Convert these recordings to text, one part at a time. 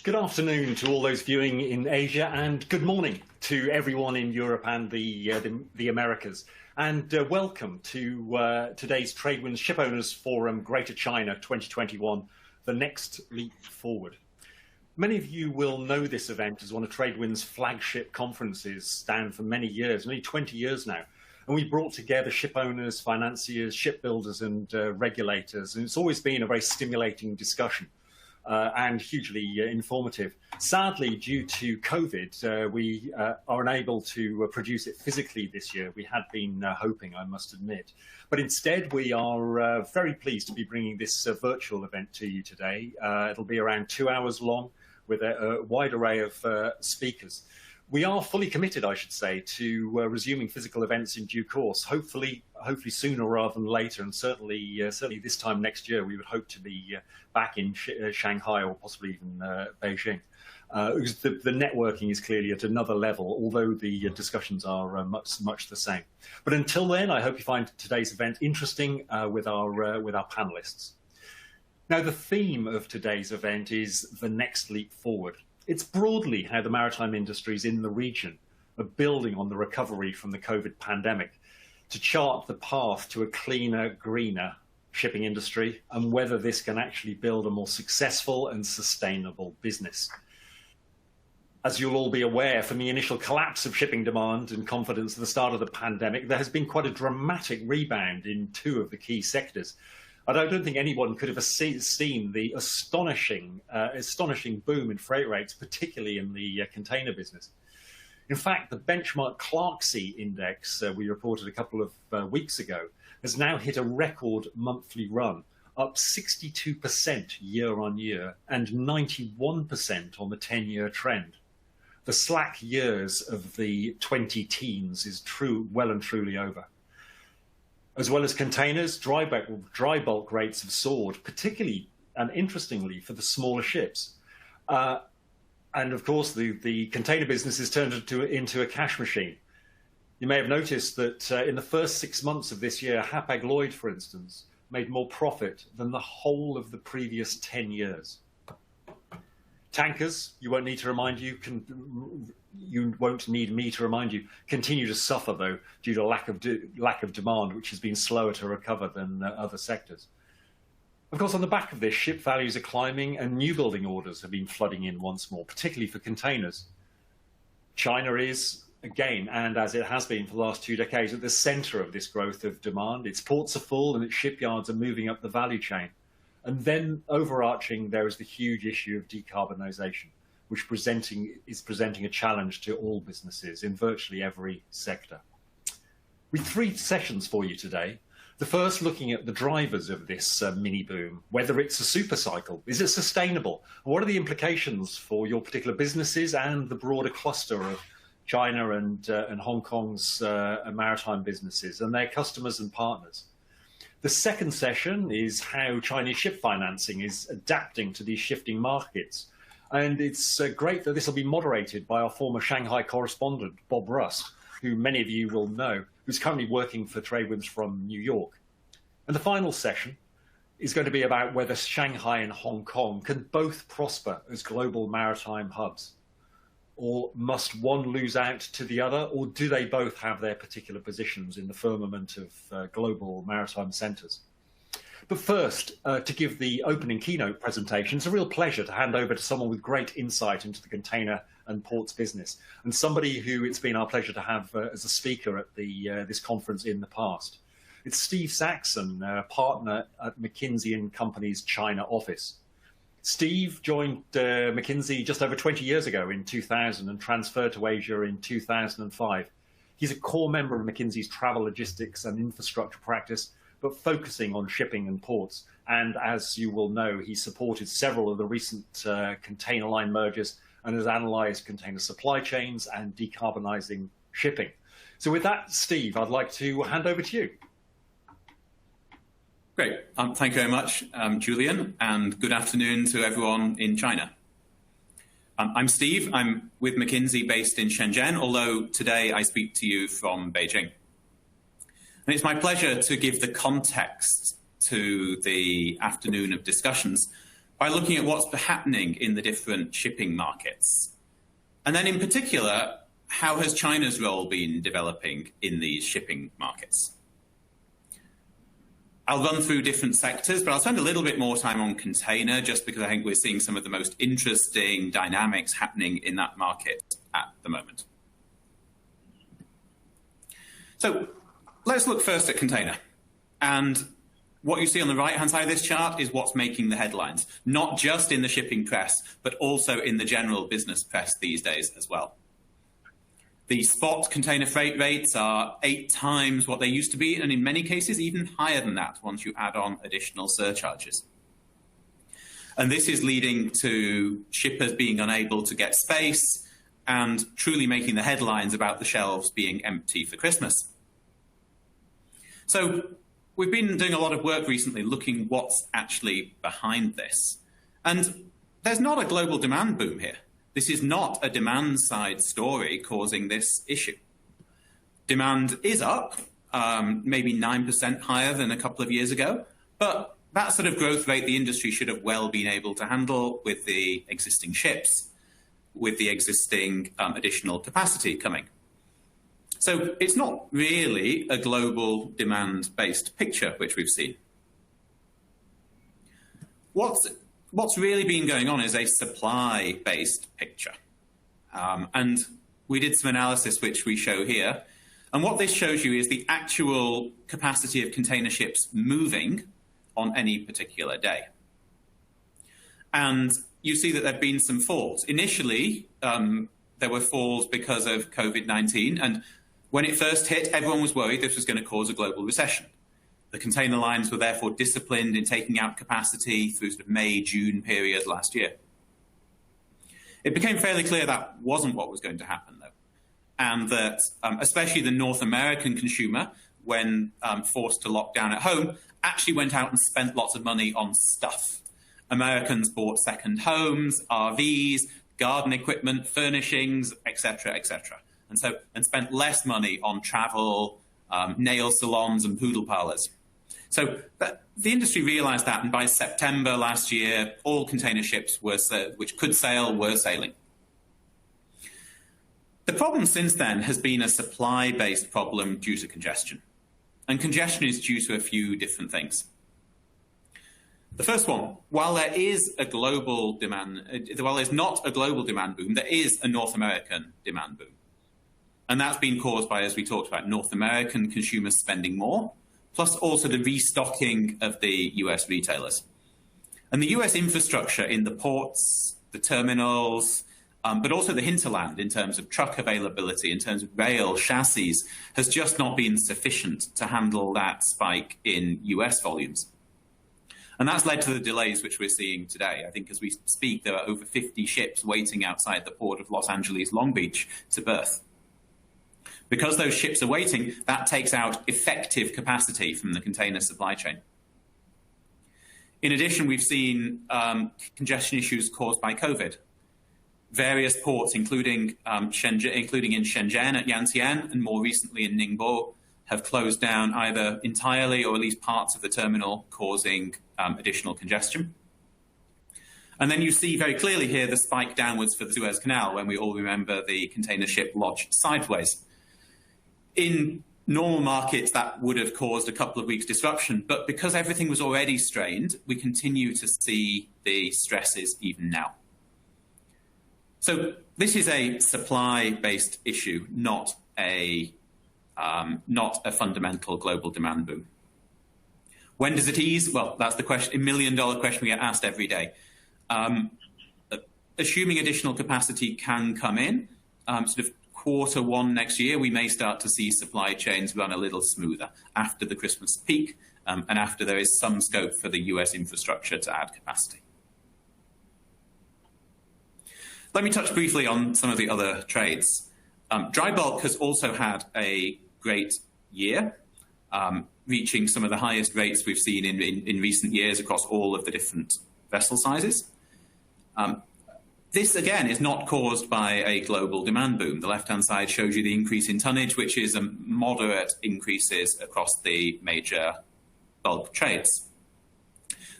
Good afternoon to all those viewing in Asia, and good morning to everyone in Europe and the Americas. And welcome to today's TradeWinds Shipowners Forum Greater China 2021, the next leap forward. Many of you will know this event as one of TradeWinds' flagship conferences, stand for many years, nearly 20 years now. And we brought together ship owners, financiers, shipbuilders, and regulators. And it's always been a very stimulating discussion. And hugely informative. Sadly, due to COVID, we are unable to produce it physically this year. We had been hoping, I must admit. But instead, we are very pleased to be bringing this virtual event to you today. It'll be around 2 hours long with a wide array of speakers. We are fully committed, I should say, to resuming physical events in due course, hopefully sooner rather than later, and certainly this time next year we would hope to be back in Shanghai or possibly even Beijing. Because the networking is clearly at another level, although the discussions are much the same. But until then, I hope you find today's event interesting with our panelists. Now, the theme of today's event is the next leap forward. It's broadly how the maritime industries in the region are building on the recovery from the COVID pandemic to chart the path to a cleaner, greener shipping industry, and whether this can actually build a more successful and sustainable business. As you'll all be aware, from the initial collapse of shipping demand and confidence at the start of the pandemic, there has been quite a dramatic rebound in two of the key sectors. And I don't think anyone could have seen the astonishing boom in freight rates, particularly in the container business. In fact, the benchmark Clarksea index we reported a couple of weeks ago has now hit a record monthly run, up 62% year on year and 91% on the 10-year trend. The slack years of the 20-teens is well and truly over. As well as containers, dry bulk rates have soared, particularly and interestingly for the smaller ships. And of course, the container business has turned into a cash machine. You may have noticed that in the first 6 months of this year, Hapag-Lloyd, for instance, made more profit than the whole of the previous 10 years. Tankers, you won't need me to remind you, continue to suffer though due to lack of demand, which has been slower to recover than other sectors. Of course, on the back of this, ship values are climbing and new building orders have been flooding in once more, particularly for containers. China is, again, and as it has been for the last 2 decades, at the center of this growth of demand. Its ports are full and its shipyards are moving up the value chain. And then overarching, there is the huge issue of decarbonisation, which is presenting a challenge to all businesses in virtually every sector. We have 3 sessions for you today. The first looking at the drivers of this mini boom, whether it's a super cycle, is it sustainable? What are the implications for your particular businesses and the broader cluster of China and Hong Kong's maritime businesses and their customers and partners? The second session is how Chinese ship financing is adapting to these shifting markets. And it's great that this will be moderated by our former Shanghai correspondent, Bob Rust, who many of you will know, who's currently working for TradeWinds from New York. And the final session is going to be about whether Shanghai and Hong Kong can both prosper as global maritime hubs. Or must one lose out to the other, or do they both have their particular positions in the firmament of global maritime centres? But first, to give the opening keynote presentation, it's a real pleasure to hand over to someone with great insight into the container and ports business, and somebody who it's been our pleasure to have as a speaker at this conference in the past. It's Steve Saxon, partner at McKinsey & Company's China office. Steve joined McKinsey just over 20 years ago in 2000 and transferred to Asia in 2005. He's a core member of McKinsey's travel, logistics and infrastructure practice, but focusing on shipping and ports. And as you will know, he supported several of the recent container line mergers and has analysed container supply chains and decarbonising shipping. So with that, Steve, I'd like to hand over to you. Great. Thank you very much, Julian, and good afternoon to everyone in China. I'm Steve. I'm with McKinsey based in Shenzhen, although today I speak to you from Beijing. And it's my pleasure to give the context to the afternoon of discussions by looking at what's happening in the different shipping markets. And then in particular, how has China's role been developing in these shipping markets? I'll run through different sectors, but I'll spend a little bit more time on container just because I think we're seeing some of the most interesting dynamics happening in that market at the moment. So let's look first at container. And what you see on the right-hand side of this chart is what's making the headlines, not just in the shipping press, but also in the general business press these days as well. The spot container freight rates are 8 times what they used to be, and in many cases even higher than that once you add on additional surcharges. And this is leading to shippers being unable to get space and truly making the headlines about the shelves being empty for Christmas. So we've been doing a lot of work recently looking what's actually behind this. And there's not a global demand boom here. This is not a demand side story causing this issue. Demand is up, maybe 9% higher than a couple of years ago, but that sort of growth rate the industry should have well been able to handle with the existing ships, with the existing additional capacity coming. So it's not really a global demand-based picture, which we've seen. What's really been going on is a supply-based picture. And we did some analysis, which we show here. And what this shows you is the actual capacity of container ships moving on any particular day. And you see that there have been some falls. Initially, there were falls because of COVID-19. And when it first hit, everyone was worried this was going to cause a global recession. The container lines were therefore disciplined in taking out capacity through sort of May, June period last year. It became fairly clear that wasn't what was going to happen, though. And that especially the North American consumer, when forced to lock down at home, actually went out and spent lots of money on stuff. Americans bought second homes, RVs, garden equipment, furnishings, etc., etc. And spent less money on travel, nail salons and poodle parlors. So the industry realized that, and by September last year, all container ships which could sail were sailing. The problem since then has been a supply-based problem due to congestion. And congestion is due to a few different things. The first one, while there is a global demand, while there's not a global demand boom, there is a North American demand boom. And that's been caused by, as we talked about, North American consumers spending more, plus also the restocking of the US retailers. And the US infrastructure in the ports, the terminals, but also the hinterland in terms of truck availability, in terms of rail, chassis, has just not been sufficient to handle that spike in US volumes. And that's led to the delays which we're seeing today. I think as we speak, there are over 50 ships waiting outside the port of Los Angeles, Long Beach to berth. Because those ships are waiting, that takes out effective capacity from the container supply chain. In addition, we've seen congestion issues caused by COVID. Various ports, including in Shenzhen at Yantian and more recently in Ningbo, have closed down either entirely or at least parts of the terminal, causing additional congestion. And then you see very clearly here the spike downwards for the Suez Canal, when we all remember the container ship lodged sideways. In normal markets, that would have caused a couple of weeks disruption, but because everything was already strained, we continue to see the stresses even now. So this is a supply-based issue, not a fundamental global demand boom. When does it ease? Well, that's the question, $1 million question we get asked every day. Assuming additional capacity can come in, sort of Q1 next year, we may start to see supply chains run a little smoother after the Christmas peak and after there is some scope for the US infrastructure to add capacity. Let me touch briefly on some of the other trades. Dry bulk has also had a great year, reaching some of the highest rates we've seen in recent years across all of the different vessel sizes. This, again, is not caused by a global demand boom. The left-hand side shows you the increase in tonnage, which is moderate increases across the major bulk trades.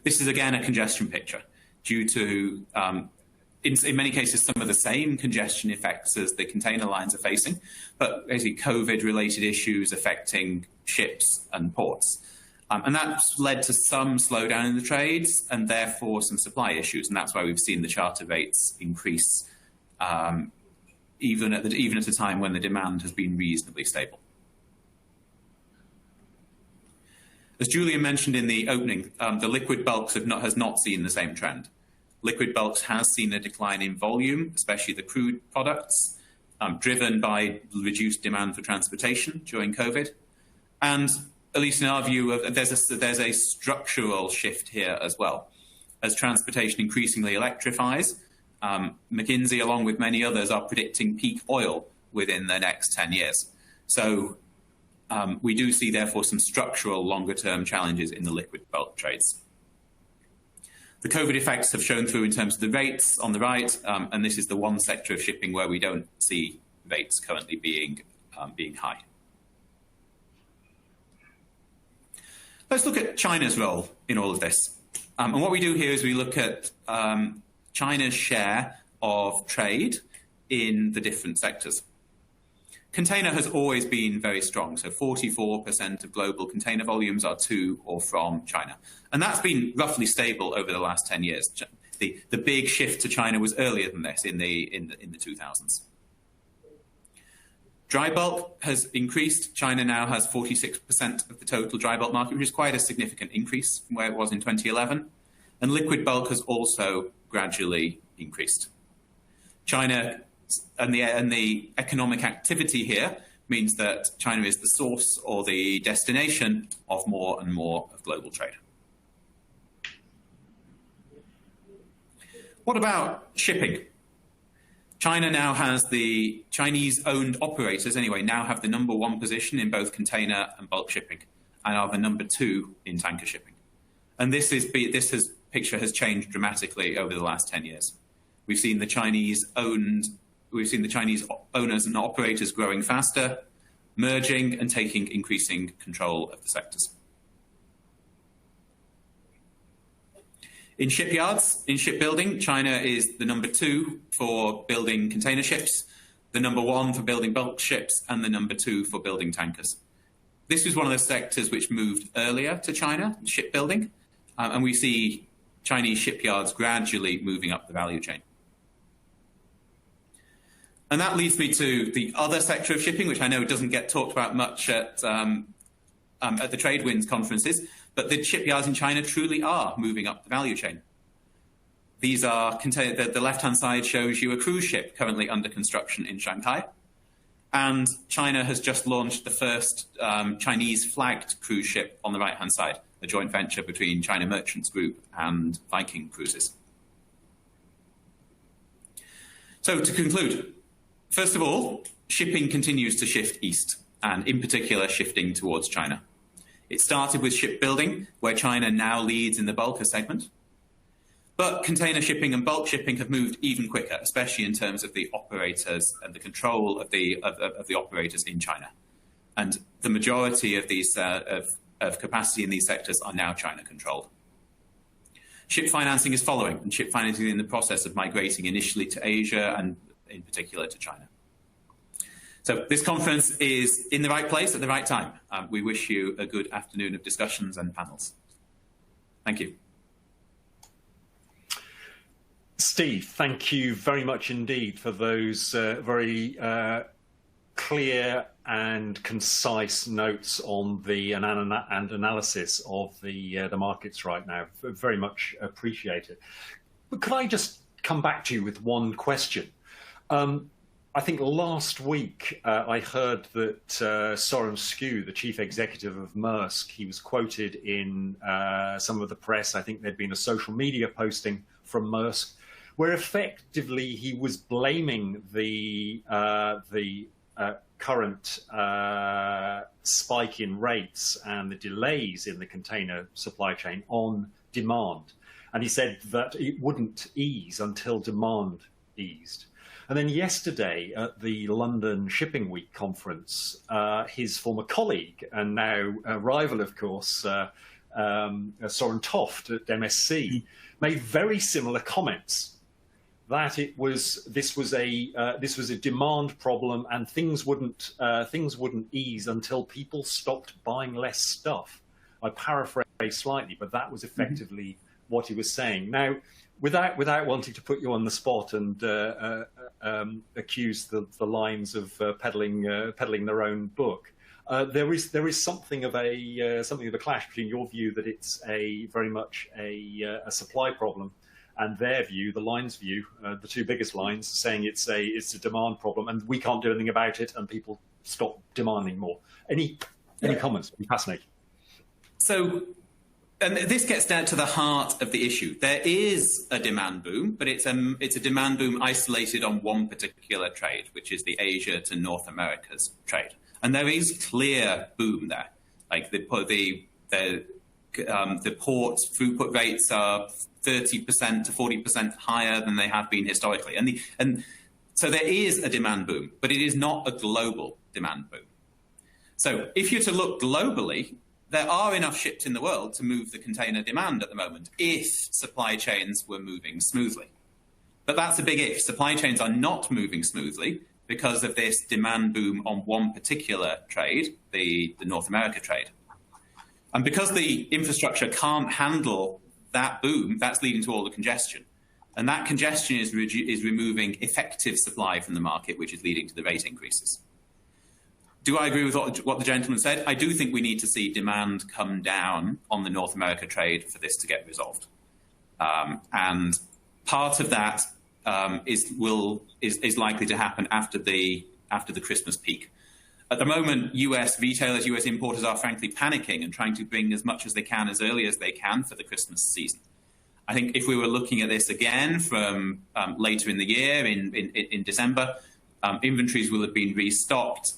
This is, again, a congestion picture. due to, in many cases, some of the same congestion effects as the container lines are facing, but basically COVID-related issues affecting ships and ports. And that's led to some slowdown in the trades and therefore some supply issues. And that's why we've seen the charter rates increase even at a time when the demand has been reasonably stable. As Julian mentioned in the opening, the liquid bulks has not seen the same trend. Liquid bulks has seen a decline in volume, especially the crude products, driven by reduced demand for transportation during COVID. And at least in our view, there's a structural shift here as well. As transportation increasingly electrifies, McKinsey, along with many others, are predicting peak oil within the next 10 years. So we do see, therefore, some structural longer-term challenges in the liquid bulk trades. The COVID effects have shown through in terms of the rates on the right, and this is the one sector of shipping where we don't see rates currently being high. Let's look at China's role in all of this. And what we do here is we look at China's share of trade in the different sectors. Container has always been very strong, so 44% of global container volumes are to or from China. And that's been roughly stable over the last 10 years. The big shift to China was earlier than this in the 2000s. Dry bulk has increased. China now has 46% of the total dry bulk market, which is quite a significant increase from where it was in 2011. And liquid bulk has also gradually increased. China and the economic activity here means that China is the source or the destination of more and more of global trade. What about shipping? China now has the Chinese-owned operators, anyway, now have the #1 position in both container and bulk shipping, and are the #2 in tanker shipping. And this picture has changed dramatically over the last 10 years. We've seen the Chinese owners and operators growing faster, merging and taking increasing control of the sectors. In shipyards, in shipbuilding, China is the #2 for building container ships, the #1 for building bulk ships, and the #2 for building tankers. This is one of the sectors which moved earlier to China, shipbuilding, and we see Chinese shipyards gradually moving up the value chain. And that leads me to the other sector of shipping, which I know doesn't get talked about much at the TradeWinds conferences, but the shipyards in China truly are moving up the value chain. These are the left-hand side shows you a cruise ship currently under construction in Shanghai. And China has just launched the first Chinese-flagged cruise ship on the right-hand side, a joint venture between China Merchants Group and Viking Cruises. So to conclude, first of all, shipping continues to shift east, and in particular shifting towards China. It started with shipbuilding, where China now leads in the bulker segment. But container shipping and bulk shipping have moved even quicker, especially in terms of the operators and the control of the operators in China. And the majority of these of capacity in these sectors are now China controlled. Ship financing is following, and ship financing is in the process of migrating initially to Asia and in particular to China. So this conference is in the right place at the right time. We wish you a good afternoon of discussions and panels. Thank you. Steve, thank you very much indeed for those very clear and concise notes on the and analysis of the markets right now. Very much appreciated. But could I just come back to you with one question? I think last week I heard that Soren Skue, the chief executive of Maersk, he was quoted in some of the press. I think there'd been a social media posting from Maersk, where effectively he was blaming the current spike in rates and the delays in the container supply chain on demand. And he said that it wouldn't ease until demand eased. And then yesterday at the London Shipping Week conference, his former colleague and now rival, of course, Soren Toft at MSC, made very similar comments. That this was a demand problem, and things wouldn't ease until people stopped buying less stuff. I paraphrase slightly, but that was effectively what he was saying. Now, without wanting to put you on the spot and accuse the lines of peddling their own book, there is something of a clash between your view that it's very much a supply problem, and their view, the lines view, the two biggest lines, saying it's a demand problem, and we can't do anything about it, and people stop demanding more. Any comments? It'd be fascinating. So, and this gets down to the heart of the issue. There is a demand boom, but it's a demand boom isolated on one particular trade, which is the Asia to North America's trade. And there is clear boom there. Like the port throughput rates are 30% to 40% higher than they have been historically. And so there is a demand boom, but it is not a global demand boom. So if you're to look globally, there are enough ships in the world to move the container demand at the moment if supply chains were moving smoothly. But that's a big if. Supply chains are not moving smoothly because of this demand boom on one particular trade, the North America trade. And because the infrastructure can't handle that boom, that's leading to all the congestion. And that congestion is removing effective supply from the market, which is leading to the rate increases. Do I agree with what the gentleman said? I do think we need to see demand come down on the North America trade for this to get resolved. And part of that is likely to happen after the Christmas peak. At the moment, US retailers, US importers are frankly panicking and trying to bring as much as they can as early as they can for the Christmas season. I think if we were looking at this again from later in the year, in December, inventories will have been restocked.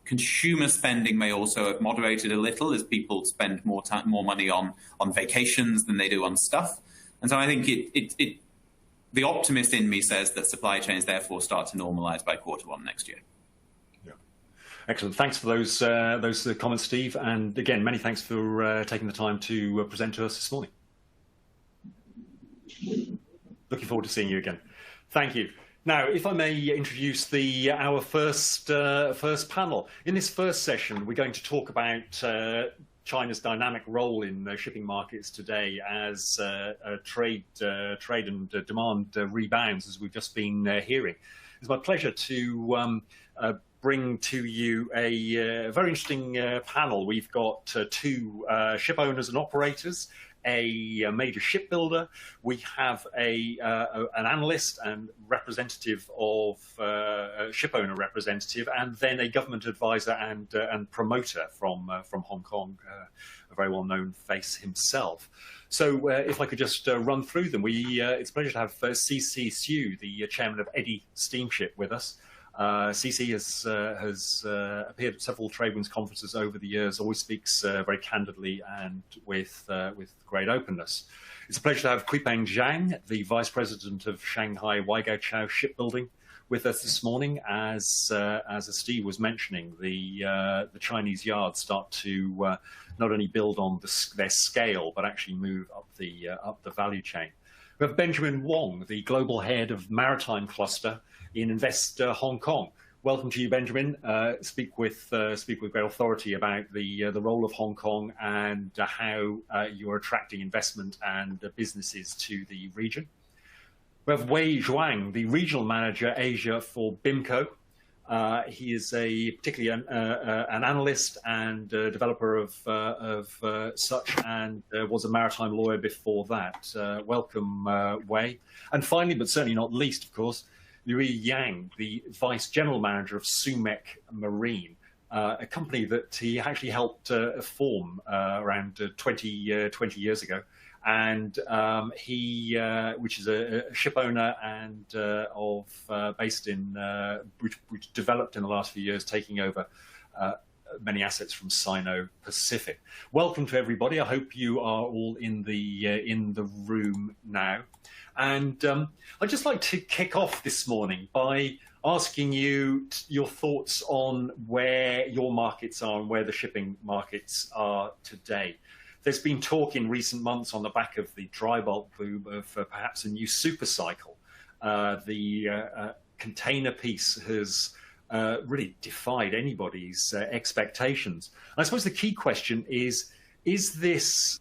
Consumer spending may also have moderated a little as people spend more money on vacations than they do on stuff. And so I think the optimist in me says that supply chains therefore start to normalize by Q1 next year. Yeah, excellent. Thanks for those comments, Steve. And again, many thanks for taking the time to present to us this morning. Looking forward to seeing you again. Thank you. Now, if I may introduce our first panel. In this first session, we're going to talk about China's dynamic role in shipping markets today as trade and demand rebounds, as we've just been hearing. It's my pleasure to bring to you a very interesting panel. We've got two ship owners and operators, a major shipbuilder. We have an analyst and representative of ship owner representative, and then a government advisor and promoter from Hong Kong, a very well-known face himself. So if I could just run through them, it's a pleasure to have CC Hsu, the chairman of Eddy Steamship, with us. CC has appeared at several TradeWinds conferences over the years, always speaks very candidly and with great openness. It's a pleasure to have Guipeng Zhang, the Vice President of Shanghai Waigaoqiao Shipbuilding, with us this morning. As Steve was mentioning, the Chinese yards start to not only build on their scale, but actually move up the value chain. We have Benjamin Wong, the Global Head of Maritime Cluster in Invest Hong Kong. Welcome to you, Benjamin. Speak with great authority about the role of Hong Kong and how you're attracting investment and businesses to the region. We have Wei Zhuang, the Regional Manager Asia for BIMCO. He is particularly an analyst and developer of such, and was a maritime lawyer before that. Welcome, Wei. And finally, but certainly not least, of course, Louie Yang, the Vice General Manager of Sumek Marine, a company that he actually helped form around 20 years ago. And which is a ship owner and based in, which developed in the last few years, taking over many assets from Sino-Pacific. Welcome to everybody. I hope you are all in the room now. And I'd just like to kick off this morning by asking you your thoughts on where your markets are and where the shipping markets are today. there's been talk in recent months on the back of the dry bulk boom of perhaps a new super cycle. The container piece has really defied anybody's expectations. I suppose the key question is this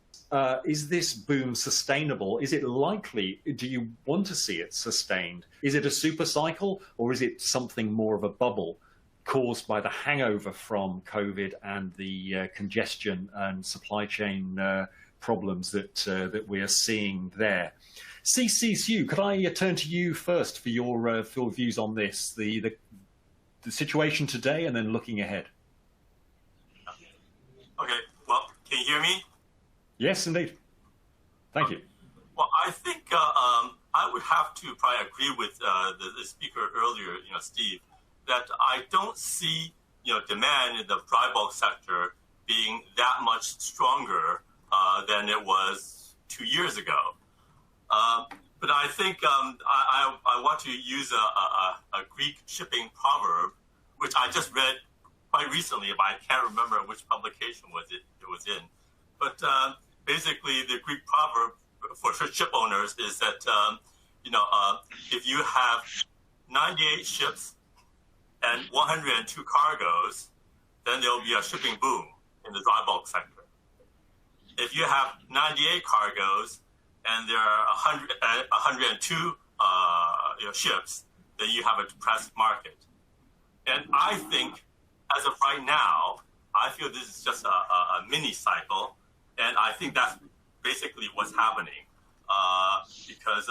boom sustainable? Is it likely? Do you want to see it sustained? Is it a super cycle, or is it something more of a bubble caused by the hangover from COVID and the congestion and supply chain problems that we are seeing there? CC Hsu, could I turn to you first for your views on this, the situation today, and then looking ahead? Okay. Well, can you hear me? Yes, indeed. Thank you. Well, I think I would have to probably agree with the speaker earlier, Steve, that I don't see, demand in the dry bulk sector being that much stronger than it was 2 years ago. But I think I want to use a Greek shipping proverb, which I just read quite recently, but I can't remember which publication it was in. But basically, the Greek proverb for ship owners is that if you have 98 ships and 102 cargoes, then there will be a shipping boom in the dry bulk sector. If you have 98 cargoes and there are 102 ships, then you have a depressed market. And I think, as of right now, I feel this is just a mini cycle, and I think that's basically what's happening because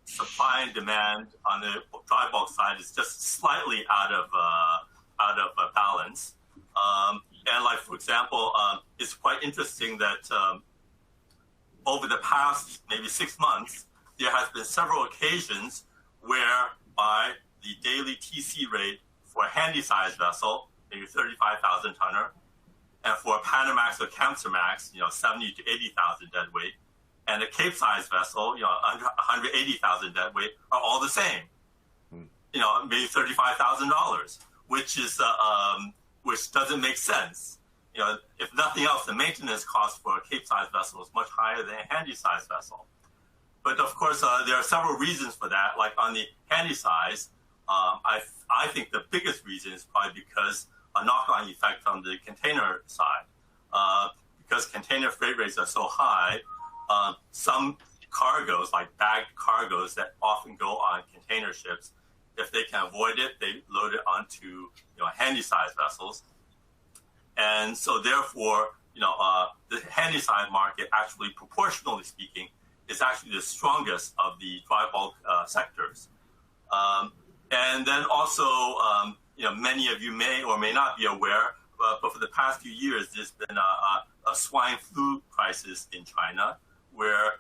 supply and demand on the dry bulk side is just slightly out of balance. And like, for example, it's quite interesting that over the past maybe 6 months, there has been several occasions whereby the daily TC rate for a handy-sized vessel, maybe 35,000 tonner, and for a Panamax or Kamsarmax, 70 to 80,000 deadweight, and a Cape-sized vessel, 180,000 deadweight, are all the same. Maybe $35,000, which doesn't make sense. If nothing else, the maintenance cost for a Cape-sized vessel is much higher than a handy-sized vessel. But of course, there are several reasons for that. Like on the handy-size, I think the biggest reason is probably because a knock-on effect on the container side. Because container freight rates are so high, some cargoes, like bagged cargoes that often go on container ships, if they can avoid it, they load it onto handy-sized vessels. And so therefore, the handy-sized market, actually, proportionally speaking, is actually the strongest of the dry bulk sectors. And then also, many of you may or may not be aware, but for the past few years, there's been a swine flu crisis in China, where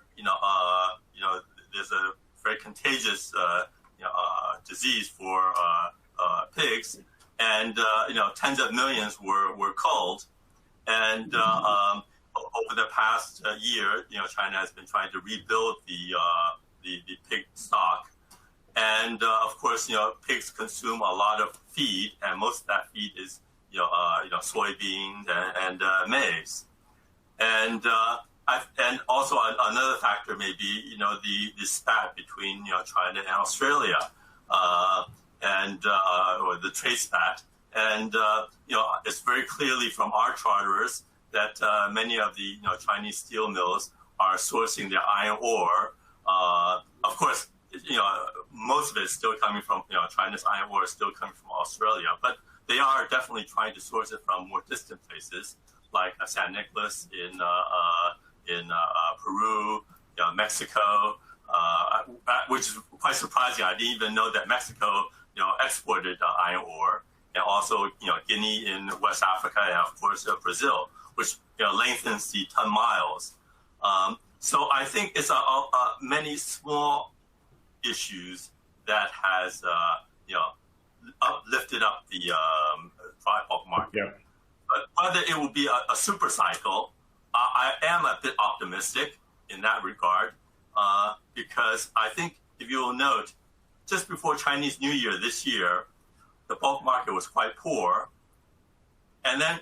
there's a very contagious disease for pigs, and tens of millions were culled. And over the past year, China has been trying to rebuild the pig stock. And of course, pigs consume a lot of feed, and most of that feed is soybeans and maize. And also another factor may be the spat between China and Australia, or the trade spat. And it's very clearly from our charterers that many of the Chinese steel mills are sourcing their iron ore. Of course, most of it is still coming from China's iron ore is still coming from Australia, but they are definitely trying to source it from more distant places like San Nicolas in Peru, Mexico, which is quite surprising. I didn't even know that Mexico exported iron ore, and also Guinea in West Africa, and of course Brazil, which lengthens the ton miles. So I think it's many small issues that has lifted up the dry bulk market. Yeah. But whether it will be a super cycle, I am a bit optimistic in that regard, because I think if you will note, just before Chinese New Year this year, the bulk market was quite poor, and then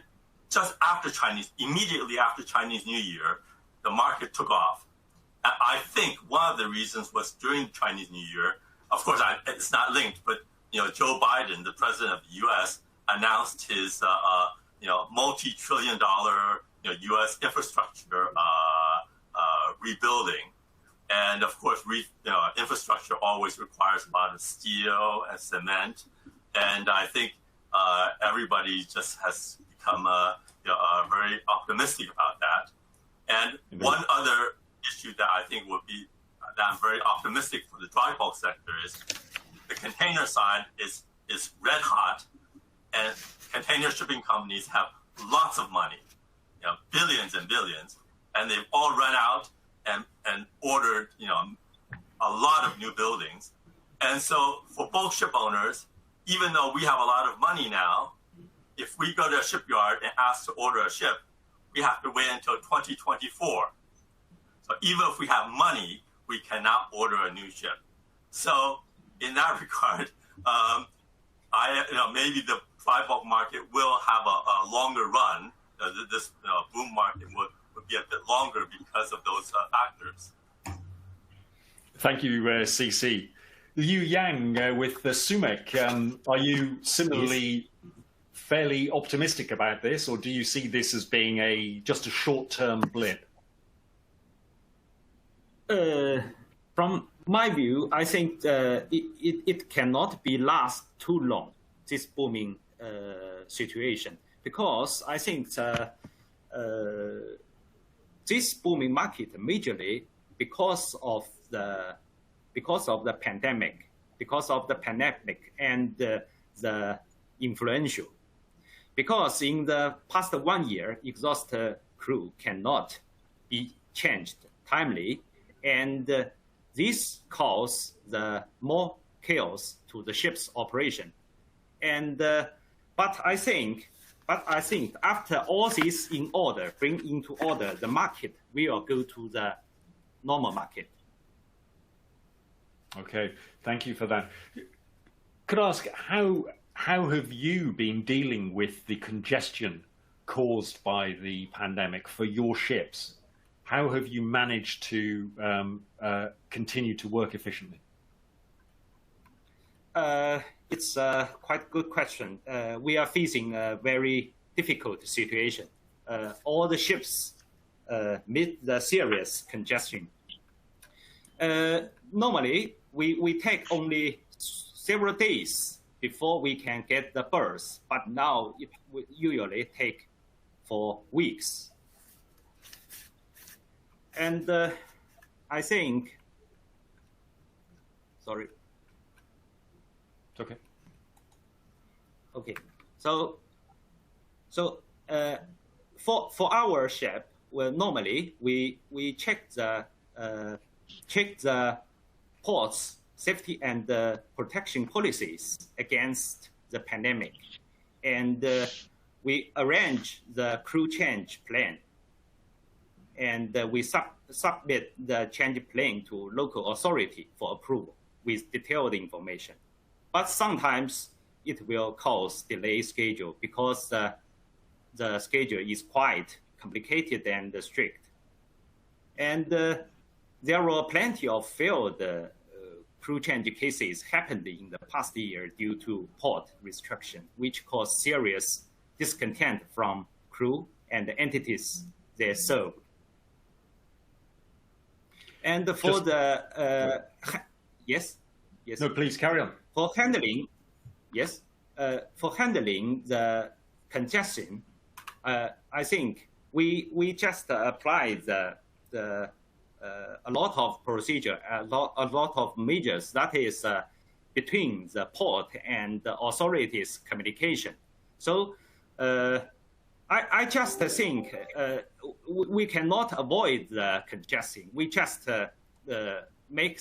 just after immediately after Chinese New Year, the market took off. And I think one of the reasons was during Chinese New Year. Of course, it's not linked, but Joe Biden, the president of the U.S., announced his multi-trillion-dollar U.S. infrastructure rebuilding. And of course, infrastructure always requires a lot of steel and cement. And I think everybody just has become very optimistic about that. And one other issue that I think that I'm very optimistic for the dry bulk sector is the container side is red hot, and container shipping companies have lots of money, billions and billions, and they've all run out and ordered, a lot of new buildings. And so for both ship owners, even though we have a lot of money now, if we go to a shipyard and ask to order a ship, we have to wait until 2024. So even if we have money, we cannot order a new ship. So in that regard, maybe the dry bulk market will have a longer run. This boom market would be a bit longer because of those factors. Thank you, CC. Louie Yang with the Sumek, are you similarly fairly optimistic about this, or do you see this as being just a short-term blip? From my view, I think it cannot be last too long, this booming situation, because I think this booming market majorly because of the pandemic, and the influential. Because in the past 1 year, exhaust crew cannot be changed timely, and this caused the more chaos to the ship's operation. And but I think after all this bring into order, the market will go to the normal market. Okay, thank you for that. Could I ask, how have you been dealing with the congestion caused by the pandemic for your ships? How have you managed to continue to work efficiently? It's a quite good question. We are facing a very difficult situation. All the ships meet the serious congestion. Normally, we take only several days before we can get the berths, but now it usually take for weeks. And I think, sorry. It's okay. Okay, so for our ship, well, normally we check the port's safety and protection policies against the pandemic, and we arrange the crew change plan, and we submit the change plan to local authority for approval with detailed information. But sometimes it will cause delay schedule because the schedule is quite complicated and strict. And there were plenty of failed crew change cases happened in the past year due to port restriction, which caused serious discontent from crew and the entities they serve. And for yes. No, please carry on. For handling the congestion, I think we just apply a lot of procedure, a lot of measures that is between the port and the authorities' communication. So I just think we cannot avoid the congestion. We just try to make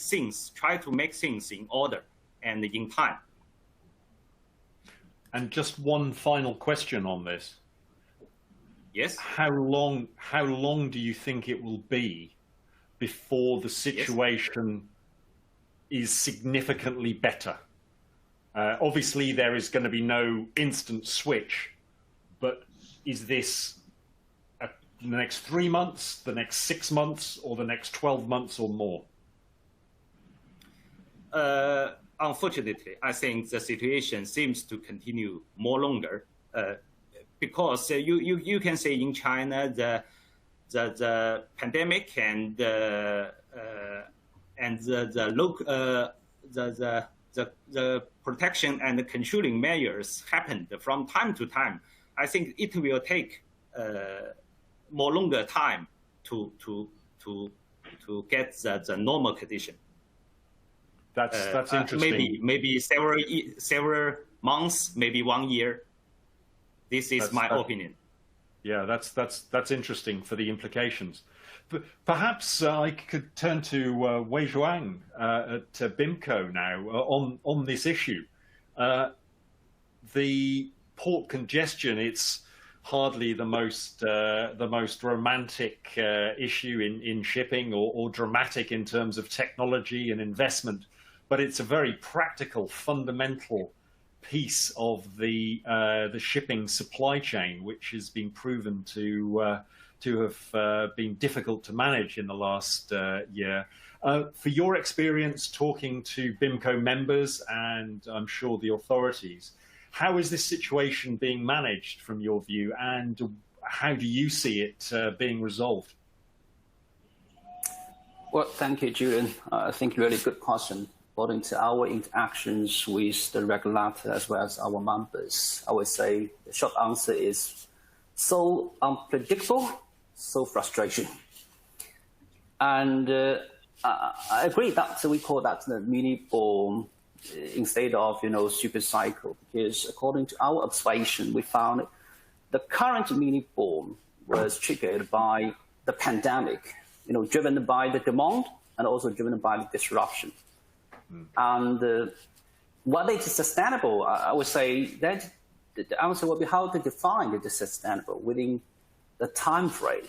things in order and in time. And just one final question on this. Yes. How long do you think it will be before the situation is significantly better? Obviously, there is going to be no instant switch, but is this the next 3 months, the next 6 months, or the next 12 months or more? Unfortunately, I think the situation seems to continue more longer because you can say in China the pandemic and the protection and the controlling measures happened from time to time. I think it will take more longer time to get the normal condition. That's interesting. Maybe several months, maybe 1 year. This is my opinion. Yeah, that's interesting for the implications. Perhaps I could turn to Wei Zhuang at BIMCO now on this issue. The port congestion, it's hardly the most romantic issue in shipping or dramatic in terms of technology and investment, but it's a very practical, fundamental piece of the shipping supply chain, which has been proven to have been difficult to manage in the last year. For your experience talking to BIMCO members and I'm sure the authorities, how is this situation being managed from your view, and how do you see it being resolved? Well, thank you, Julian. I think really good question. According to our interactions with the regulator as well as our members, I would say the short answer is so unpredictable, so frustrating. And I agree that we call that the mini boom instead of super cycle, because according to our observation, we found the current mini boom was triggered by the pandemic, driven by the demand and also driven by the disruption. And whether it's sustainable, I would say that the answer will be how to define the sustainable within the time frame.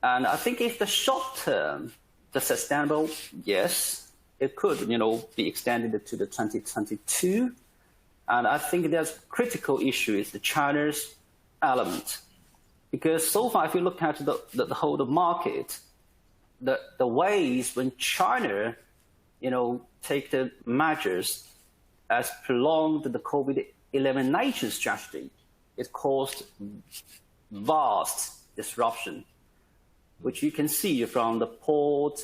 And I think if the short term, the sustainable, yes, it could, be extended to the 2022. And I think there's critical issue is the China's element. Because so far, if you look at the whole market, the ways when China, take the measures as prolonged the COVID elimination strategy, it caused vast disruption, which you can see from the port,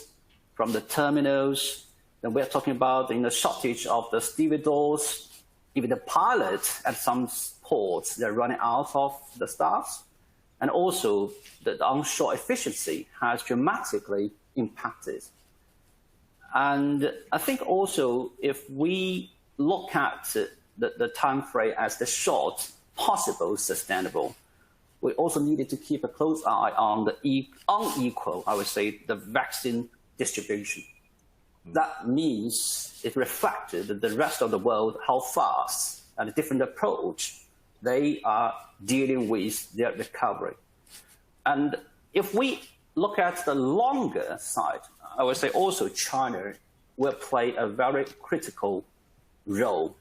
from the terminals. Then we're talking about the shortage of the stevedores, even the pilots at some ports, they're running out of the staff. And also the onshore efficiency has dramatically impacted. And I think also if we look at the time frame as the short, possible, sustainable, we also needed to keep a close eye on the unequal, I would say, the vaccine distribution. That means it reflected the rest of the world, how fast and a different approach they are dealing with their recovery. And if we look at the longer side, I would say also China will play a very critical role.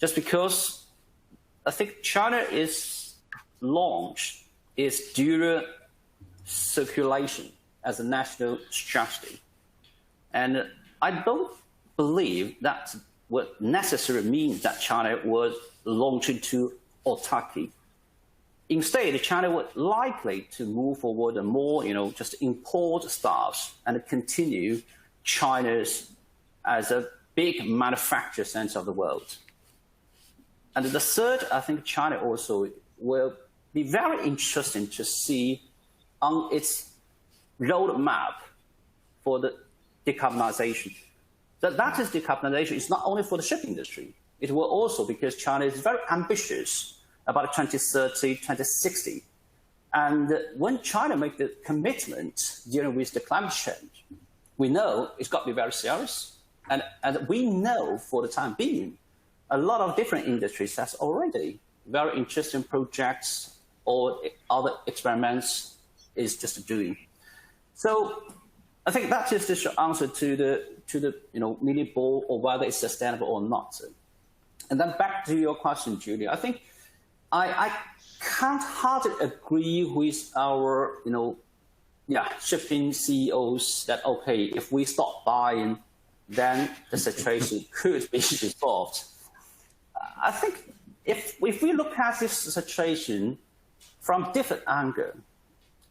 Just because I think China is launched its dual circulation as a national strategy. And I don't believe that would necessarily mean that China would launch into autarky. Instead, China would likely to move forward and more, just import staffs and continue China's as a big manufacturing center of the world. And the third, I think China also will be very interesting to see on its roadmap for the decarbonization. That is decarbonization is not only for the shipping industry. It will also, because China is very ambitious about 2030, 2060. And when China makes the commitment dealing with the climate change, we know it's got to be very serious. And we know for the time being, a lot of different industries has already very interesting projects or other experiments is just doing. So I think that is the short answer to the mini ball or whether it's sustainable or not. And then back to your question, Julia, I think I can't hardly agree with our, shipping CEOs that, okay, if we stop buying, then the situation could be resolved. I think if we look at this situation from different angle,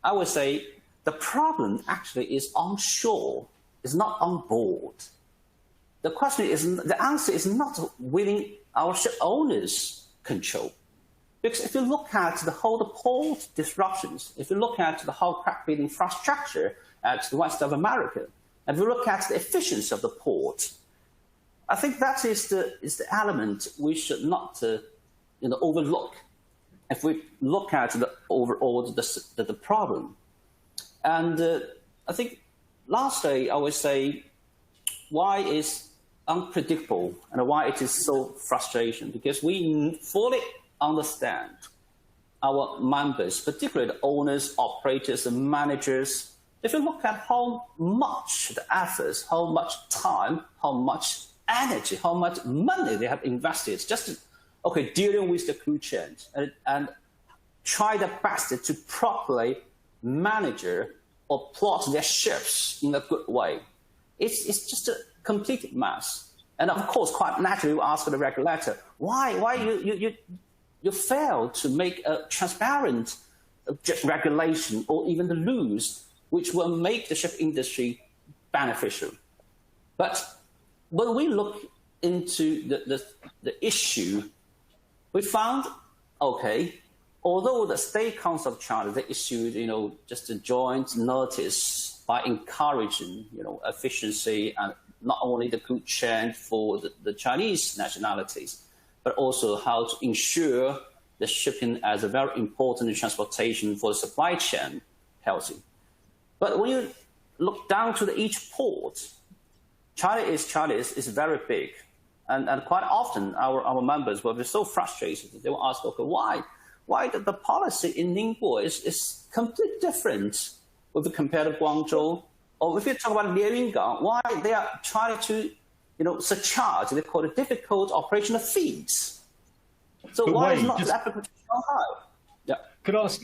I would say the problem actually is onshore, is not on board. The answer is not within our ship owners' control. Because if you look at the whole port disruptions, if you look at the whole crack-building infrastructure at the west of America, and if you look at the efficiency of the port, I think that is the element we should not overlook if we look at the overall the problem. And I think lastly, I would say why is unpredictable and why it is so frustrating, because we fully understand our members, particularly the owners, operators, and managers. If you look at how much the efforts, how much time, how much energy, how much money they have invested just dealing with the crew change and try their best to properly manage or plot their ships in a good way. It's just a complete mess. And of course, quite naturally, we ask the regulator, why you fail to make a transparent regulation or even the rules which will make the ship industry beneficial. But when we look into the issue, we found, although the State Council of China, they issued, just a joint notice by encouraging, efficiency and not only the crew change for the Chinese nationalities, but also how to ensure the shipping as a very important transportation for the supply chain healthy. But when you look down to each port, China is very big. And quite often our members will be so frustrated. They will ask, why the policy in Ningbo is completely different if we compare to Guangzhou? Or if you talk about Liuyang, why they are trying to surcharge, they call it difficult operational fees. So but why wait, is not the applicable to Shanghai? Yeah. Could I ask,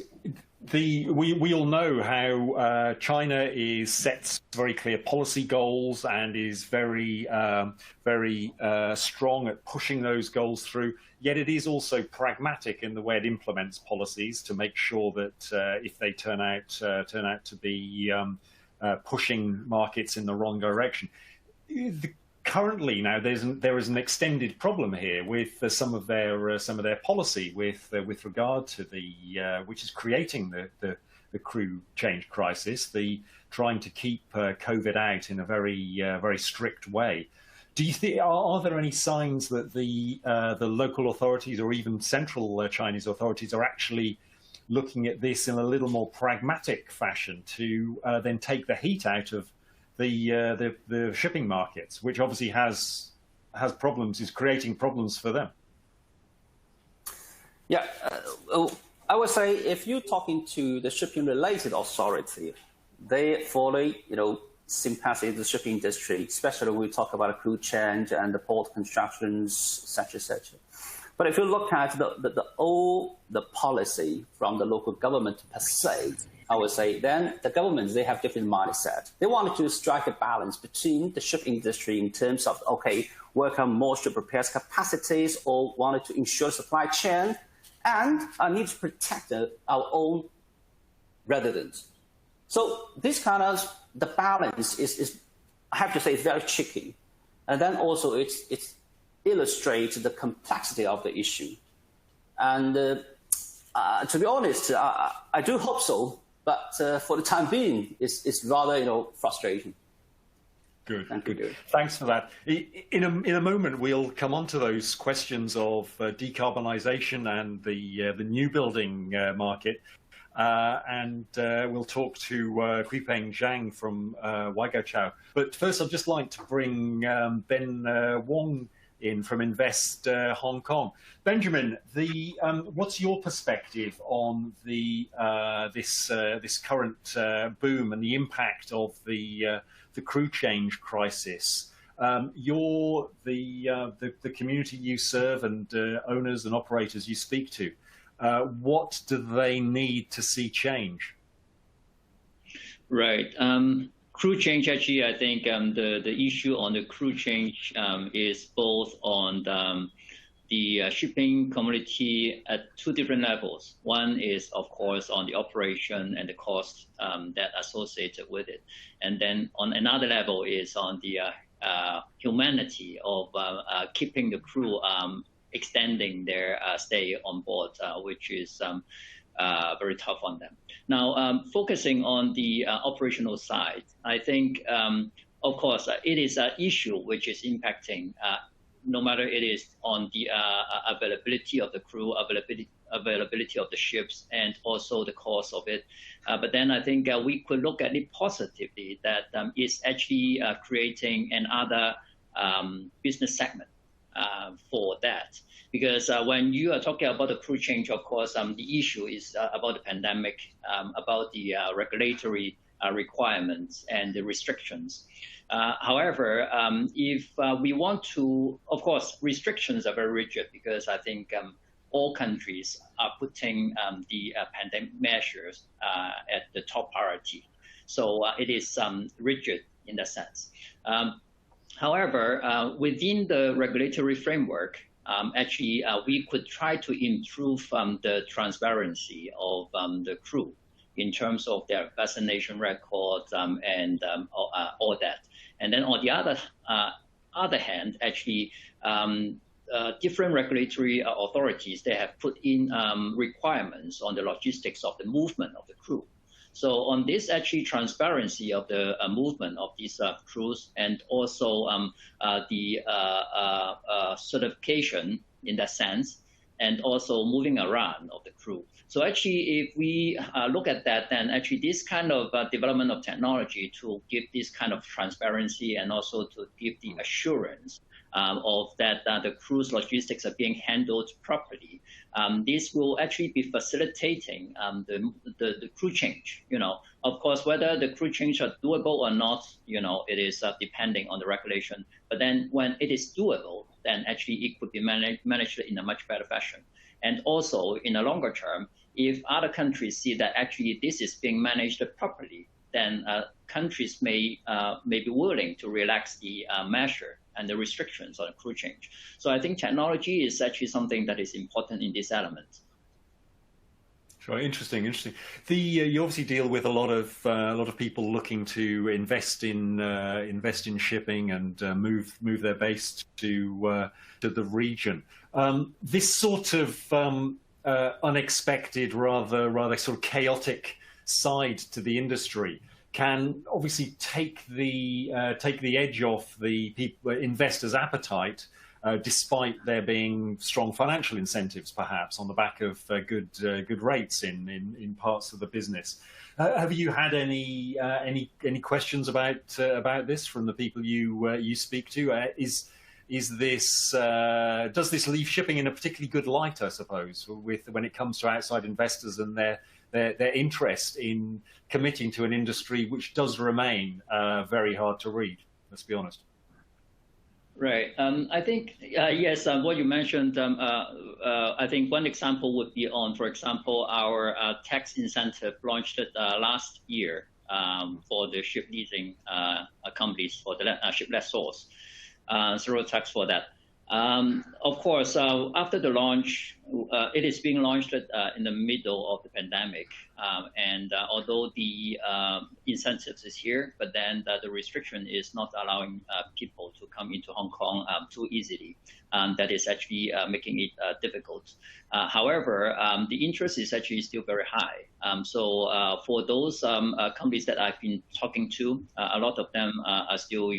we all know how China sets very clear policy goals and is very strong at pushing those goals through. Yet it is also pragmatic in the way it implements policies to make sure that if they turn out to be pushing markets in the wrong direction. Currently, now there is an extended problem here with some of their policy with regard to which is creating the crew change crisis, the trying to keep COVID out in a very strict way. Do you think are there any signs that the local authorities or even central Chinese authorities are actually looking at this in a little more pragmatic fashion to then take the heat out of the shipping markets, which obviously has problems, is creating problems for them? Yeah, I would say if you're talking to the shipping-related authority, they fully, sympathy with the shipping industry, especially when we talk about crew change and the port constructions, etc., etc. But if you look at the policy from the local government per se, I would say then the governments, they have different mindset. They wanted to strike a balance between the shipping industry in terms of, work on more ship repairs capacities or wanted to ensure supply chain, and I need to protect our own residents. So this kind of, the balance is I have to say, it's very tricky. And then also it illustrates the complexity of the issue. And to be honest, I do hope so, but for the time being, it's rather, frustrating. Good. Thanks for that. In a moment, we'll come on to those questions of decarbonisation and the new building market. And we'll talk to Guipeng Zhang from Wakung. But first, I'd just like to bring Ben Wong in from Invest Hong Kong. Benjamin, what's your perspective on this current boom and the impact of the crew change crisis? You're the community you serve and owners and operators you speak to. what do they need to see change? Right. Crew change, actually, I think the issue on the crew change is both on the shipping community at two different levels. One is, of course, on the operation and the cost that associated with it. And then on another level is on the humanity of keeping the crew extending their stay on board, which is very tough on them. Now, focusing on the operational side, I think, of course, it is an issue which is impacting, no matter it is on the availability of the crew, availability of the ships, and also the cost of it. But then I think we could look at it positively, that it's actually creating another business segment for that. Because when you are talking about the crew change, of course, the issue is about the pandemic, about the regulatory requirements and the restrictions. However, if we want to, of course, restrictions are very rigid because I think all countries are putting the pandemic measures at the top priority. So it is rigid in that sense. However, within the regulatory framework, actually, we could try to improve the transparency of the crew in terms of their vaccination records and all that. And then on the other hand, actually, different regulatory authorities, they have put in requirements on the logistics of the movement of the crew. So on this actually transparency of the movement of these crews and also the certification in that sense, and also moving around of the crew. So actually, if we look at that, then actually this kind of development of technology to give this kind of transparency and also to give the assurance of that the cruise logistics are being handled properly. This will actually be facilitating the crew change. Of course, whether the crew change are doable or not, it is depending on the regulation. But then when it is doable, then actually it could be managed in a much better fashion. And also in the longer term, if other countries see that actually this is being managed properly, then countries may be willing to relax the measure and the restrictions on crew change. So I think technology is actually something that is important in this element. Sure, interesting. You obviously deal with a lot of people looking to invest in shipping and move their base to the region. This sort of unexpected, rather sort of chaotic side to the industry can obviously take the edge off the investors' appetite, despite there being strong financial incentives, perhaps on the back of good rates in parts of the business. Have you had any questions about this from the people you speak to? Does this leave shipping in a particularly good light, I suppose, when it comes to outside investors and their interest in committing to an industry which does remain very hard to read, let's be honest. Right. I think, yes, what you mentioned, I think one example would be on, for example, our tax incentive launched last year for the ship leasing companies, for the ship lessors, zero tax for that. Of course, after the launch, it is being launched in the middle of the pandemic. And although the incentives is here, but then the restriction is not allowing people to come into Hong Kong too easily. That is actually making it difficult. However, the interest is actually still very high. So for those companies that I've been talking to, a lot of them are still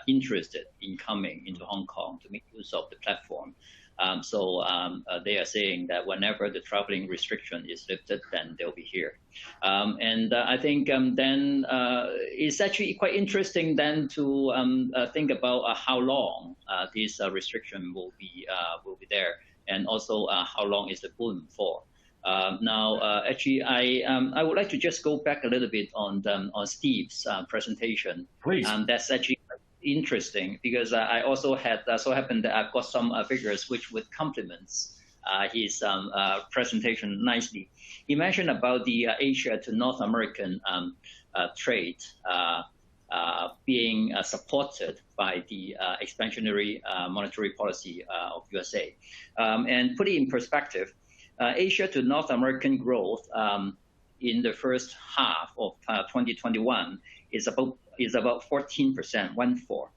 interested in coming into Hong Kong to make use of the platform. So they are saying that whenever the traveling restriction is lifted, then they'll be here. And I think then it's actually quite interesting then to think about how long this restriction will be there, and also how long is the boom for. Now, actually, I would like to just go back a little bit on Steve's presentation. Please. That's actually interesting because I also had so happened that I've got some figures which would complement his presentation nicely. He mentioned about the Asia to North American trade being supported by the expansionary monetary policy of USA. And put it in perspective, Asia to North American growth in the first half of 2021 is about 14%, 1/4.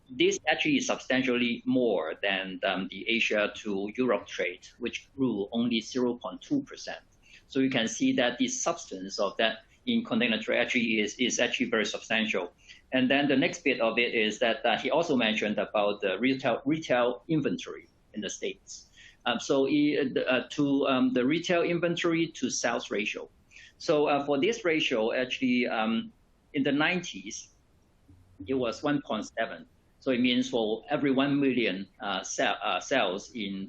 This actually is substantially more than the Asia to Europe trade, which grew only 0.2%. So you can see that the substance of that in container trade actually is actually very substantial. And then the next bit of it is that he also mentioned about the retail inventory in the States. The retail inventory to sales ratio. So for this ratio, actually in the 90s, it was 1.7. So it means for every 1 million sales in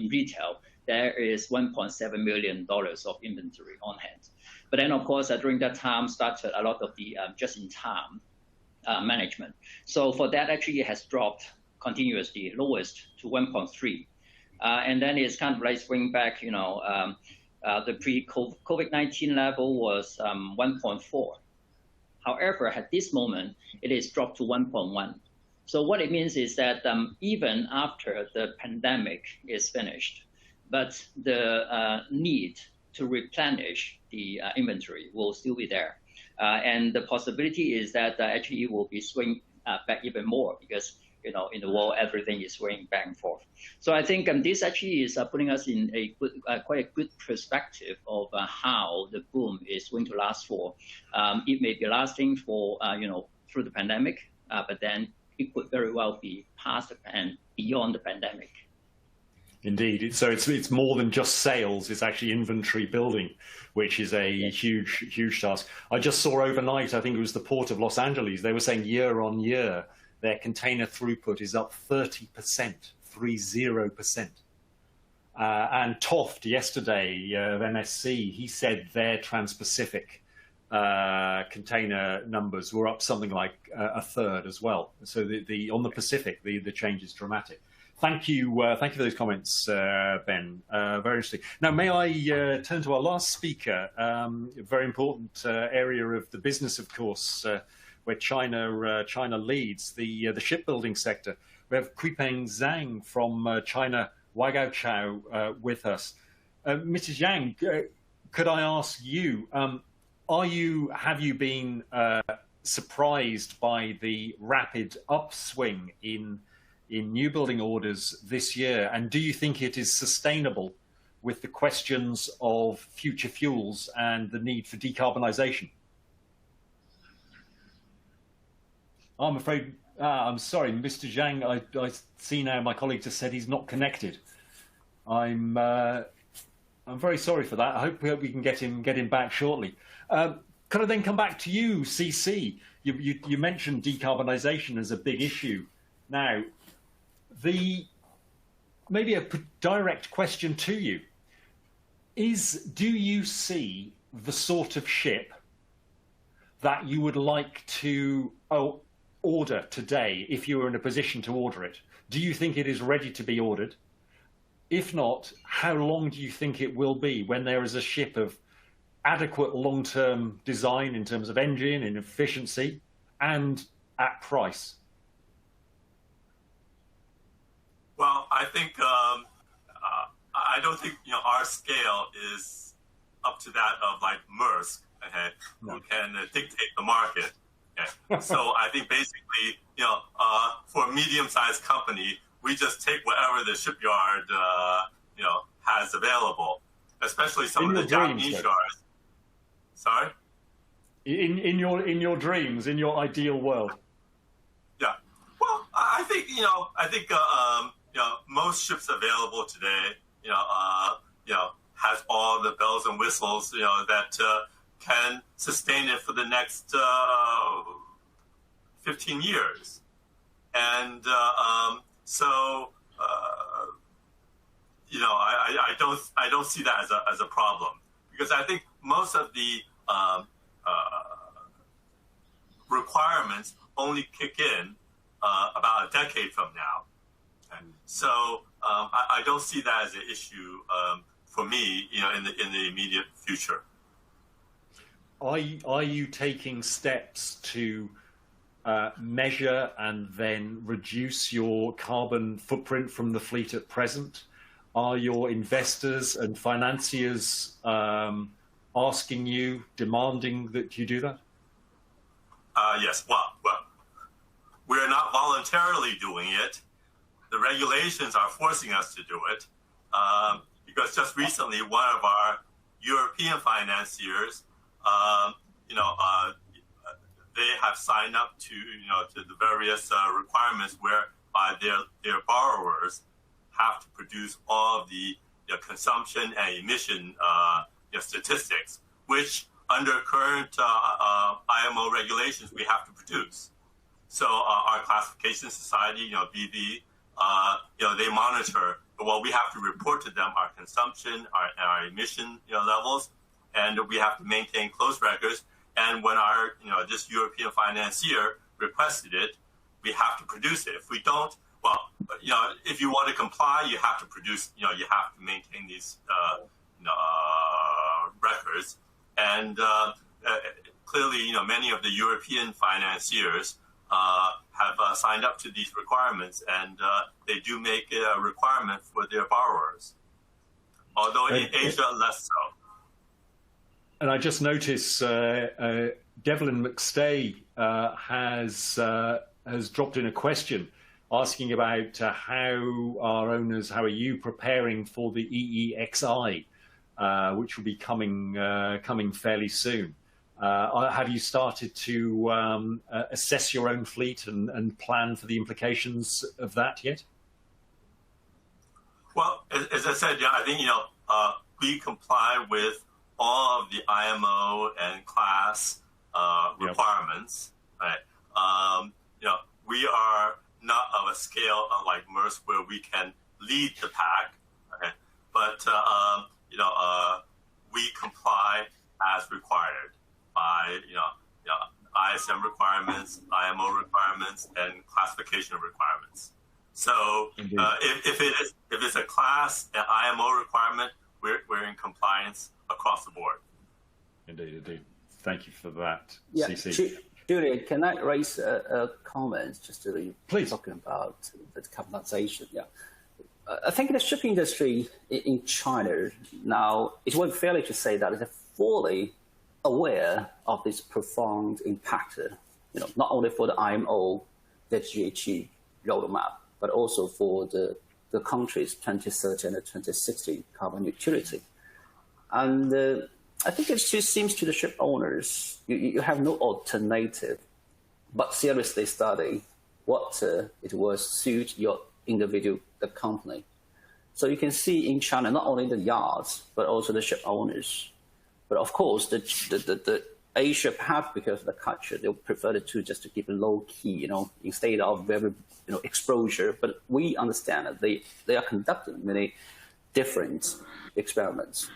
retail, there is $1.7 million of inventory on hand. But then, of course, during that time started a lot of the just-in-time management. So for that, actually, it has dropped continuously, lowest to 1.3. And then it's kind of like swing back, the pre-COVID-19 level was 1.4. However, at this moment, it is dropped to 1.1. So what it means is that even after the pandemic is finished, but the need to replenish the inventory will still be there. And the possibility is that actually it will be swing back even more because, in the world, everything is swinging back and forth. So I think this actually is putting us in a good, quite a good perspective of how the boom is going to last for. It may be lasting for, through the pandemic, but then it could very well be past and beyond the pandemic. Indeed. So it's more than just sales. It's actually inventory building, which is a huge task. I just saw overnight, I think it was the Port of Los Angeles, they were saying year on year, their container throughput is up 30%, 30%. And Toft yesterday of MSC, he said their Trans-Pacific container numbers were up something like a third as well. So on the Pacific, the change is dramatic. Thank you for those comments, Ben. Very interesting. Now, may I turn to our last speaker? A very important area of the business, of course, where China leads the shipbuilding sector. We have Kuipeng Zhang from China Waigaoqiao with us. Mrs. Yang, could I ask you? Have you been surprised by the rapid upswing in new building orders this year? And do you think it is sustainable with the questions of future fuels and the need for decarbonisation? I'm afraid, I'm sorry, Mr. Zhang, I see now my colleague just said he's not connected. I'm very sorry for that. I hope we can get him back shortly. Could I then come back to you, CC? You mentioned decarbonisation as a big issue. Now, maybe a direct question to you is, do you see the sort of ship that you would like to order today if you were in a position to order it? Do you think it is ready to be ordered? If not, how long do you think it will be when there is a ship of adequate long-term design in terms of engine and efficiency and at price? Well, I think I don't think our scale is up to that of like Maersk, okay, who can dictate the market. Okay? So I think basically, for a medium-sized company, we just take whatever the shipyard has available, especially some of the Japanese yards. Sorry. In your dreams, in your ideal world. Yeah. Well, I think most ships available today, has all the bells and whistles, that can sustain it for the next 15 years, and I don't see that as a problem, because I think most of the requirements only kick in about a decade from now. Okay? So I don't see that as an issue for me, in the immediate future. Are you taking steps to measure and then reduce your carbon footprint from the fleet at present? Are your investors and financiers asking you, demanding that you do that? Yes. Well, we're not voluntarily doing it. The regulations are forcing us to do it, because just recently one of our European financiers, they have signed up to the various requirements whereby their borrowers have to produce all of the consumption and emission statistics, which under current IMO regulations we have to produce. So our classification society, BV, they monitor. Well, we have to report to them our consumption, our emission levels, and we have to maintain close records. And when our this European financier requested it, we have to produce it. If we don't, well, if you want to comply, you have to produce. You have to maintain these records. And clearly, many of the European financiers have signed up to these requirements, and they do make it a requirement for their borrowers. Although in Asia, less so. And I just noticed Devlin McStay has dropped in a question asking about how are you preparing for the EEXI, which will be coming fairly soon. Have you started to assess your own fleet and plan for the implications of that yet? Well, as I said, I think we comply with all of the IMO and class requirements. Right? We are not of a scale like Maersk where we can lead the pack. Okay? But we comply as required by ISM requirements, IMO requirements, and classification requirements. So if it's a class and IMO requirement, we're in compliance across the board. Indeed. Thank you for that, yeah, CC. Julian, can I raise a comment just to Please. Talking about the decarbonization? Yeah. I think the shipping industry in China now, it would be fair to say that it's fully aware of this profound impact, not only for the IMO, the GHG roadmap, but also for the country's 2030 and 2060 carbon neutrality. And I think it just seems to the ship owners, you have no alternative but seriously study what it will suit your individual company. So you can see in China, not only the yards, but also the ship owners. But of course, the Asia, perhaps because of the culture, they prefer to just to keep it low key, instead of very exposure. But we understand that they are conducting many different experiments.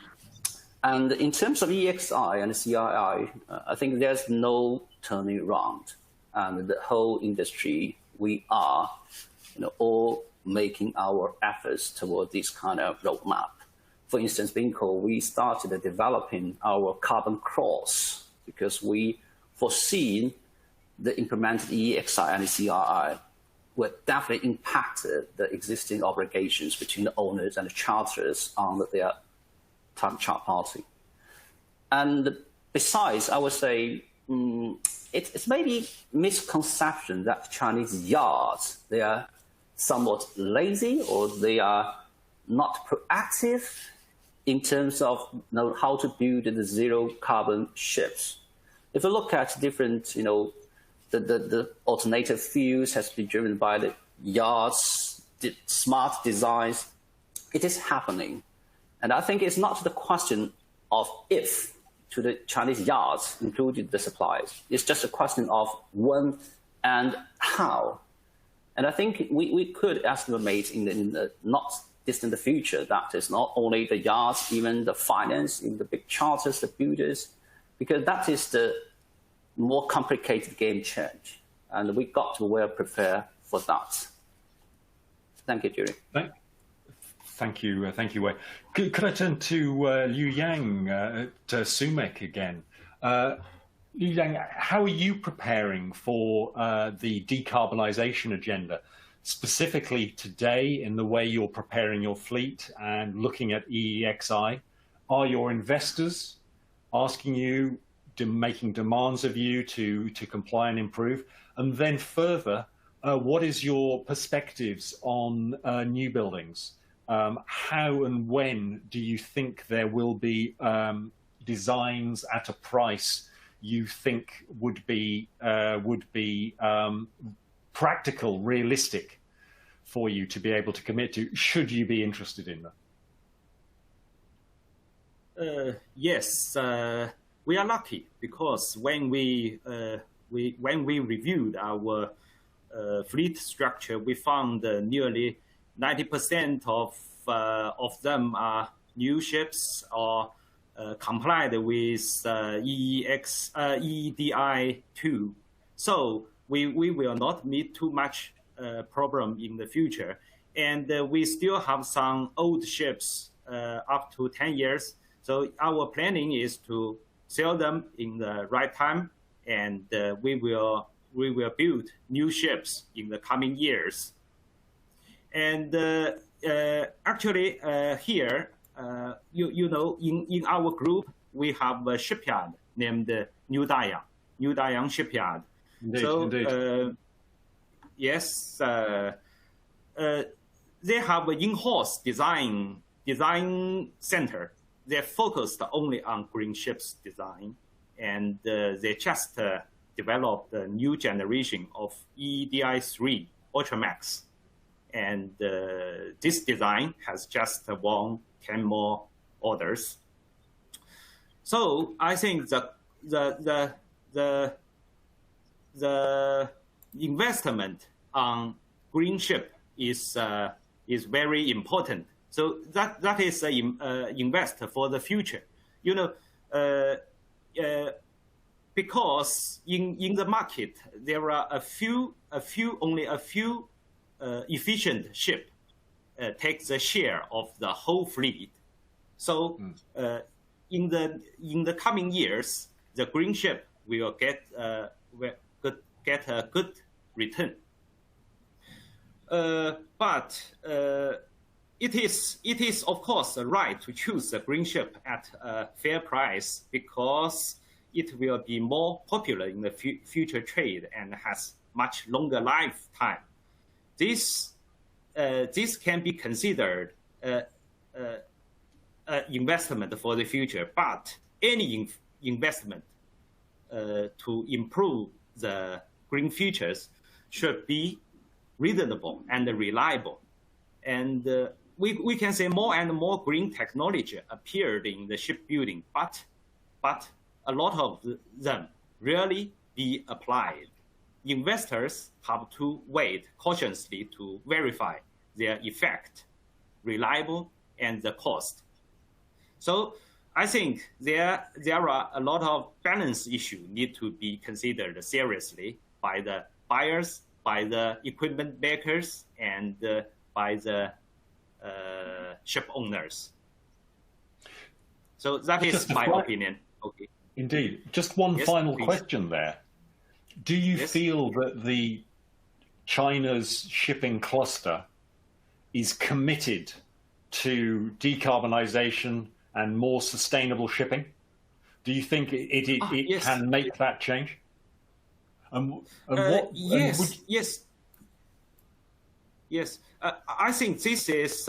And in terms of EXI and CII, I think there's no turning around. And the whole industry, we are, all making our efforts toward this kind of roadmap. For instance, Binko, we started developing our carbon cross because we foreseen the implemented EEXI and CII would definitely impact the existing obligations between the owners and the charterers on their time charter party. And besides, I would say it's maybe misconception that Chinese yards, they are somewhat lazy or they are not proactive in terms of how to build the zero carbon ships. If you look at different, the alternative fuels has been driven by the yards, the smart designs, it is happening. And I think it's not the question of if to the Chinese yards, including the suppliers. It's just a question of when and how. And I think we could estimate in the not distant future that is not only the yards, even the finance, even the big charters, the builders, because that is the more complicated game change. And we got to well prepare for that. Thank you, Julie. Thank you, Wei. Could I turn to Louie Yang at SUMEC again? Louie Yang, how are you preparing for the decarbonisation agenda, specifically today in the way you're preparing your fleet and looking at EEXI? Are your investors asking you, making demands of you to comply and improve? And then further, what is your perspectives on new buildings? How and when do you think there will be designs at a price you think would be practical, realistic for you to be able to commit to, should you be interested in them? Yes, we are lucky because when we reviewed our fleet structure, we found nearly 90% of them are new ships or complied with EEDI 2. So we will not meet too much problem in the future. And we still have some old ships up to 10 years. So our planning is to sell them in the right time, and we will build new ships in the coming years. And actually, here, you know, in our group, we have a shipyard named New Dayang Shipyard. Indeed, so, indeed. Yes, they have an in-house design center. They're focused only on green ships design, and they just developed a new generation of EEDI 3 Ultramax. And this design has just won 10 more orders. So I think the investment on green ship is very important. So that is invest for the future. You know, because in the market there are only a few efficient ship takes a share of the whole fleet. So in the coming years, the green ship will get a good return. But it is of course right to choose a green ship at a fair price because it will be more popular in the future trade and has much longer lifetime. This can be considered investment for the future, but any investment to improve the green features should be reasonable and reliable. And we can say more and more green technology appeared in the shipbuilding, but a lot of them really be applied. Investors have to wait cautiously to verify their effect, reliable, and the cost. So I think there are a lot of balance issues need to be considered seriously by the buyers, by the equipment makers, and by the ship owners. So that is my opinion. Okay. Indeed. Just one final please. question there. Do you feel that the China's shipping cluster is committed to decarbonization and more sustainable shipping? Do you think it yes. can make that change? Yes. I think this is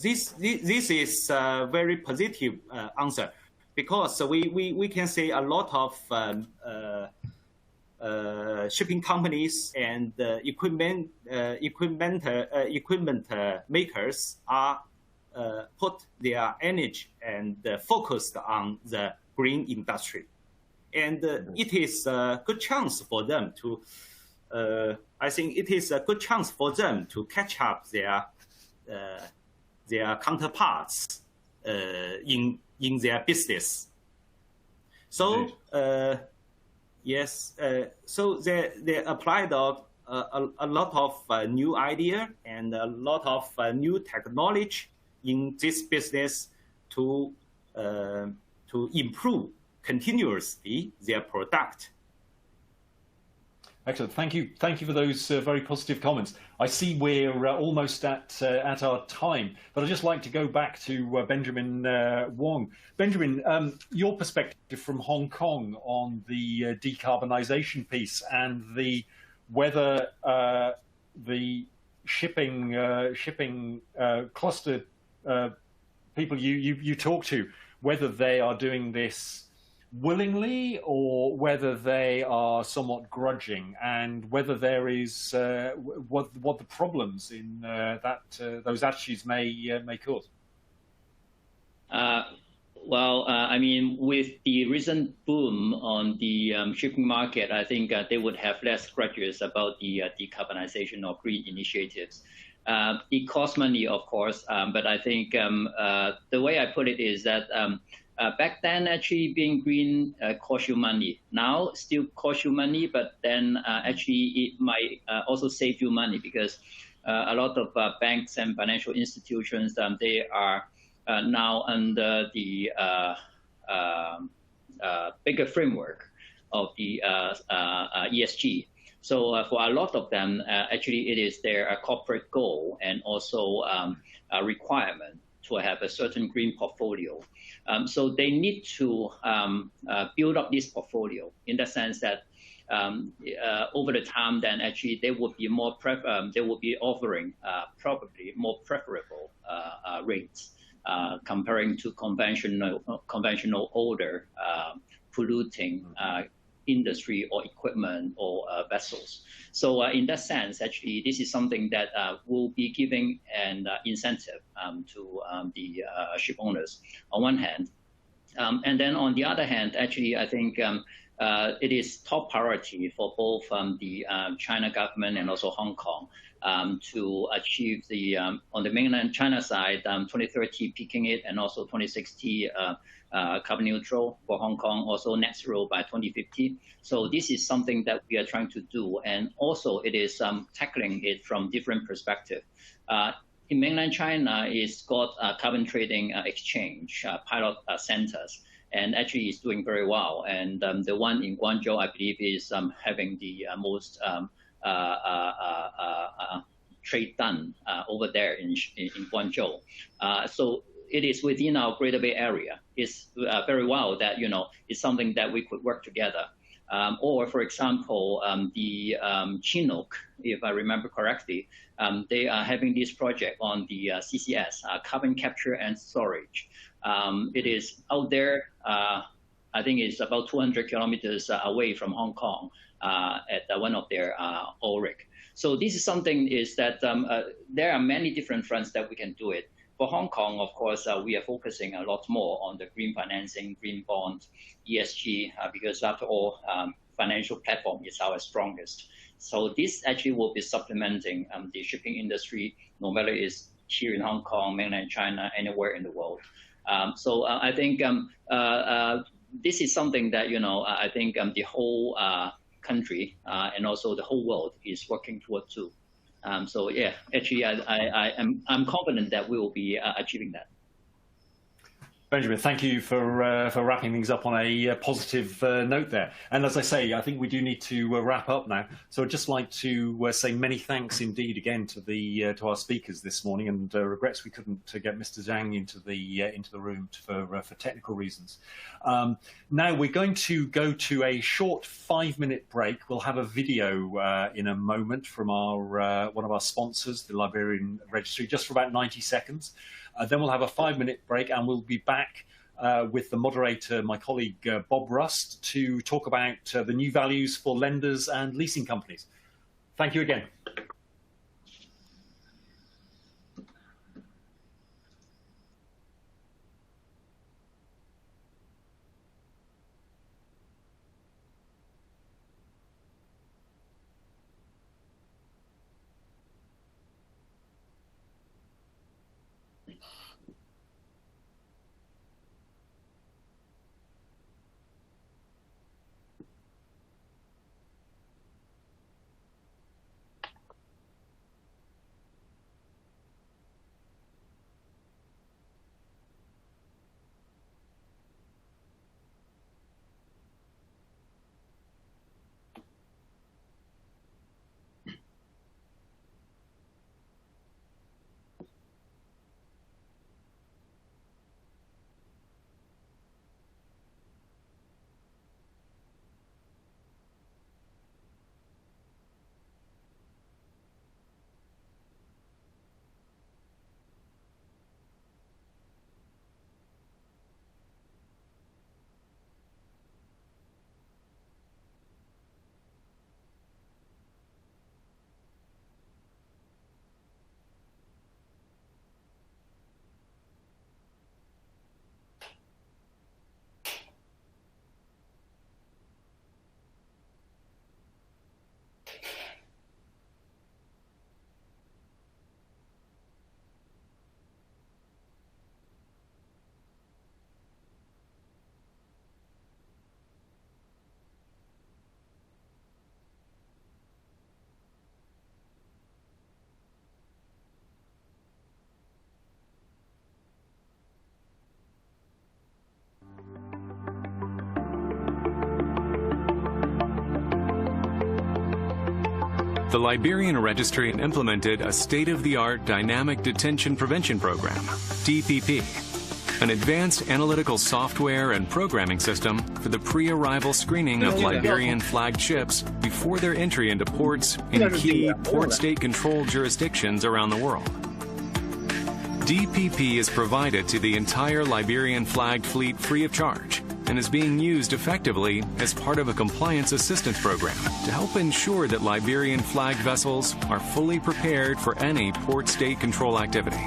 this is a very positive answer, because we can say a lot of shipping companies and equipment makers are put their energy and focused on the green industry, and it is a good chance for them to. I think it is a good chance for them to catch up their counterparts in their business. So yes, so they applied a a lot of new idea and a lot of new technology in this business to improve continuously their product. Excellent. Thank you for those very positive comments. I see we're almost at our time, but I'd just like to go back to Benjamin Wong. Benjamin, your perspective from Hong Kong on the decarbonisation piece and whether the shipping cluster people you talk to, whether they are doing this willingly or whether they are somewhat grudging, and whether there is what the problems in those attitudes may cause. I mean, with the recent boom on the shipping market, I think they would have less grudges about the decarbonization or green initiatives. It costs money, of course, but I think the way I put it is that back then, actually being green cost you money. Now, still costs you money, but then actually it might also save you money, because a lot of banks and financial institutions, they are now under the bigger framework of the ESG. So for a lot of them, actually it is their corporate goal and also a requirement to have a certain green portfolio. So they need to build up this portfolio in the sense that over the time, then actually they would be more they will be offering probably more preferable rates comparing to conventional older polluting industry or equipment or vessels. So in that sense, actually, this is something that will be giving an incentive to the ship owners on one hand. And then on the other hand, actually, I think it is top priority for both the China government and also Hong Kong to achieve the, on the mainland China side, 2030 peaking it, and also 2060 carbon neutral for Hong Kong, also net zero by 2050. So this is something that we are trying to do. And also it is tackling it from different perspectives. In mainland China, it's got carbon trading exchange pilot centers, and actually is doing very well. And the one in Guangzhou, I believe, is having the most trade done over there in Guangzhou. So it is within our Greater Bay Area. It's very well that, you know, it's something that we could work together. Or, for example, the Chinook, if I remember correctly, they are having this project on the CCS, carbon capture and storage. It is out there, I think it's about 200 kilometers away from Hong Kong at one of their oil rig. So this is something is that there are many different fronts that we can do it. For Hong Kong, of course, we are focusing a lot more on the green financing, green bond, ESG, because after all, financial platform is our strongest. So this actually will be supplementing the shipping industry, no matter it's here in Hong Kong, mainland China, anywhere in the world. So I think this is something that, you know, I think the whole country and also the whole world is working toward too. So yeah, actually, I'm confident that we will be achieving that. Benjamin, thank you for wrapping things up on a positive note there. And as I say, I think we do need to wrap up now. So I'd just like to say many thanks indeed again to our speakers this morning, and regrets we couldn't get Mr. Zhang into the room for technical reasons. Now we're going to go to a short 5-minute break. We'll have a video in a moment from our one of our sponsors, the Liberian Registry, just for about 90 seconds. Then we'll have a 5-minute break, and we'll be back with the moderator, my colleague Bob Rust, to talk about the new values for lenders and leasing companies. Thank you again. the Liberian Registry implemented a state-of-the-art Dynamic Detention Prevention Program, DPP, an advanced analytical software and programming system for the pre-arrival screening of Liberian flagged ships before their entry into ports in key port state control jurisdictions around the world. DPP is provided to the entire Liberian flagged fleet free of charge and is being used effectively as part of a compliance assistance program to help ensure that Liberian flagged vessels are fully prepared for any port state control activity.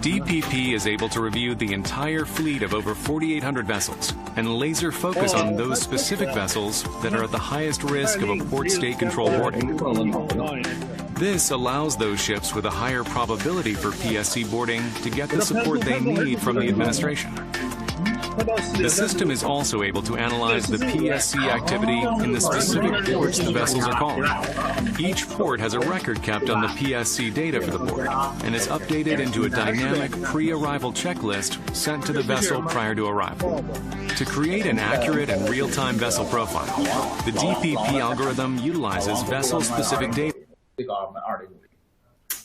DPP is able to review the entire fleet of over 4,800 vessels and laser focus on those specific vessels that are at the highest risk of a port state control boarding. This allows those ships with a higher probability for PSC boarding to get the support they need from the administration. The system is also able to analyze the PSC activity in the specific ports the vessels are calling. Each port has a record kept on the PSC data for the port and is updated into a dynamic pre-arrival checklist sent to the vessel prior to arrival. To create an accurate and real-time vessel profile, the DPP algorithm utilizes vessel-specific data.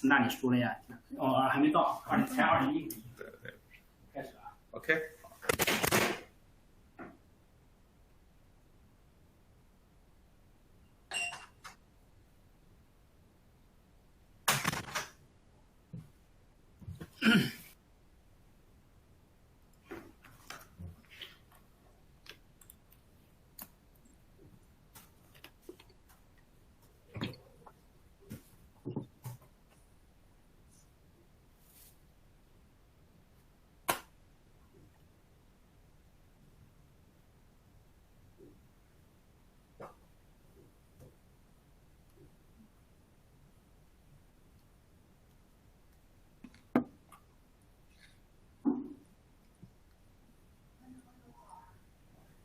那你说了呀？哦，还没到，才21年。开始啊。OK。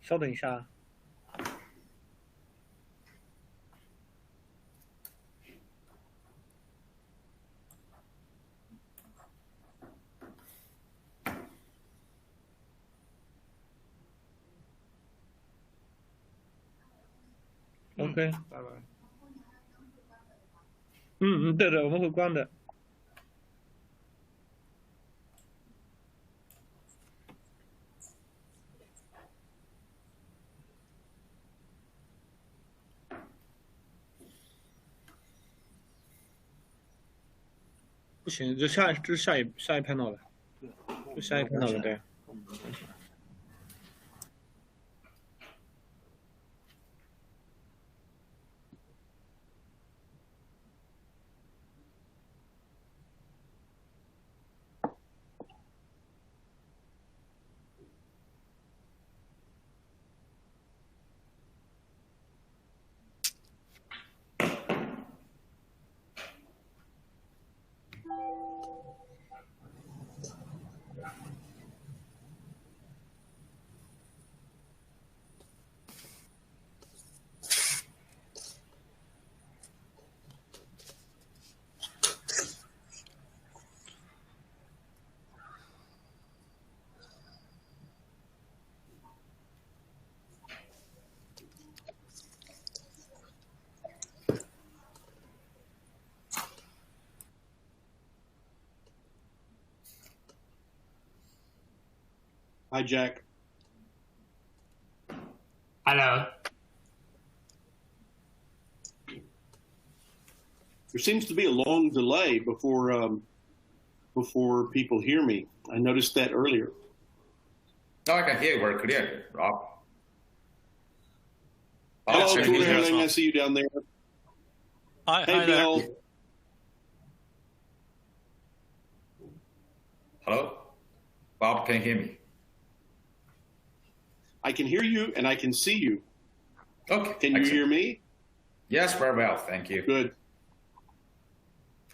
稍等一下。OK， 拜拜。对的，我们会关的。不行，这下一 panel 了，就下一 panel 了，对。Hi, Jack. Hello. There seems to be a long delay before people hear me. I noticed that earlier. No, I can hear you very clearly, Rob. Hello, Julian. I see you down there. Hey, Bill. There. Hello? Bob, can you hear me? I can hear you and I can see you. Okay. Can you hear me? Yes, very well. Thank you. Good.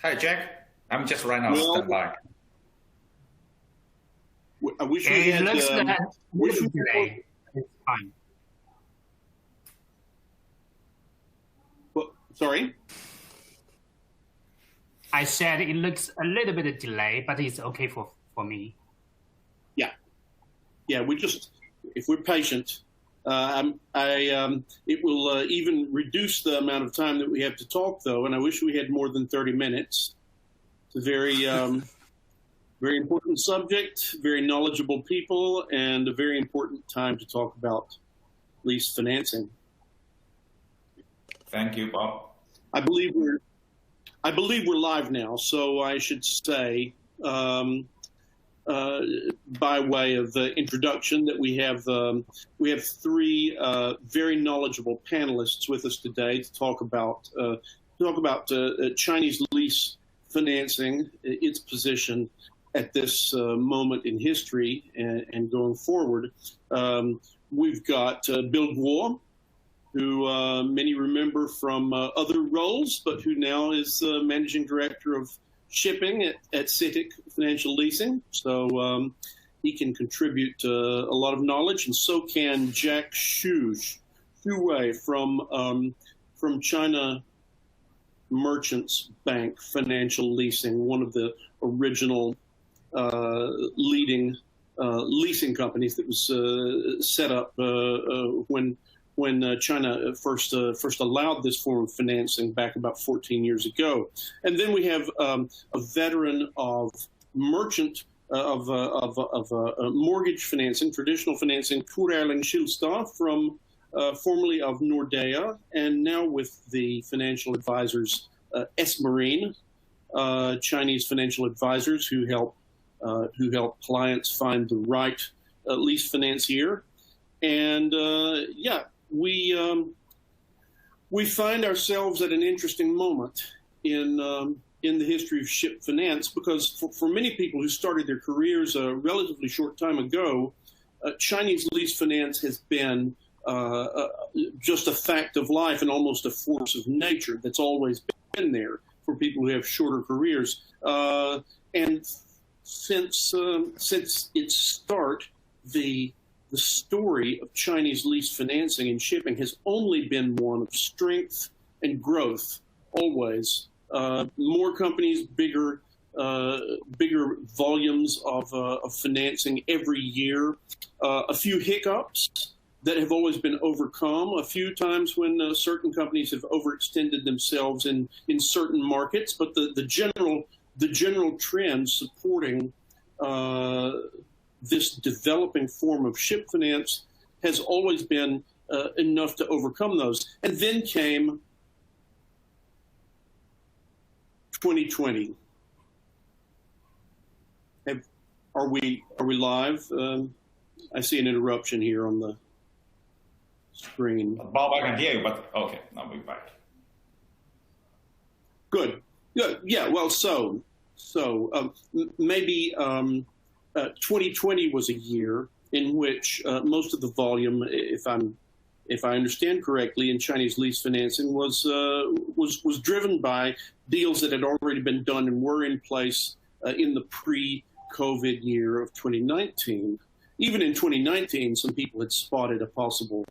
Hi, Jack. I'm just right now standing by. I wish we had. Looks delay. It's fine. Well, sorry? I said it looks a little bit of delay, but it's okay for me. Yeah. Yeah, we just, if we're patient, It will even reduce the amount of time that we have to talk, though, and I wish we had more than 30 minutes. It's a very, very important subject, very knowledgeable people, and a very important time to talk about lease financing. Thank you, Bob. I believe we're live now, so I should say, by way of introduction, that we have three very knowledgeable panelists with us today to talk about Chinese lease financing, its position at this moment in history and going forward. We've got Bill Guo, who many remember from other roles, but who now is managing director of shipping at CITIC Financial Leasing. So he can contribute a lot of knowledge, and so can Jack Xu Wei from China Merchants Bank Financial Leasing, one of the original leading leasing companies that was set up when China first allowed this form of financing back about 14 years ago. And then we have a veteran of merchant of mortgage financing, traditional financing, Kur Erling Skilstad, from formerly of Nordea, and now with the financial advisors S Marine, Chinese financial advisors who help clients find the right lease financier. And we find ourselves at an interesting moment in the history of ship finance, because for many people who started their careers a relatively short time ago, Chinese lease finance has been just a fact of life and almost a force of nature that's always been there for people who have shorter careers. And since its start, the story of Chinese lease financing and shipping has only been one of strength and growth, always. More companies, bigger volumes of financing every year. A few hiccups that have always been overcome. A few times when certain companies have overextended themselves in certain markets, but the general trend supporting this developing form of ship finance has always been enough to overcome those. And then came 2020. Are we live? I see an interruption here on the screen. Bob, I can hear you, but okay, now we're back. Good. Yeah. Well, maybe 2020 was a year in which most of the volume, if I understand correctly, in Chinese lease financing was driven by deals that had already been done and were in place in the pre-COVID year of 2019. Even in 2019, some people had spotted a possible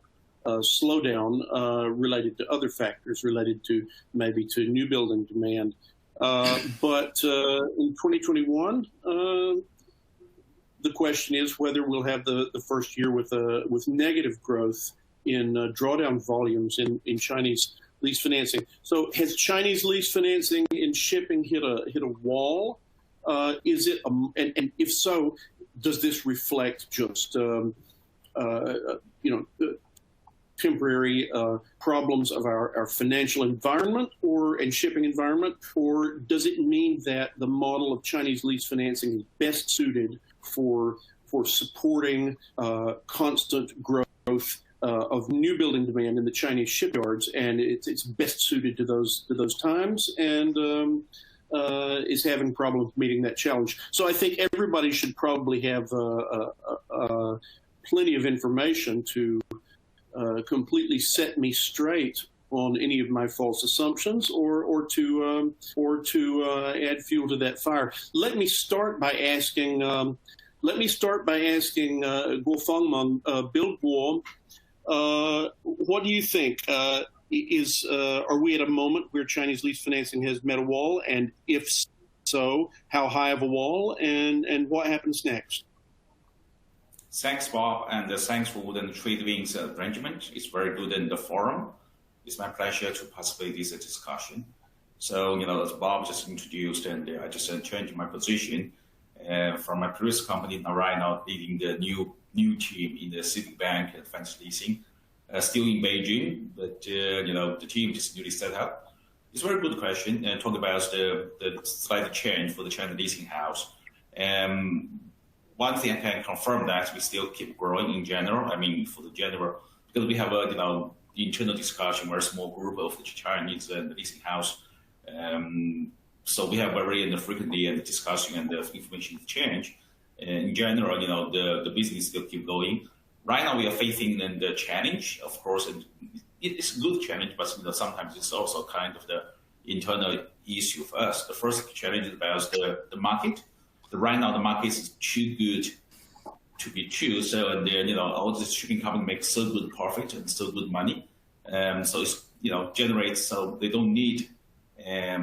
slowdown related to other factors, related to maybe to new building demand. But in 2021, the question is whether we'll have the first year with negative growth in drawdown volumes in Chinese lease financing. So has Chinese lease financing in shipping hit a wall? Is it and if so, does this reflect just temporary problems of our financial environment and shipping environment, or does it mean that the model of Chinese lease financing is best suited for supporting constant growth of new building demand in the Chinese shipyards, and it's best suited to those times, and is having problems meeting that challenge? So I think everybody should probably have plenty of information to completely set me straight on any of my false assumptions, or to add fuel to that fire. Let me start by asking Guofeng, Bill Guo, what do you think? Are we at a moment where Chinese lease financing has met a wall, and if so, how high of a wall, and what happens next? Thanks, Bob, and thanks for the TradeWinds arrangement. It's very good in the forum. It's my pleasure to participate in this discussion. So, as Bob just introduced, and I just changed my position from my previous company, now right now leading the new team in the Citibank and finance leasing, still in Beijing, but the team just newly set up. It's a very good question, and talk about the slight change for the China leasing house. One thing I can confirm that we still keep growing in general. I mean, for the general, because we have a internal discussion, very small group of the Chinese and the leasing house. So we have very frequently and discussion and the information exchange. In general, the business still keep going. Right now, we are facing the challenge, of course, and it's a good challenge, but sometimes it's also kind of the internal issue for us. The first challenge is about the market. Right now, the market is too good to be true. So, and all the shipping company makes so good profit and so good money. So it's generates. So they don't need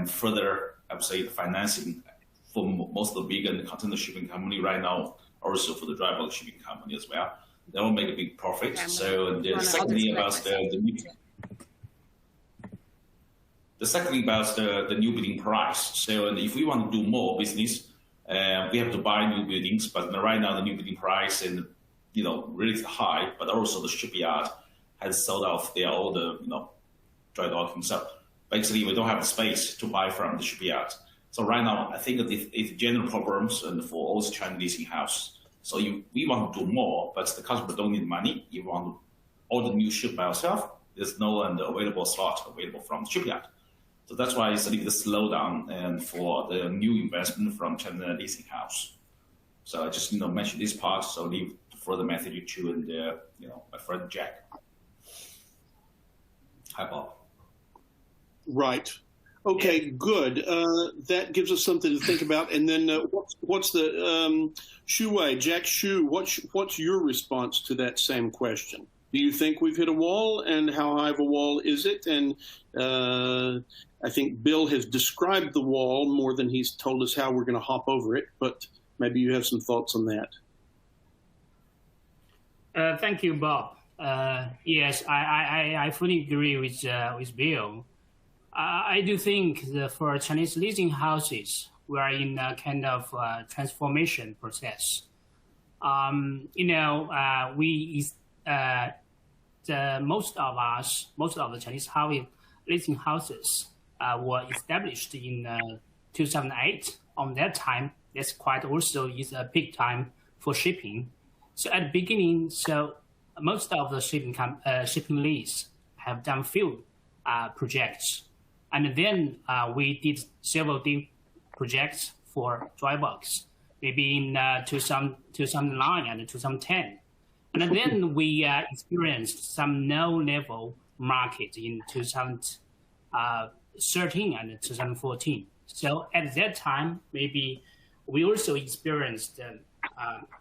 further, I would say, the financing for most of the big and container shipping company right now. Also for the dry bulk shipping company as well. They will make a big profit. So the second thing about the new building price. So and if we want to do more business, we have to buy new buildings. But right now the new building price and really high. But also the shipyard has sold off their all the dry docking. So basically we don't have the space to buy from the shipyard. So right now I think that it's general problems and for all the Chinese leasing house. So we want to do more, but the customer don't need money. You want to order new ship by yourself. There's no available slot available from the shipyard. So that's why it's a little bit slowdown and for the new investment from China leasing house. So I just mention this part. So leave further message to and my friend Jack. Hi, Bob. Right. Okay, good. That gives us something to think about. And then what's the Shuwei, Jack Shu, what's your response to that same question? Do you think we've hit a wall, and how high of a wall is it? And I think Bill has described the wall more than he's told us how we're going to hop over it, but maybe you have some thoughts on that. Thank you, Bob. Yes, I fully agree with Bill. I do think that for Chinese leasing houses, we are in a kind of transformation process. Most of the Chinese leasing houses were established in 2008. On that time, that's quite also is a peak time for shipping. So at the beginning, most of the shipping lease have done few projects. And then we did several deep projects for dry bulks, maybe in 2009 and 2010. And then we experienced some low-level market in 2013 and 2014. So at that time, maybe we also experienced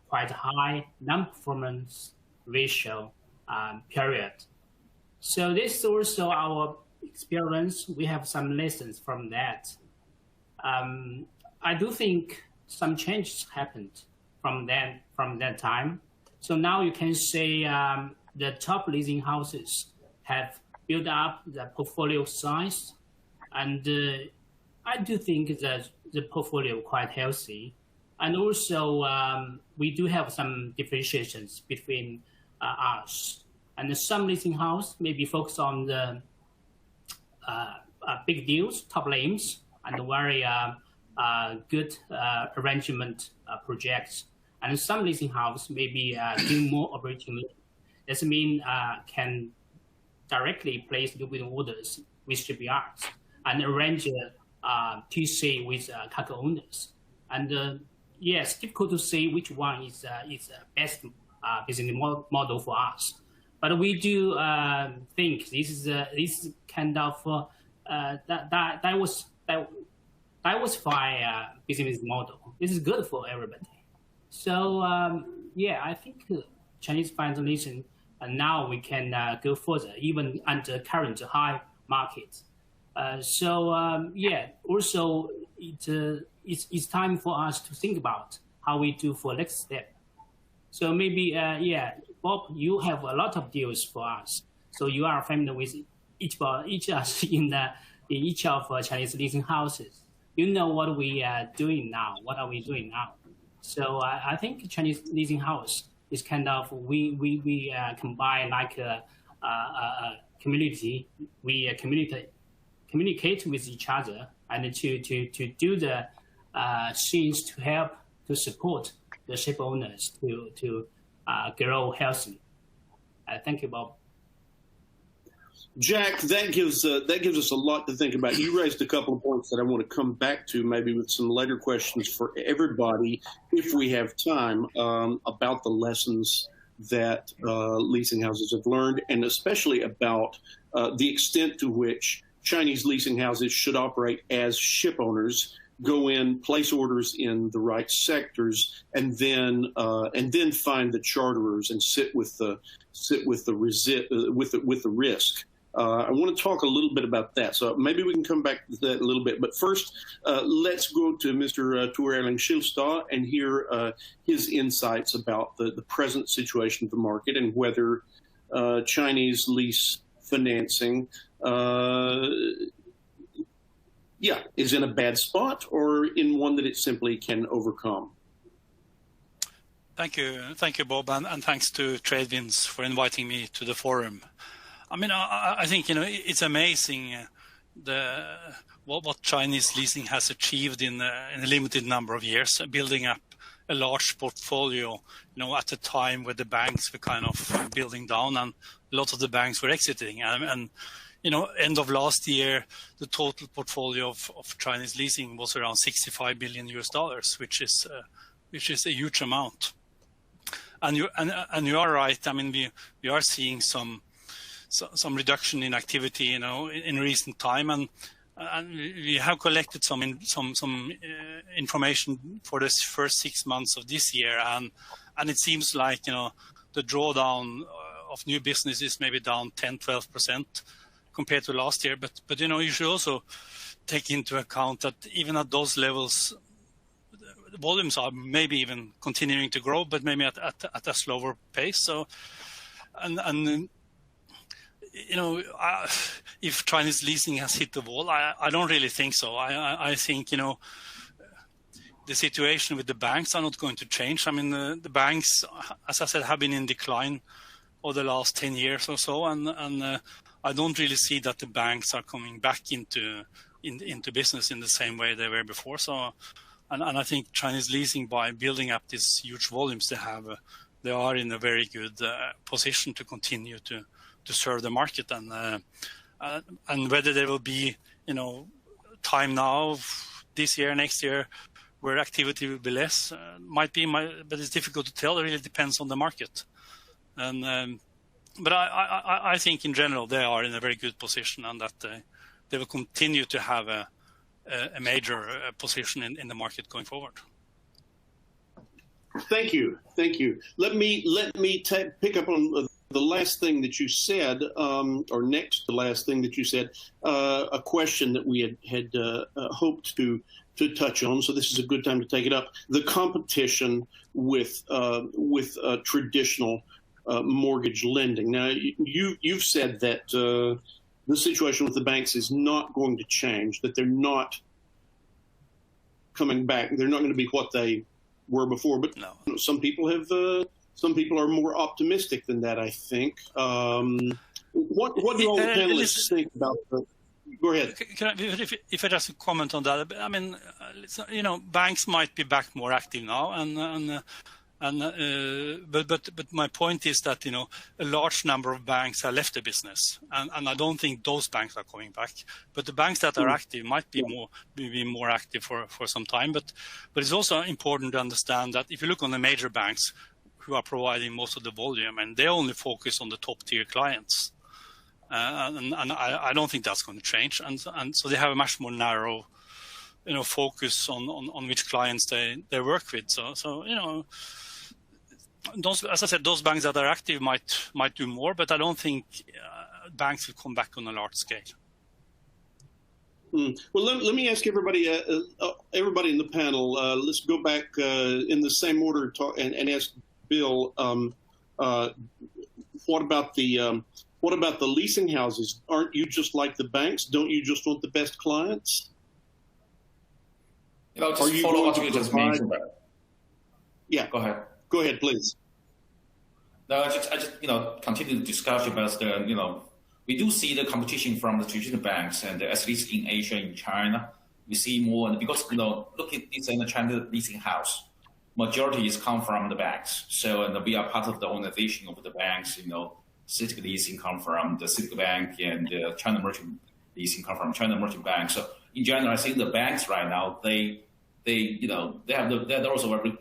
quite high non-performance ratio period. So this is also our experience. We have some lessons from that. I do think some changes happened from that time. So now you can say the top leasing houses have built up the portfolio size, and I do think that the portfolio quite healthy. And also we do have some differentiations between us and some leasing house maybe focus on the big deals, top names, and very good arrangement projects. And some leasing house maybe do more operating. That means can directly place new building orders with shipyards and arrange TC with cargo owners. And yes, difficult to say which one is best business model for us. But we do think this is kind of diversify business model. This is good for everybody. So I think Chinese financial now we can go further even under current high market. Also it's time for us to think about how we do for next step. So maybe, Bob, you have a lot of deals for us. So you are familiar with each us in each of Chinese leasing houses. You know what we are doing now. What are we doing now? So I think Chinese leasing house is kind of we combine like a community. We communicate with each other and to do the things to help to support the ship owners to grow healthy. Thank you, Bob. Jack, that gives us a lot to think about. You raised a couple of points that I want to come back to, maybe with some later questions for everybody, if we have time, about the lessons that leasing houses have learned, and especially about the extent to which Chinese leasing houses should operate as ship owners, go in, place orders in the right sectors, and then find the charterers and sit with the risk. I want to talk a little bit about that, so maybe we can come back to that a little bit. But first, let's go to Mr. Tor Erling Skilstad and hear his insights about the present situation of the market and whether Chinese lease financing is in a bad spot or in one that it simply can overcome. Thank you, Bob, and thanks to TradeWinds for inviting me to the forum. I mean, I think it's amazing what Chinese leasing has achieved in a limited number of years, building up a large portfolio. At a time where the banks were kind of building down and a lot of the banks were exiting, and end of last year, the total portfolio of Chinese leasing was around $65 billion, which is a huge amount. And you are right. I mean, we are seeing some reduction in activity, in recent time, and we have collected some information for the first 6 months of this year, and it seems like the drawdown of new business is maybe down 10-12% compared to last year. But you should also take into account that even at those levels, the volumes are maybe even continuing to grow, but maybe at a slower pace. So, and if Chinese leasing has hit the wall, I don't really think so. I think, the situation with the banks are not going to change. I mean, the banks, as I said, have been in decline over the last 10 years or so. And I don't really see that the banks are coming back into business in the same way they were before. So, and I think Chinese leasing, by building up these huge volumes they are in a very good position to continue to serve the market, and whether there will be time now this year, next year, where activity will be less, but it's difficult to tell. It really depends on the market, but I think in general they are in a very good position, and that they will continue to have a major position in the market going forward. Thank you. Let me pick up on the last thing that you said, or next to the last thing that you said, a question that we had hoped to touch on. So this is a good time to take it up. The competition with traditional mortgage lending. Now, you've said that the situation with the banks is not going to change, that they're not coming back. They're not going to be what they were before. But no. Some people are more optimistic than that, I think. What do all the panelists think about that? Go ahead. If I just comment on that, I mean, banks might be back more active now, but my point is that a large number of banks have left the business, and I don't think those banks are coming back. But the banks that are active might be more active for some time. But it's also important to understand that if you look on the major banks who are providing most of the volume, and they only focus on the top tier clients, and I don't think that's going to change. And so they have a much more narrow, focus on which clients they work with. So those, as I said, those banks that are active might do more, but I don't think banks will come back on a large scale. Well, let me ask everybody in the panel. Let's go back in the same order and ask Bill, what about the leasing houses? Aren't you just like the banks? Don't you just want the best clients? Just follow what you just mentioned. Yeah, go ahead. Go ahead, please. No, I just continue the discussion about the we do see the competition from the traditional banks, and at least in Asia, in China, we see more. And because look at this in the China leasing house, majority is come from the banks. So and we are part of the organization of the banks. CITIC leasing come from the CITIC Bank, and China Merchant leasing come from China Merchant Bank. So in general, I think the banks right now they're also a very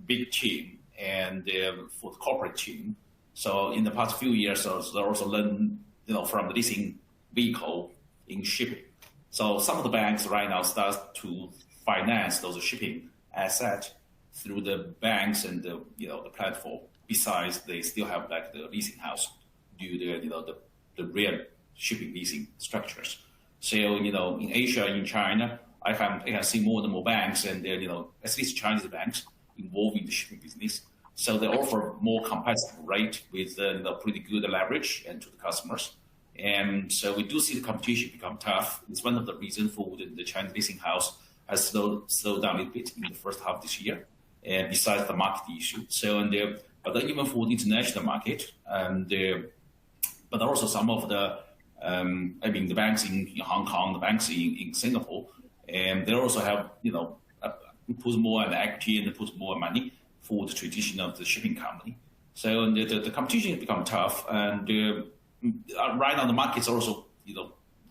big team, and for the corporate team. So in the past few years, they also learn from the leasing vehicle in shipping. So some of the banks right now start to finance those shipping assets through the banks and the platform. Besides, they still have like the leasing house do the real shipping leasing structures. So in Asia, in China, I can see more and more banks, and at least Chinese banks involved in the shipping business. So they offer more competitive rate with pretty good leverage and to the customers. And so we do see the competition become tough. It's one of the reasons for the Chinese leasing house has slowed down a little bit in the first half of this year. And besides the market issue, but then even for the international market, but also some of the the banks in Hong Kong, the banks in Singapore, and they also have put more in equity and put more money for the tradition of the shipping company. So the competition become tough, and right now the market's also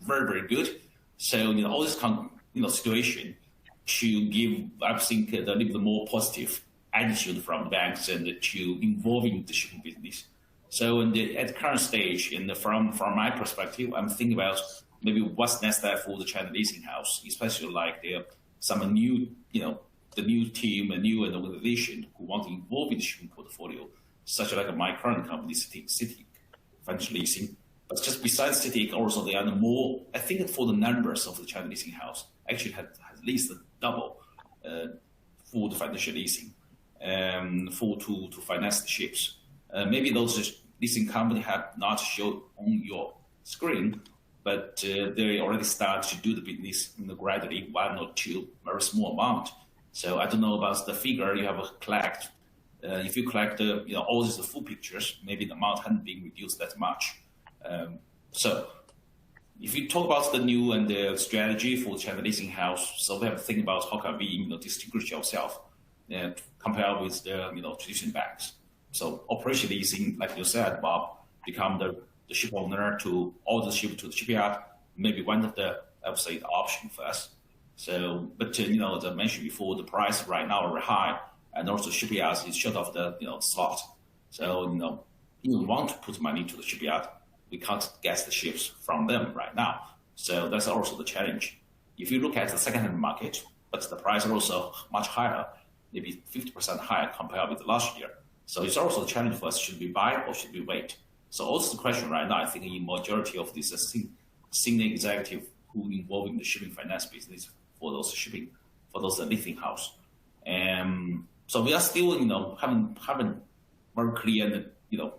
very, very good. So all this situation to give, I think, a little bit more positive attitude from the banks and to involving the shipping business. So at the current stage, and from my perspective, I'm thinking about maybe what's next step for the China leasing house, especially like some new, the new team, a new organization who want to involve in the shipping portfolio, such like my current company, CITIC Financial Leasing. But just besides CITIC, also there are more. I think for the numbers of the China leasing house actually has at least double for the financial leasing, to finance the ships. Maybe those leasing companies have not shown on your screen, but they already start to do the business gradually, 1 or 2, very small amount. So I don't know about the figure you have collect. If you collect all these full pictures, maybe the amount hasn't been reduced that much. So if you talk about the new and the strategy for China leasing house, so we have to think about how can we distinguish ourselves compared with the traditional banks. So operation leasing, like you said, Bob, become the ship owner to all the ship to the shipyard, maybe one of the, I would say, the option for us. So, but as I mentioned before, the price right now are very high, and also shipyards is short of the slot. So you want to put money to the shipyard, we can't get the ships from them right now. So that's also the challenge. If you look at the second-hand market, but the price is also much higher, maybe 50% higher compared with last year. So it's also a challenge for us: should we buy or should we wait? So also the question right now, I think in majority of these senior executive who involved in the shipping finance business for those leasing house. So we are still, haven't very clear, the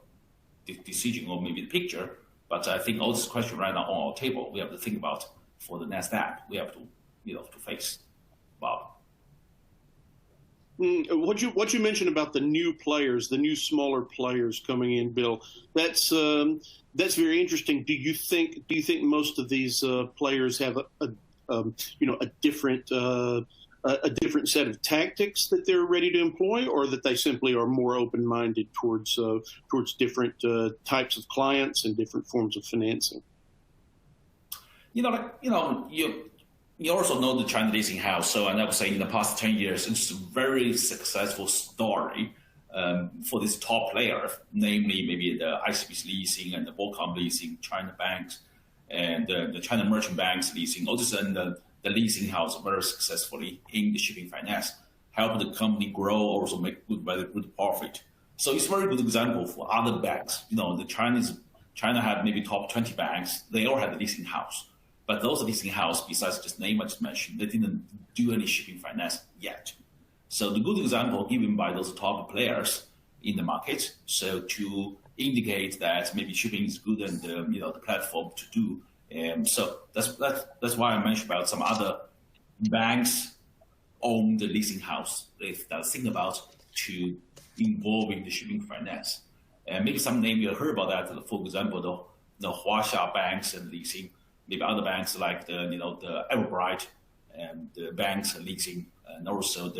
decision or maybe the picture. But I think all this question right now on our table, we have to think about for the next step. We have to, to face. Bob. What you mentioned about the new players, the new smaller players coming in, Bill, that's very interesting. Do you think most of these players have a different set of tactics that they're ready to employ, or that they simply are more open-minded towards different types of clients and different forms of financing? You also know the China leasing house. So, and I would say in the past 10 years, it's a very successful story for this top player, namely maybe the ICBC leasing and the Wakung leasing, China banks, and the China merchant banks leasing. All this and the leasing house very successfully in the shipping finance, help the company grow, also make very good profit. So it's a very good example for other banks. China had maybe top 20 banks. They all had a leasing house. But those leasing house, besides just name I just mentioned, they didn't do any shipping finance yet. So the good example given by those top players in the market. So to indicate that maybe shipping is good and the platform to do. So that's why I mentioned about some other banks own the leasing house. They think about to involve in the shipping finance. And maybe some name you heard about that. For example, the Huaxia banks and leasing. Maybe other banks like the Everbright and the banks and leasing, and also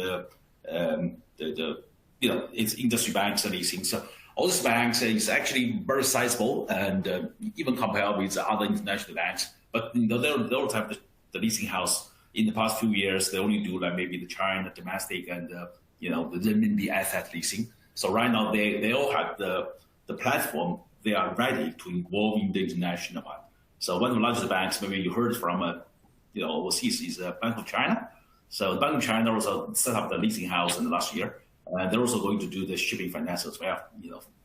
it's industry banks and leasing. So all these banks is actually very sizable and even compared with other international banks. But they don't have the leasing house. In the past few years, they only do like maybe the China domestic and the renminbi asset leasing. So right now they all have the platform. They are ready to involve in the international one. So one of the largest banks, maybe you heard from overseas, is Bank of China. So Bank of China also set up the leasing house in the last year. They're also going to do the shipping finance as well.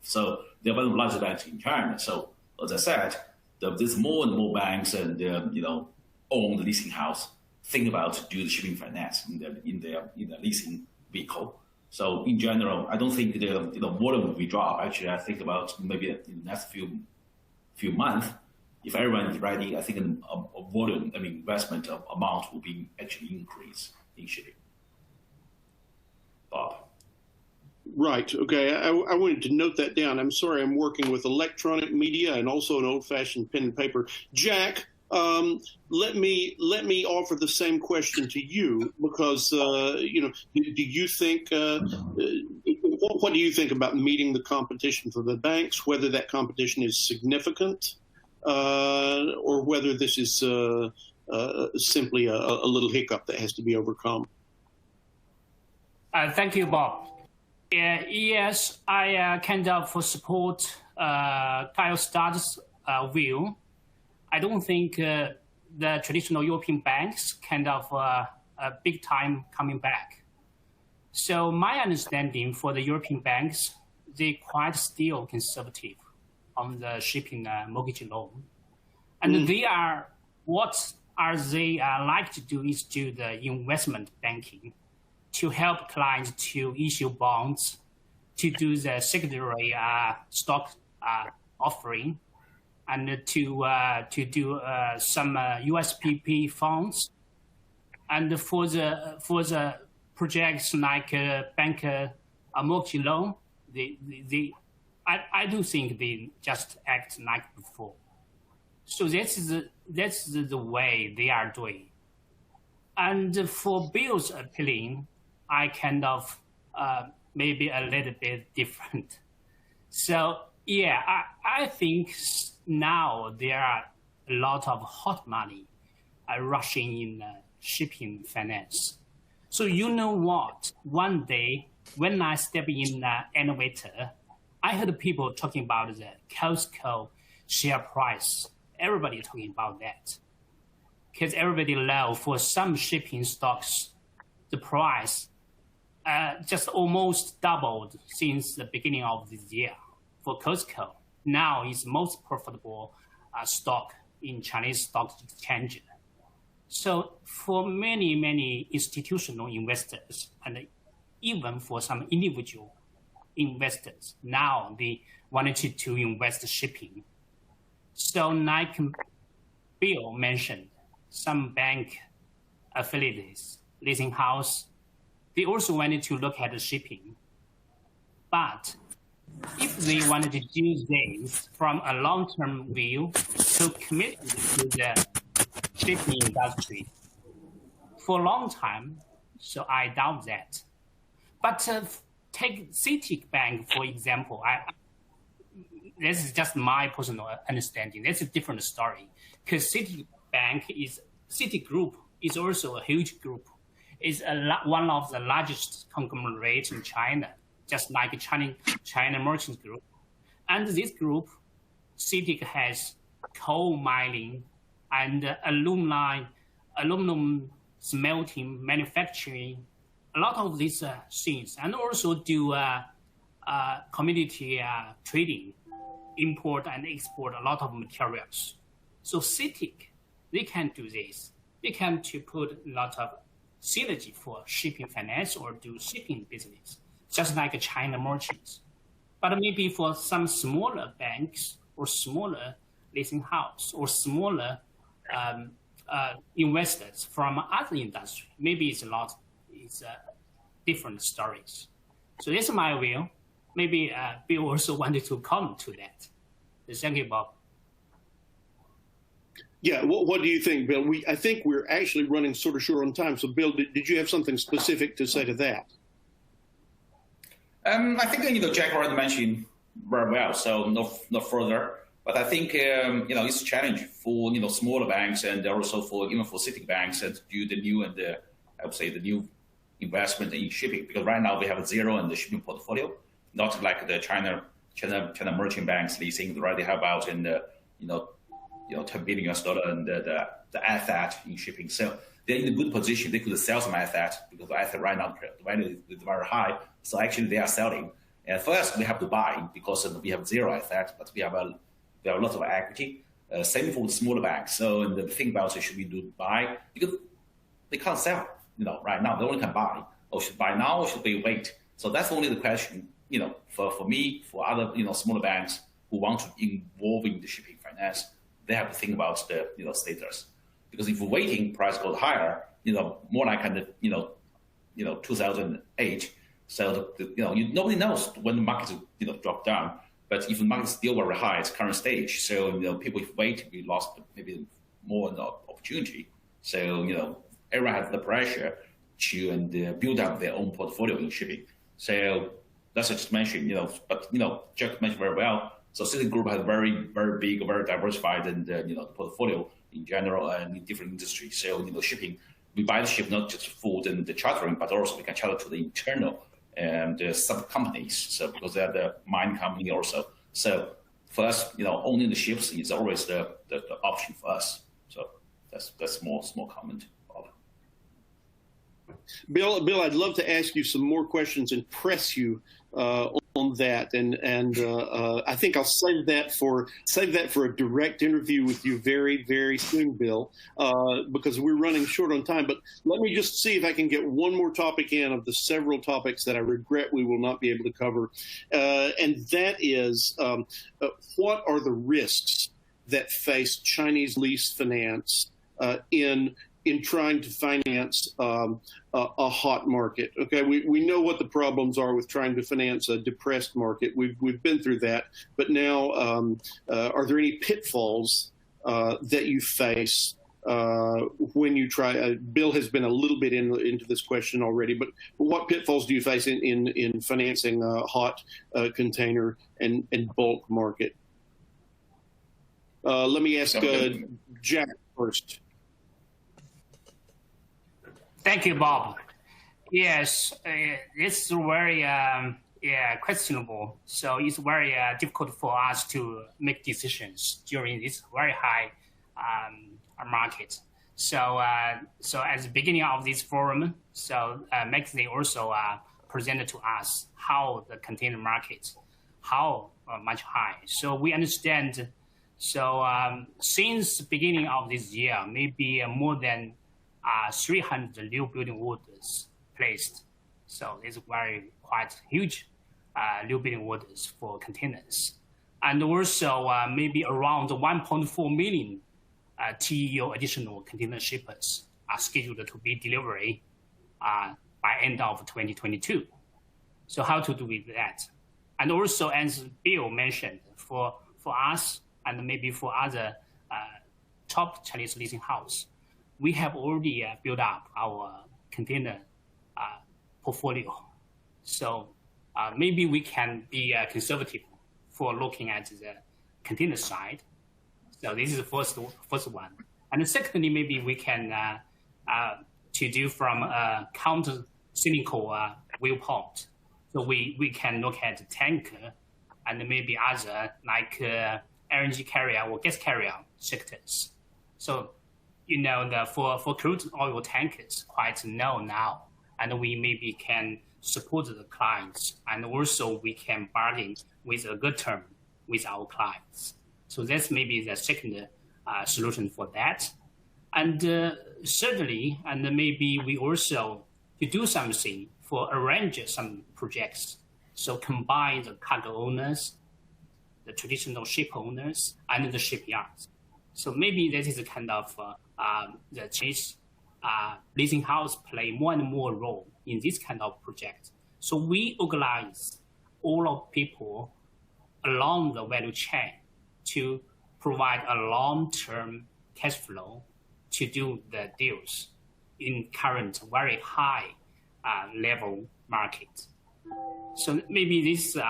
So they're one of the largest banks in China. So as I said, there's more and more banks and own the leasing house, think about to do the shipping finance in the leasing vehicle. So in general, I don't think the volume will drop. Actually, I think about maybe in the next few months, if everyone is ready, I think a volume, investment amount will be actually increased in shipping. Bob. Right. Okay. I wanted to note that down. I'm sorry. I'm working with electronic media and also an old-fashioned pen and paper. Jack, let me offer the same question to you because do you think what do you think about meeting the competition for the banks? Whether that competition is significant, or whether this is simply a little hiccup that has to be overcome. Thank you, Bob. Yes, I kind of support Kyle Starr's view. I don't think the traditional European banks kind of a big time coming back. So my understanding for the European banks, they're quite still conservative on the shipping mortgage loan. And they like to do is do the investment banking to help clients to issue bonds, to do the secondary stock offering, and to do some USPP funds. And for the projects like bank mortgage loan, I do think they just act like before. So that's the way they are doing. And for Bill's opinion, I kind of maybe a little bit different. So yeah, I think now there are a lot of hot money rushing in shipping finance. So you know what? One day when I step in the elevator, I heard people talking about the Costco share price. Everybody talking about that. Because everybody knows for some shipping stocks, the price just almost doubled since the beginning of this year. For Costco, now it's most profitable stock in Chinese stock exchange. So for many institutional investors and even for some individual investors, now they wanted to invest shipping. So like Bill mentioned, some bank affiliates, leasing house, they also wanted to look at the shipping. But if they wanted to do this from a long-term view to commit to the shipping industry for a long time, so I doubt that. But take CITIC Bank, for example. This is just my personal understanding. That's a different story. Because CITIC Group is also a huge group. It's one of the largest conglomerates in China, just like China Merchants Group. And this group, CITIC has coal mining and aluminum smelting, manufacturing, a lot of these things, and also do commodity trading, import and export a lot of materials. So CITIC, they can do this. They can to put a lot of synergy for shipping finance or do shipping business, just like China merchants. But maybe for some smaller banks or smaller leasing house or smaller investors from other industry, maybe it's different stories. So that's my view. Maybe Bill also wanted to comment to that. Thank you, Bob. Yeah, what do you think, Bill? I think we're actually running sort of short on time. So, Bill, did you have something specific to say to that? I think Jack already mentioned very well, so no further. But I think it's a challenge for smaller banks and also for city banks to do the new and I would say the new investment in shipping, because right now we have zero in the shipping portfolio, not like the China merchant banks leasing. They already have about in the $10 billion and the asset in shipping. So they're in a good position. They could sell some asset because the asset right now the value is very high. So actually they are selling. And first we have to buy because we have zero asset, but we have a lot of equity. Same for the smaller banks. So the thing about it, should we do buy? Because they can't sell. Right now they only can buy. Or should buy now or should they wait? So that's only the question. For me, for other smaller banks who want to involve in the shipping finance, they have to think about the status. Because if we're waiting, price goes higher. More like 2008. So nobody knows when the market drop down. But if the market is still very high at its current stage, so people if wait, we lost maybe more opportunity. So everyone has the pressure to build up their own portfolio in shipping. So that's what I just mentioned. But Jack mentioned very well. So Citigroup has very very big, very diversified, and the portfolio in general and in different industries. So shipping, we buy the ship not just for the chartering, but also we can charter to the internal and sub companies. So because they're the mine company also. So for us, owning the ships is always the option for us. So that's small comment. Bill, I'd love to ask you some more questions and press you on that, and I think I'll save that for a direct interview with you very, very soon, Bill, because we're running short on time. But let me just see if I can get one more topic in of the several topics that I regret we will not be able to cover, and that is what are the risks that face Chinese lease finance in trying to finance a hot market. Okay, we know what the problems are with trying to finance a depressed market. We've been through that, but now are there any pitfalls that you face when you try? Bill has been a little bit into this question already, but what pitfalls do you face in financing a hot container and bulk market? Let me ask Jack first. Thank you, Bob. Yes, it's very questionable. So it's very difficult for us to make decisions during this very high market. So at the beginning of this forum, McKinsey also presented to us how the container market, how much high. So we understand. So since the beginning of this year, maybe more than 300 new building orders placed. So it's quite huge new building orders for containers. And also maybe around 1.4 million TEU additional container shippers are scheduled to be delivered by end of 2022. So how to do with that? And also, as Bill mentioned, for us and maybe for other top Chinese leasing house, we have already built up our container portfolio. So maybe we can be conservative for looking at the container side. So this is the first one. And secondly, maybe we can to do from a counter-cyclical viewpoint. So we can look at tanker and maybe other like LNG carrier or gas carrier sectors. So for crude oil tankers, quite low now, and we maybe can support the clients, and also we can bargain with a good term with our clients. So that's maybe the second solution for that. And thirdly, and maybe we also to do something for arrange some projects. So combine the cargo owners, the traditional ship owners, and the shipyards. So maybe that is a kind of the Chinese leasing house play more and more role in this kind of project. So we organize all of people along the value chain to provide a long-term cash flow to do the deals in current very high level market. So maybe this is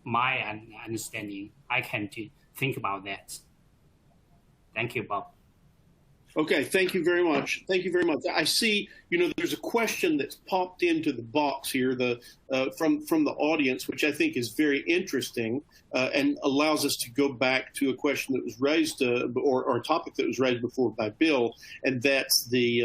my understanding. I can think about that. Thank you, Bob. Okay, thank you very much. Thank you very much. I see, there's a question that's popped into the box here, from the audience, which I think is very interesting and allows us to go back to a question that was raised, or a topic that was raised before by Bill, and that's the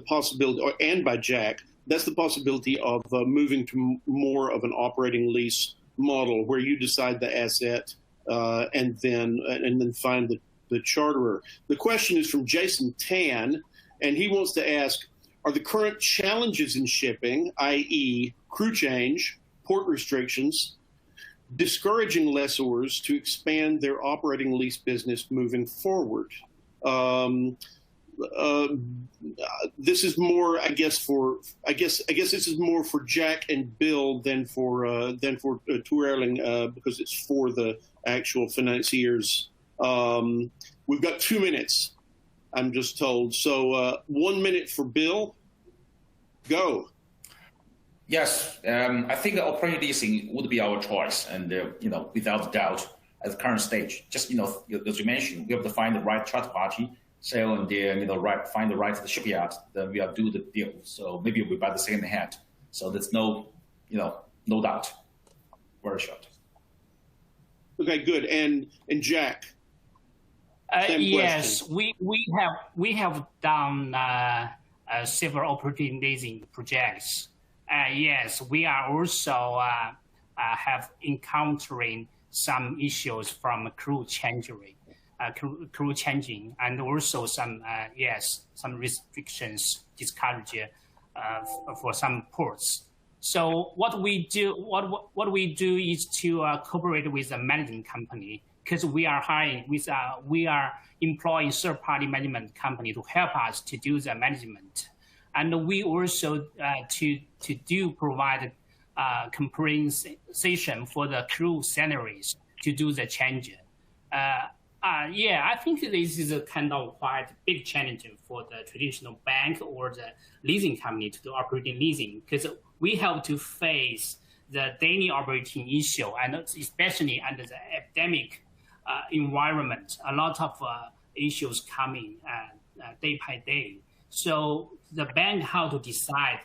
possibility, and by Jack, that's the possibility of moving to more of an operating lease model where you decide the asset and then find the charterer. The question is from Jason Tan, and he wants to ask, are the current challenges in shipping, i.e. crew change, port restrictions, discouraging lessors to expand their operating lease business moving forward? This is more, I guess this is more for Jack and Bill than for Tor Erling, because it's for the actual financiers. We've got 2 minutes, I'm just told. So 1 minute for Bill. Go. Yes, I think operating leasing would be our choice, and without doubt, at the current stage, just as you mentioned, we have to find the right charter party, sell and find the right shipyard, then we have to do the deal. So maybe we buy the second hand. So there's no doubt. Very short. Okay, good. And Jack. Yes, we have done several operating leasing projects. Yes, we are also have encountering some issues from crew changing, and also some restrictions, discourage for some ports. So what we do is to cooperate with a management company, because we are employing third-party management company to help us to do the management, and we also to provide compensation for the crew salaries to do the change. I think this is a kind of quite big challenge for the traditional bank or the leasing company to do operating leasing, because we have to face the daily operating issue, and especially under the epidemic environment, a lot of issues coming day by day. So the bank how to decide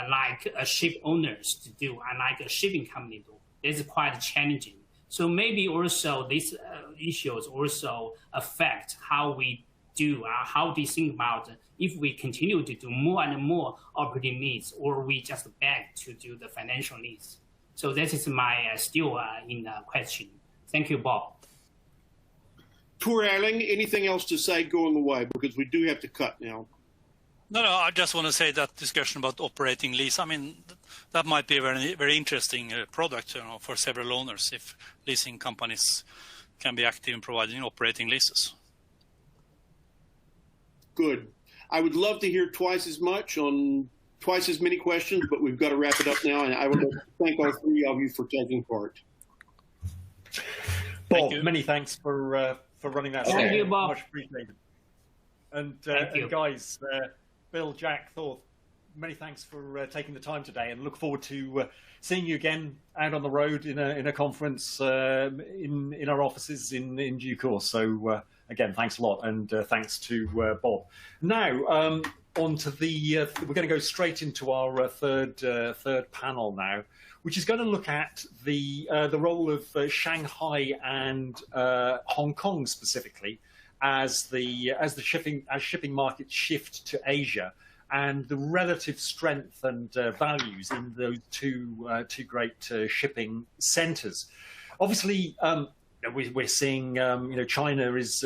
like a ship owners to do and like a shipping company do, is quite challenging. So maybe also these issues also affect how we do, how they think about if we continue to do more and more operating needs, or we just beg to do the financial needs. So that is my still in the question. Thank you, Bob. Tor Erling, anything else to say going away, because we do have to cut now. No, I just want to say that discussion about operating lease, I mean, that might be a very, very interesting product for several owners if leasing companies can be active in providing operating leases. Good. I would love to hear twice as many questions, but we've got to wrap it up now, and I would like to thank all three of you for taking part. Bob, many thanks for running that. Thank you, Bob. Much appreciated. And you. Guys, Bill, Jack, Thor, many thanks for taking the time today, and look forward to seeing you again out on the road in a conference in our offices in due course. So again, thanks a lot, and thanks to Bob. Now on to we're going to go straight into our third panel now, which is going to look at the role of Shanghai and Hong Kong specifically as shipping markets shift to Asia, and the relative strength and values in those two great shipping centres. Obviously, we're seeing, China is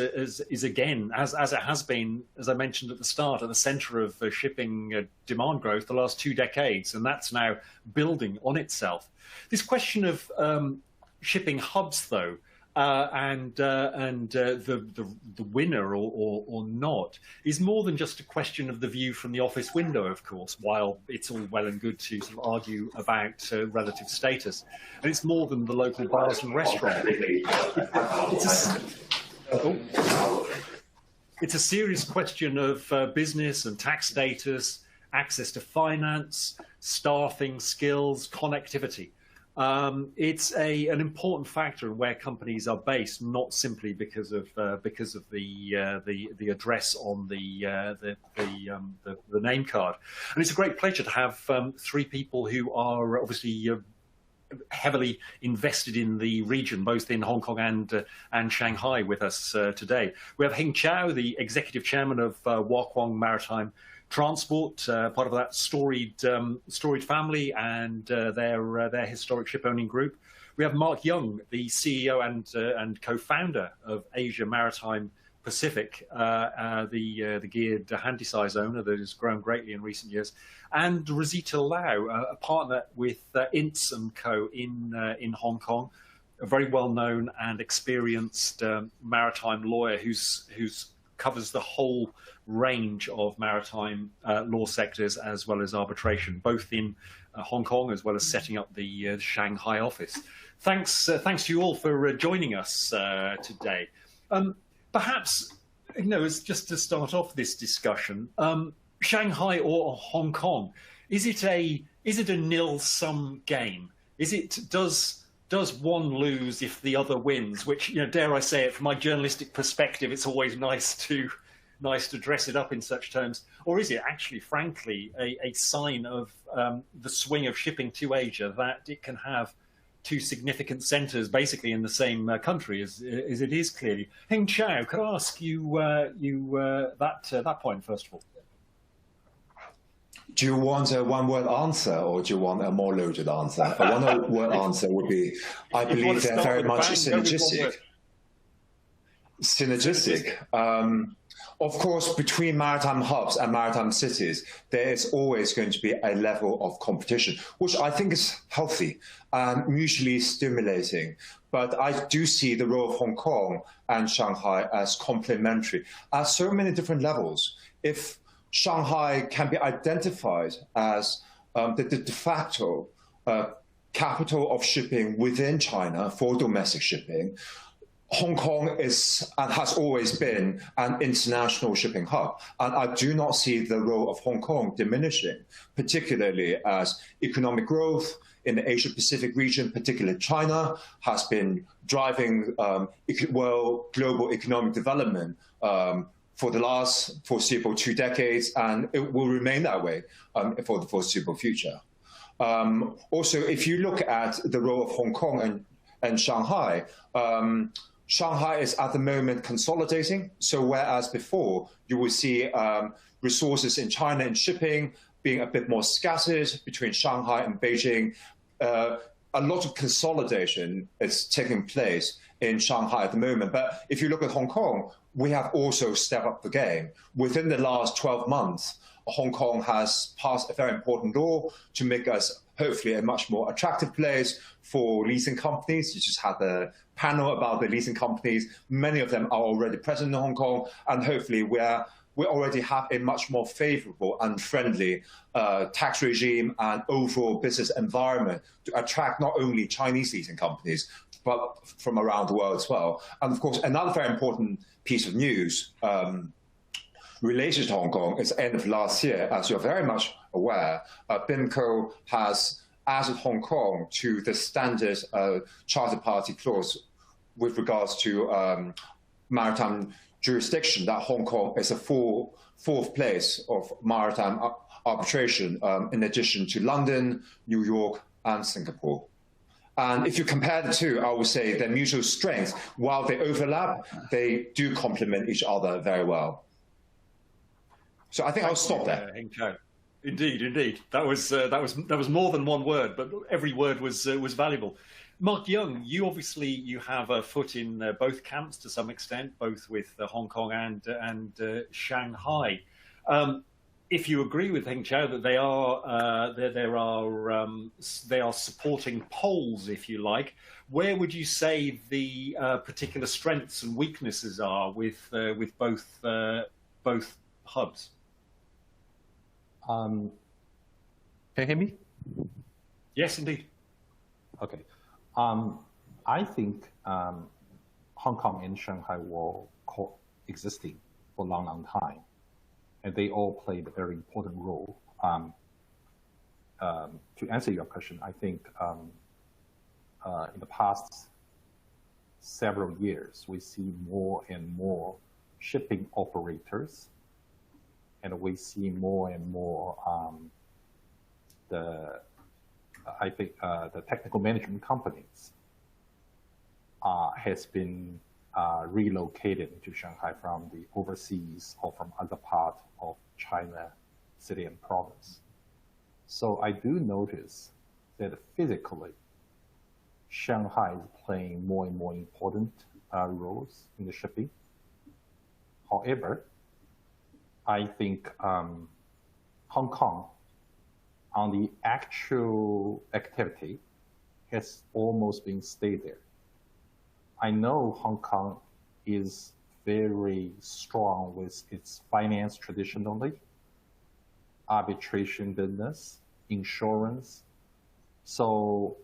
again, as it has been, as I mentioned at the start, at the centre of shipping demand growth the last 2 decades, and that's now building on itself. This question of shipping hubs, though, and the winner or not, is more than just a question of the view from the office window, of course, while it's all well and good to sort of argue about relative status. And it's more than the local bars and restaurants. It's a serious question of business and tax status, access to finance, staffing, skills, connectivity. It's an important factor in where companies are based, not simply because of the address on the name card. And it's a great pleasure to have 3 people who are obviously heavily invested in the region, both in Hong Kong and Shanghai, with us today. We have Hing Chao, the executive chairman of Wakung Maritime Transport, part of that storied family and their historic ship-owning group. We have Mark Young, the CEO and co-founder of Asia Maritime Pacific, the geared handysize owner that has grown greatly in recent years, and Rosita Lau, a partner with Ince & Co. in Hong Kong, a very well-known and experienced maritime lawyer who's covers the whole range of maritime law sectors as well as arbitration, both in Hong Kong as well as setting up the Shanghai office. Thanks to you all for joining us today. Perhaps, as just to start off this discussion, Shanghai or Hong Kong, is it a nil-sum game? Does one lose if the other wins? Which, dare I say it, from my journalistic perspective, it's always nice to dress it up in such terms. Or is it actually, frankly, a sign of the swing of shipping to Asia, that it can have 2 significant centres basically in the same country as it is clearly? Hing Chao, could I ask you that point first of all? Do you want a one-word answer, or do you want a more loaded answer? A one-word answer would be, I believe they're very much synergistic. Of course, between maritime hubs and maritime cities, there is always going to be a level of competition, which I think is healthy and mutually stimulating. But I do see the role of Hong Kong and Shanghai as complementary at so many different levels. If Shanghai can be identified as the de facto capital of shipping within China for domestic shipping, Hong Kong is and has always been an international shipping hub. And I do not see the role of Hong Kong diminishing, particularly as economic growth in the Asia-Pacific region, particularly China, has been driving global economic development for the last foreseeable 2 decades, and it will remain that way for the foreseeable future. Also, if you look at the role of Hong Kong and Shanghai, Shanghai is at the moment consolidating. So whereas before you will see resources in China and shipping being a bit more scattered between Shanghai and Beijing, a lot of consolidation is taking place in Shanghai at the moment. But if you look at Hong Kong, we have also stepped up the game. Within the last 12 months, Hong Kong has passed a very important law to make us hopefully a much more attractive place for leasing companies. You just had the panel about the leasing companies. Many of them are already present in Hong Kong, and hopefully we already have a much more favorable and friendly tax regime and overall business environment to attract not only Chinese leasing companies, but from around the world as well. And of course, another very important piece of news related to Hong Kong is the end of last year. As you're very much aware, BIMCO has added Hong Kong to the standard Charter Party clause with regards to maritime jurisdiction, that Hong Kong is a fourth place of maritime arbitration, in addition to London, New York, and Singapore. And if you compare the two, I would say their mutual strengths, while they overlap, they do complement each other very well. So I think I'll stop there. Indeed. That was more than one word, but every word was valuable. Mark Young, you have a foot in both camps to some extent, both with Hong Kong and Shanghai. If you agree with Heng Chao that they are supporting poles, if you like, where would you say the particular strengths and weaknesses are with both hubs? Can you hear me? Yes, indeed. Okay. I think Hong Kong and Shanghai were coexisting for a long, long time, and they all played a very important role. To answer your question, I think in the past several years, we see more and more shipping operators, and we see more and more the technical management companies has been relocated to Shanghai from the overseas or from other part of China, city and province. So I do notice that physically, Shanghai is playing more and more important roles in the shipping. However, I think Hong Kong, on the actual activity, has almost been stayed there. I know Hong Kong is very strong with its finance traditionally, arbitration business, insurance. So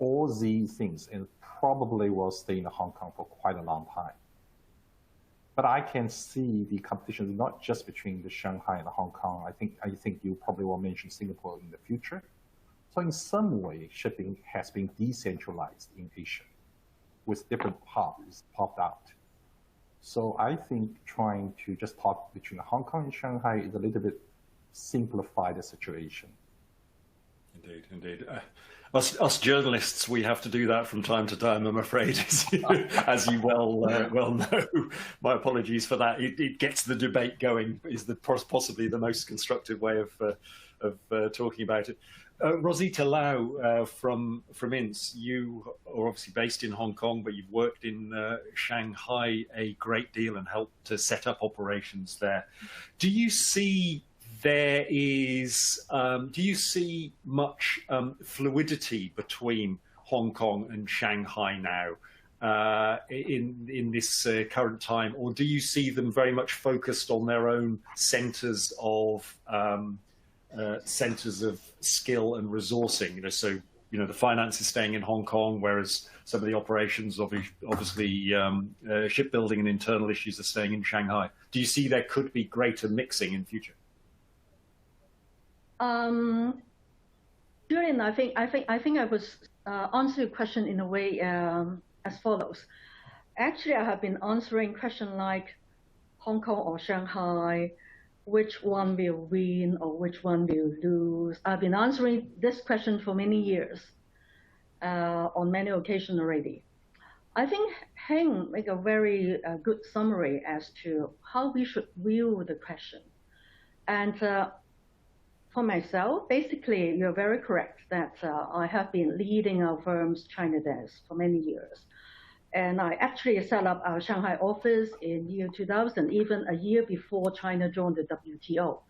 all these things and probably will stay in Hong Kong for quite a long time. But I can see the competition not just between the Shanghai and Hong Kong. I think you probably will mention Singapore in the future. So in some way, shipping has been decentralized in Asia, with different hubs popped out. So I think trying to just talk between Hong Kong and Shanghai is a little bit simplify the situation. Indeed. Us journalists, we have to do that from time to time, I'm afraid, as you well know. My apologies for that. It gets the debate going, is possibly the most constructive way of talking about it. Rosita Lau from INS, you are obviously based in Hong Kong, but you've worked in Shanghai a great deal and helped to set up operations there. Do you see much fluidity between Hong Kong and Shanghai now in this current time, or do you see them very much focused on their own centres of skill and resourcing? So the finance is staying in Hong Kong, whereas some of the operations, obviously shipbuilding and internal issues, are staying in Shanghai. Do you see there could be greater mixing in future? Julian, I think I was answer your question in a way as follows. Actually, I have been answering question like Hong Kong or Shanghai, which one will win or which one will lose. I've been answering this question for many years, on many occasions already. I think Heng made a very good summary as to how we should view the question. And for myself, basically, you're very correct that I have been leading our firm's China desk for many years. And I actually set up our Shanghai office in year 2000, even a year before China joined the WTO.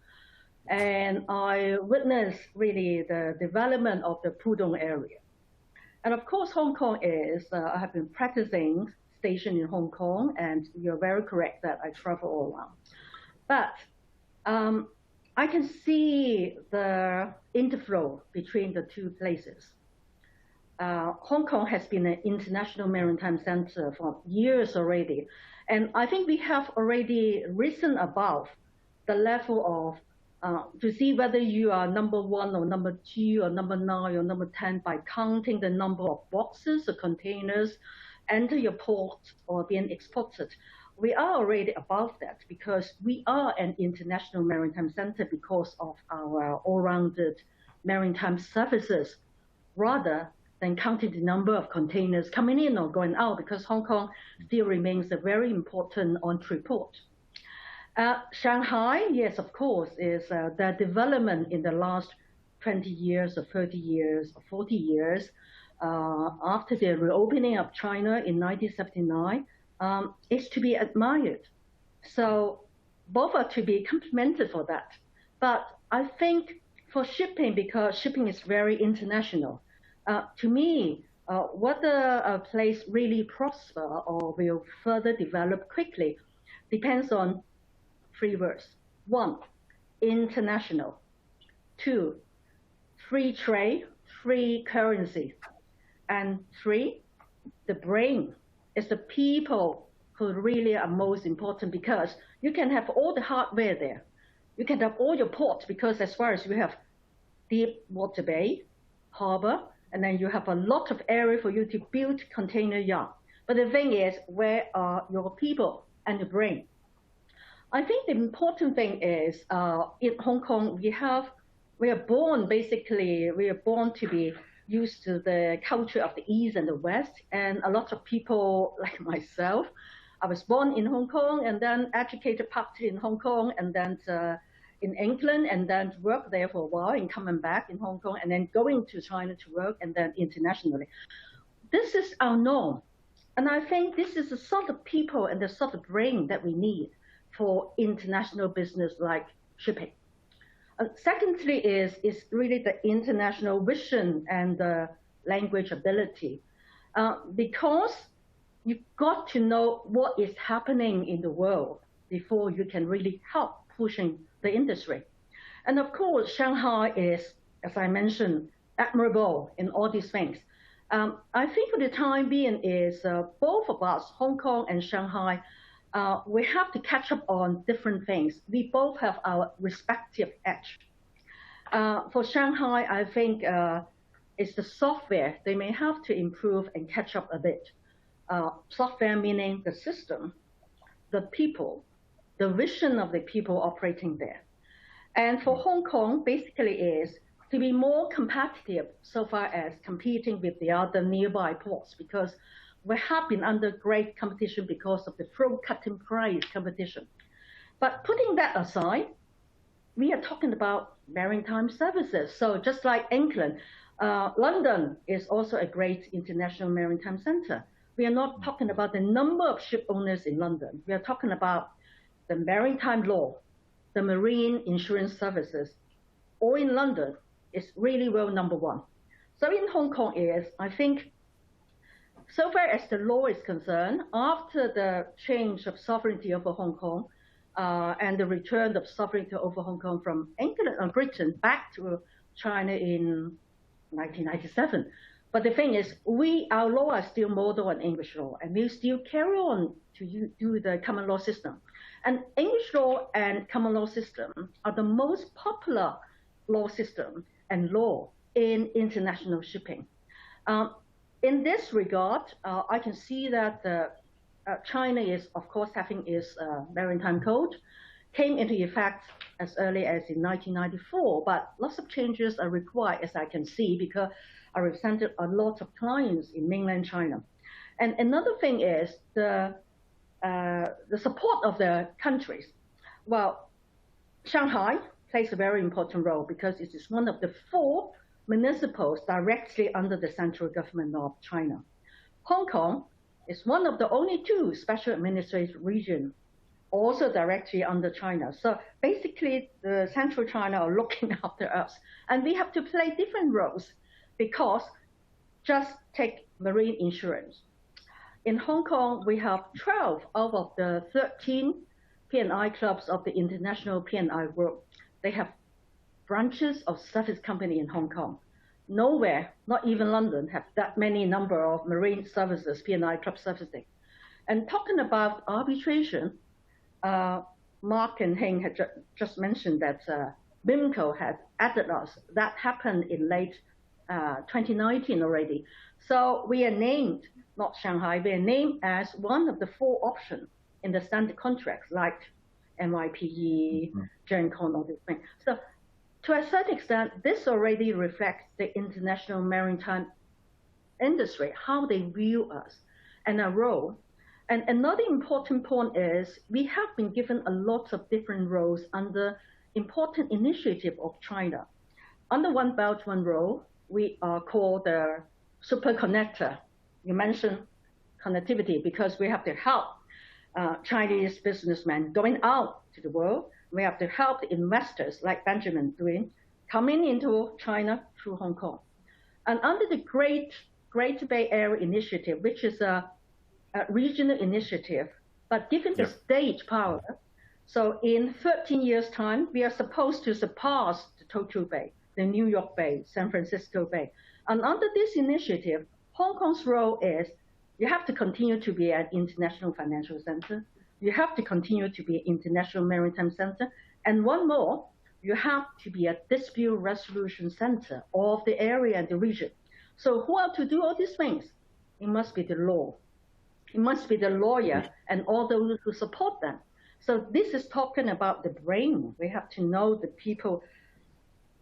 And I witnessed really the development of the Pudong area. And of course, Hong Kong is, I have been practicing stationed in Hong Kong, and you're very correct that I travel all around. But I can see the interflow between the two places. Hong Kong has been an international maritime center for years already. And I think we have already risen above the level of, to see whether you are number 1 or number 2 or number 9 or number 10 by counting the number of boxes or containers enter your port or being exported. We are already above that because we are an international maritime center because of our all-rounded maritime services, rather than counting the number of containers coming in or going out, because Hong Kong still remains a very important entry port. Shanghai, yes, of course, is the development in the last 20 years or 30 years or 40 years after the reopening of China in 1979 is to be admired. So both are to be complimented for that. But I think for shipping, because shipping is very international, to me, whether a place really prosper or will further develop quickly depends on 3 words. 1, international. 2, free trade, free currency. And 3, the brain. It's the people who really are most important, because you can have all the hardware there. You can have all your ports, because as far as you have deep water bay, harbor, and then you have a lot of area for you to build container yard. But the thing is, where are your people and the brain? I think the important thing is in Hong Kong, we are born to be used to the culture of the East and the West. And a lot of people like myself, I was born in Hong Kong and then educated partly in Hong Kong and then in England, and then worked there for a while and coming back in Hong Kong and then going to China to work and then internationally. This is our norm. And I think this is the sort of people and the sort of brain that we need for international business like shipping. Secondly is really the international vision and the language ability. Because you've got to know what is happening in the world before you can really help pushing the industry. And of course, Shanghai is, as I mentioned, admirable in all these things. I think for the time being is both of us, Hong Kong and Shanghai, we have to catch up on different things. We both have our respective edge. For Shanghai, I think it's the software. They may have to improve and catch up a bit. Software meaning the system, the people, the vision of the people operating there. And for Hong Kong, basically is to be more competitive so far as competing with the other nearby ports, because we have been under great competition because of the throat-cutting price competition. But putting that aside, we are talking about maritime services. So just like England, London is also a great international maritime center. We are not talking about the number of ship owners in London. We are talking about the maritime law, the marine insurance services, all in London is really well number 1. So in Hong Kong is, I think, so far as the law is concerned, after the change of sovereignty over Hong Kong and the return of sovereignty over Hong Kong from England and Britain back to China in 1997. But the thing is, our law are still modeled on English law, and we still carry on to do the common law system. And English law and common law system are the most popular law system and law in international shipping. In this regard, I can see that China is, of course, having its maritime code, came into effect as early as in 1994, but lots of changes are required, as I can see, because I represented a lot of clients in mainland China. And another thing is the support of the countries. Well, Shanghai plays a very important role because it is one of the 4 municipals directly under the central government of China. Hong Kong is one of the only 2 special administrative regions also directly under China. So basically, the central China are looking after us. And we have to play different roles because just take marine insurance. In Hong Kong, we have 12 out of the 13 P&I clubs of the international P&I group. They have branches of service company in Hong Kong. Nowhere, not even London, have that many number of marine services, P&I club servicing. And talking about arbitration, Mark and Heng had just mentioned that BIMCO had added us. That happened in late 2019 already. So we are named, not Shanghai, we are named as one of the 4 options in the standard contracts, like NYPE, GenCon, all these things. So to a certain extent, this already reflects the international maritime industry, how they view us and our role. And another important point is we have been given a lot of different roles under important initiative of China. Under One Belt, One Road, we are called the super connector. You mentioned connectivity because we have to help Chinese businessmen going out to the world. We have to help the investors like Benjamin doing, coming into China through Hong Kong. And under the Great Bay Area Initiative, which is a regional initiative, but given the state power, so in 13 years' time, we are supposed to surpass the Tokyo Bay, the New York Bay, San Francisco Bay. And under this initiative, Hong Kong's role is you have to continue to be an international financial center. You have to continue to be an international maritime center. And one more, you have to be a dispute resolution center of the area and the region. So who are to do all these things? It must be the law. It must be the lawyer and all those who support them. So this is talking about the brain. We have to know the people.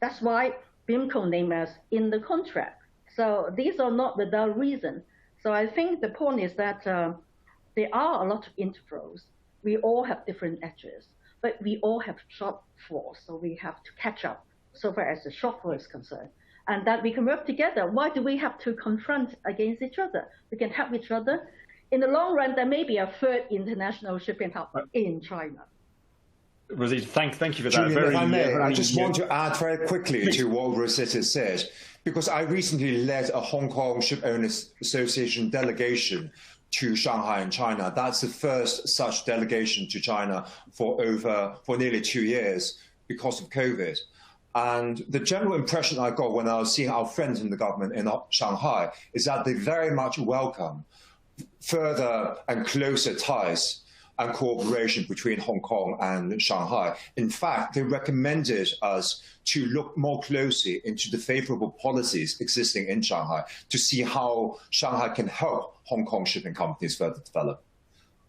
That's why BIMCO named us in the contract. So these are not without reason. So I think the point is that there are a lot of intervals. We all have different edges, but we all have shortfalls. So we have to catch up so far as the shortfall is concerned. And that we can work together. Why do we have to confront against each other? We can help each other. In the long run, there may be a third international shipping hub in China. Rosita, thank you for that. Julian, if I may, I just want to add very quickly to what Rosita said, because I recently led a Hong Kong Shipowners Association delegation to Shanghai in China. That's the first such delegation to China for nearly 2 years because of COVID. And the general impression I got when I was seeing our friends in the government in Shanghai is that they very much welcome further and closer ties and cooperation between Hong Kong and Shanghai. In fact, they recommended us to look more closely into the favorable policies existing in Shanghai to see how Shanghai can help Hong Kong shipping companies further develop.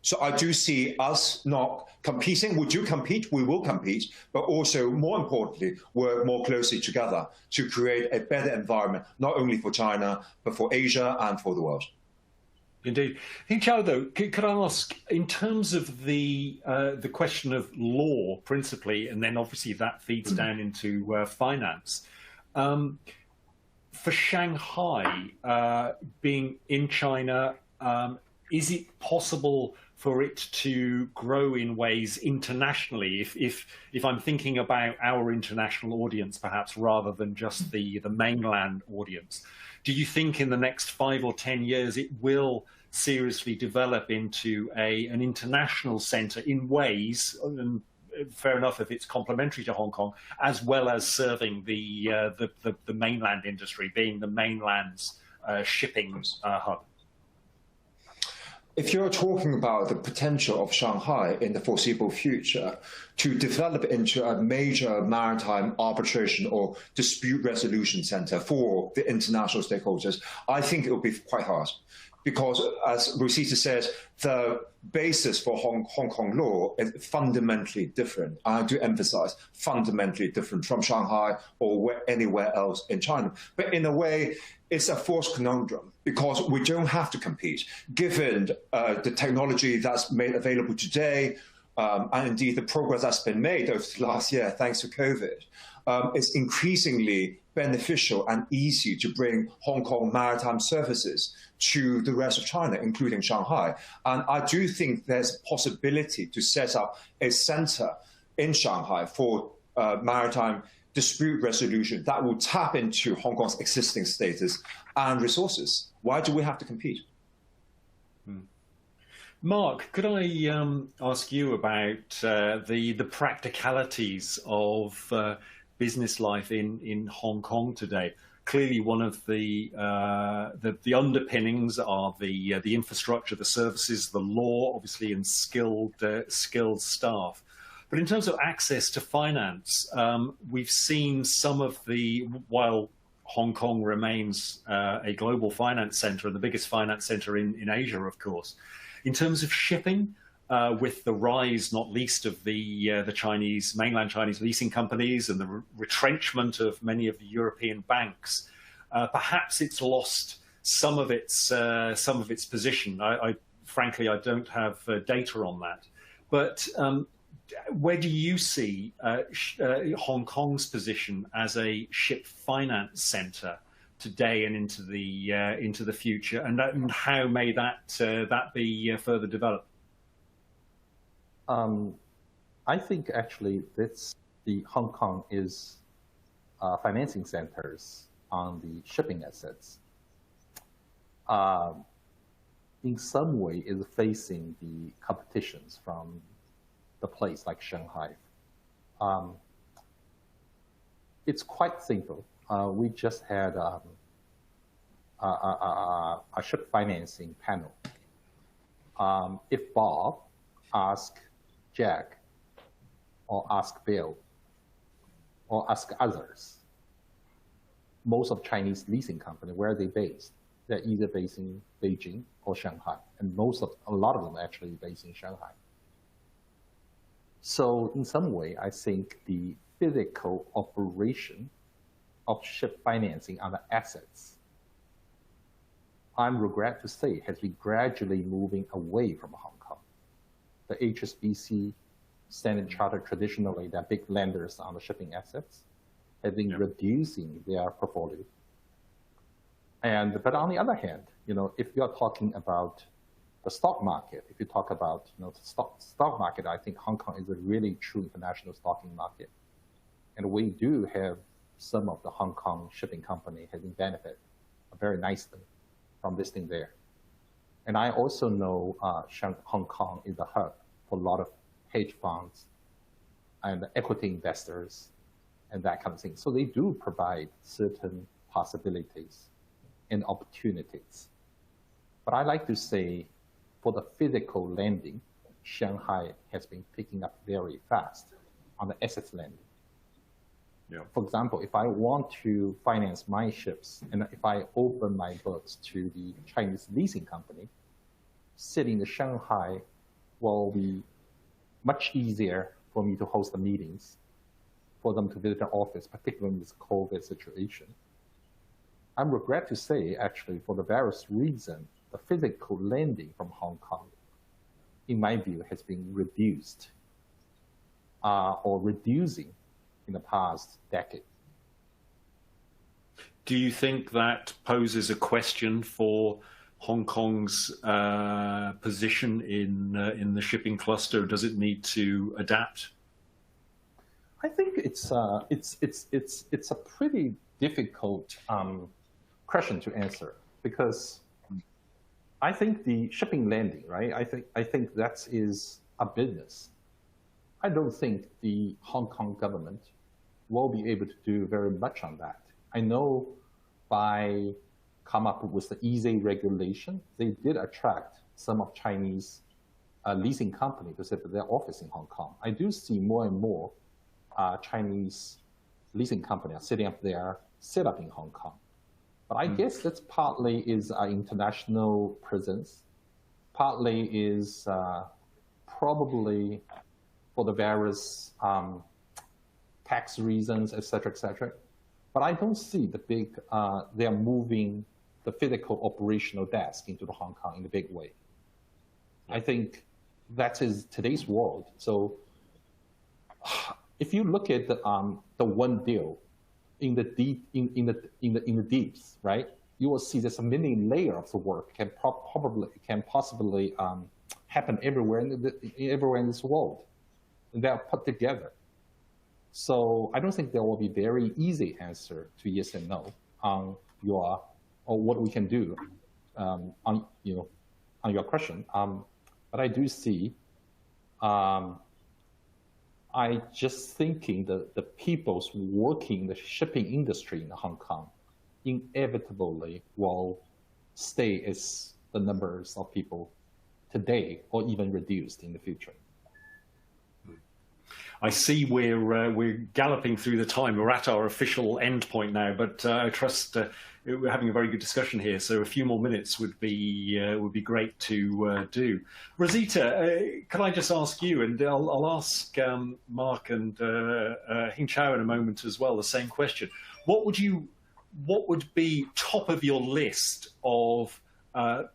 So I do see us not competing. We do compete, we will compete, but also, more importantly, work more closely together to create a better environment, not only for China, but for Asia and for the world. Indeed. Hey, Chao, though, could I ask, in terms of the question of law, principally, and then obviously that feeds down into finance, for Shanghai being in China, is it possible for it to grow in ways internationally? If I'm thinking about our international audience, perhaps, rather than just the mainland audience, do you think in the next 5 or 10 years it will seriously develop into an international center in ways, and fair enough if it's complementary to Hong Kong, as well as serving the mainland industry, being the mainland's shipping hub? If you're talking about the potential of Shanghai in the foreseeable future to develop into a major maritime arbitration or dispute resolution center for the international stakeholders, I think it will be quite hard. Because, as Rosita said, the basis for Hong Kong law is fundamentally different. I do emphasize fundamentally different from Shanghai or anywhere else in China. But in a way, it's a forced conundrum because we don't have to compete, given the technology that's made available today, and indeed the progress that's been made over the last year thanks to COVID. It's increasingly beneficial and easy to bring Hong Kong maritime services to the rest of China, including Shanghai. And I do think there's a possibility to set up a center in Shanghai for maritime dispute resolution that will tap into Hong Kong's existing status and resources. Why do we have to compete? Mark, could I ask you about the practicalities of business life in Hong Kong today? Clearly, one of the underpinnings are the infrastructure, the services, the law, obviously, and skilled staff. But in terms of access to finance, we've seen some of while Hong Kong remains a global finance center and the biggest finance center in Asia, of course, in terms of shipping, with the rise, not least, of the mainland Chinese leasing companies and the retrenchment of many of the European banks, perhaps it's lost some of its position. Frankly, I don't have data on that. But where do you see Hong Kong's position as a ship finance center today and into the future, and how may that be further developed? I think actually the Hong Kong is financing centers on the shipping assets. In some way is facing the competitions from the place like Shanghai. It's quite simple. We just had a ship financing panel. If Bob asks Jack or ask Bill or ask others, most of Chinese leasing company, where are they based? They're either based in Beijing or Shanghai, and a lot of them actually based in Shanghai. So in some way, I think the physical operation of ship financing on the assets, I'm regret to say, has been gradually moving away from Hong Kong. The HSBC, Standard Chartered, traditionally, they're big lenders on the shipping assets, have been reducing their portfolio. But on the other hand, if you're talking about the stock market, if you talk about the stock market, I think Hong Kong is a really true international stocking market. And we do have some of the Hong Kong shipping company having benefit very nicely from listing there. And I also know Hong Kong is a hub for a lot of hedge funds and equity investors and that kind of thing. So they do provide certain possibilities and opportunities. But I like to say, for the physical lending, Shanghai has been picking up very fast on the assets lending. Yeah. For example, if I want to finance my ships, and if I open my books to the Chinese leasing company, sitting in Shanghai will be much easier for me to host the meetings, for them to visit the office, particularly in this COVID situation. I'm regret to say, actually, for the various reasons, the physical lending from Hong Kong, in my view, has been reduced or reducing in the past decade. Do you think that poses a question for Hong Kong's position in the shipping cluster? Does it need to adapt? I think it's a pretty difficult question to answer, because I think the shipping lending, right? I think that is a business. I don't think the Hong Kong government will be able to do very much on that. I know by come up with the easy regulation, they did attract some of Chinese leasing companies to set up their office in Hong Kong. I do see more and more Chinese leasing companies sitting up there, set up in Hong Kong. But I guess that's partly is our international presence, partly is probably for the various tax reasons, et cetera, et cetera. But I don't see the big, they're moving the physical operational desk into the Hong Kong in a big way. I think that is today's world. So if you look at the one deal in the deeps, right? You will see there's a many layers of work can possibly happen everywhere in this world, and they are put together. So I don't think there will be very easy answer to yes and no on your or what we can do on your question. But I do see. I just thinking that the people's working in the shipping industry in Hong Kong inevitably will stay as the numbers of people today or even reduced in the future. I see we're galloping through the time. We're at our official end point now, but I trust we're having a very good discussion here. So a few more minutes would be great to do. Rosita, can I just ask you, and I'll ask Mark and Hing Chao in a moment as well, the same question. What would be top of your list of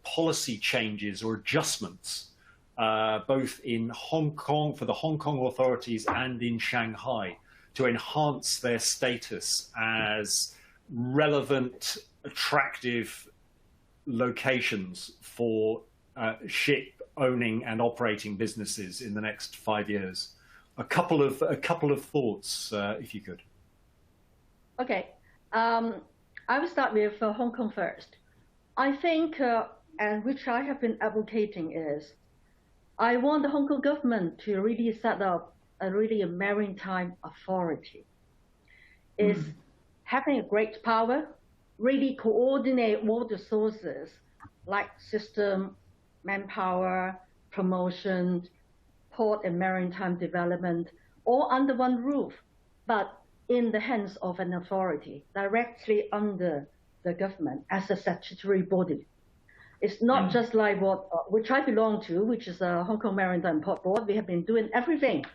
policy changes or adjustments, both in Hong Kong, for the Hong Kong authorities, and in Shanghai, to enhance their status as relevant, attractive locations for ship owning and operating businesses in the next 5 years? A couple of thoughts, if you could. Okay, I will start with Hong Kong first. I think, and which I have been advocating, is I want the Hong Kong government to really set up a maritime authority. Is having a great power, really coordinate all the sources like system, manpower, promotion, port and maritime development, all under one roof, but in the hands of an authority, directly under the government as a statutory body. It's not just like which I belong to, which is a Hong Kong Maritime Port Board. We have been doing everything,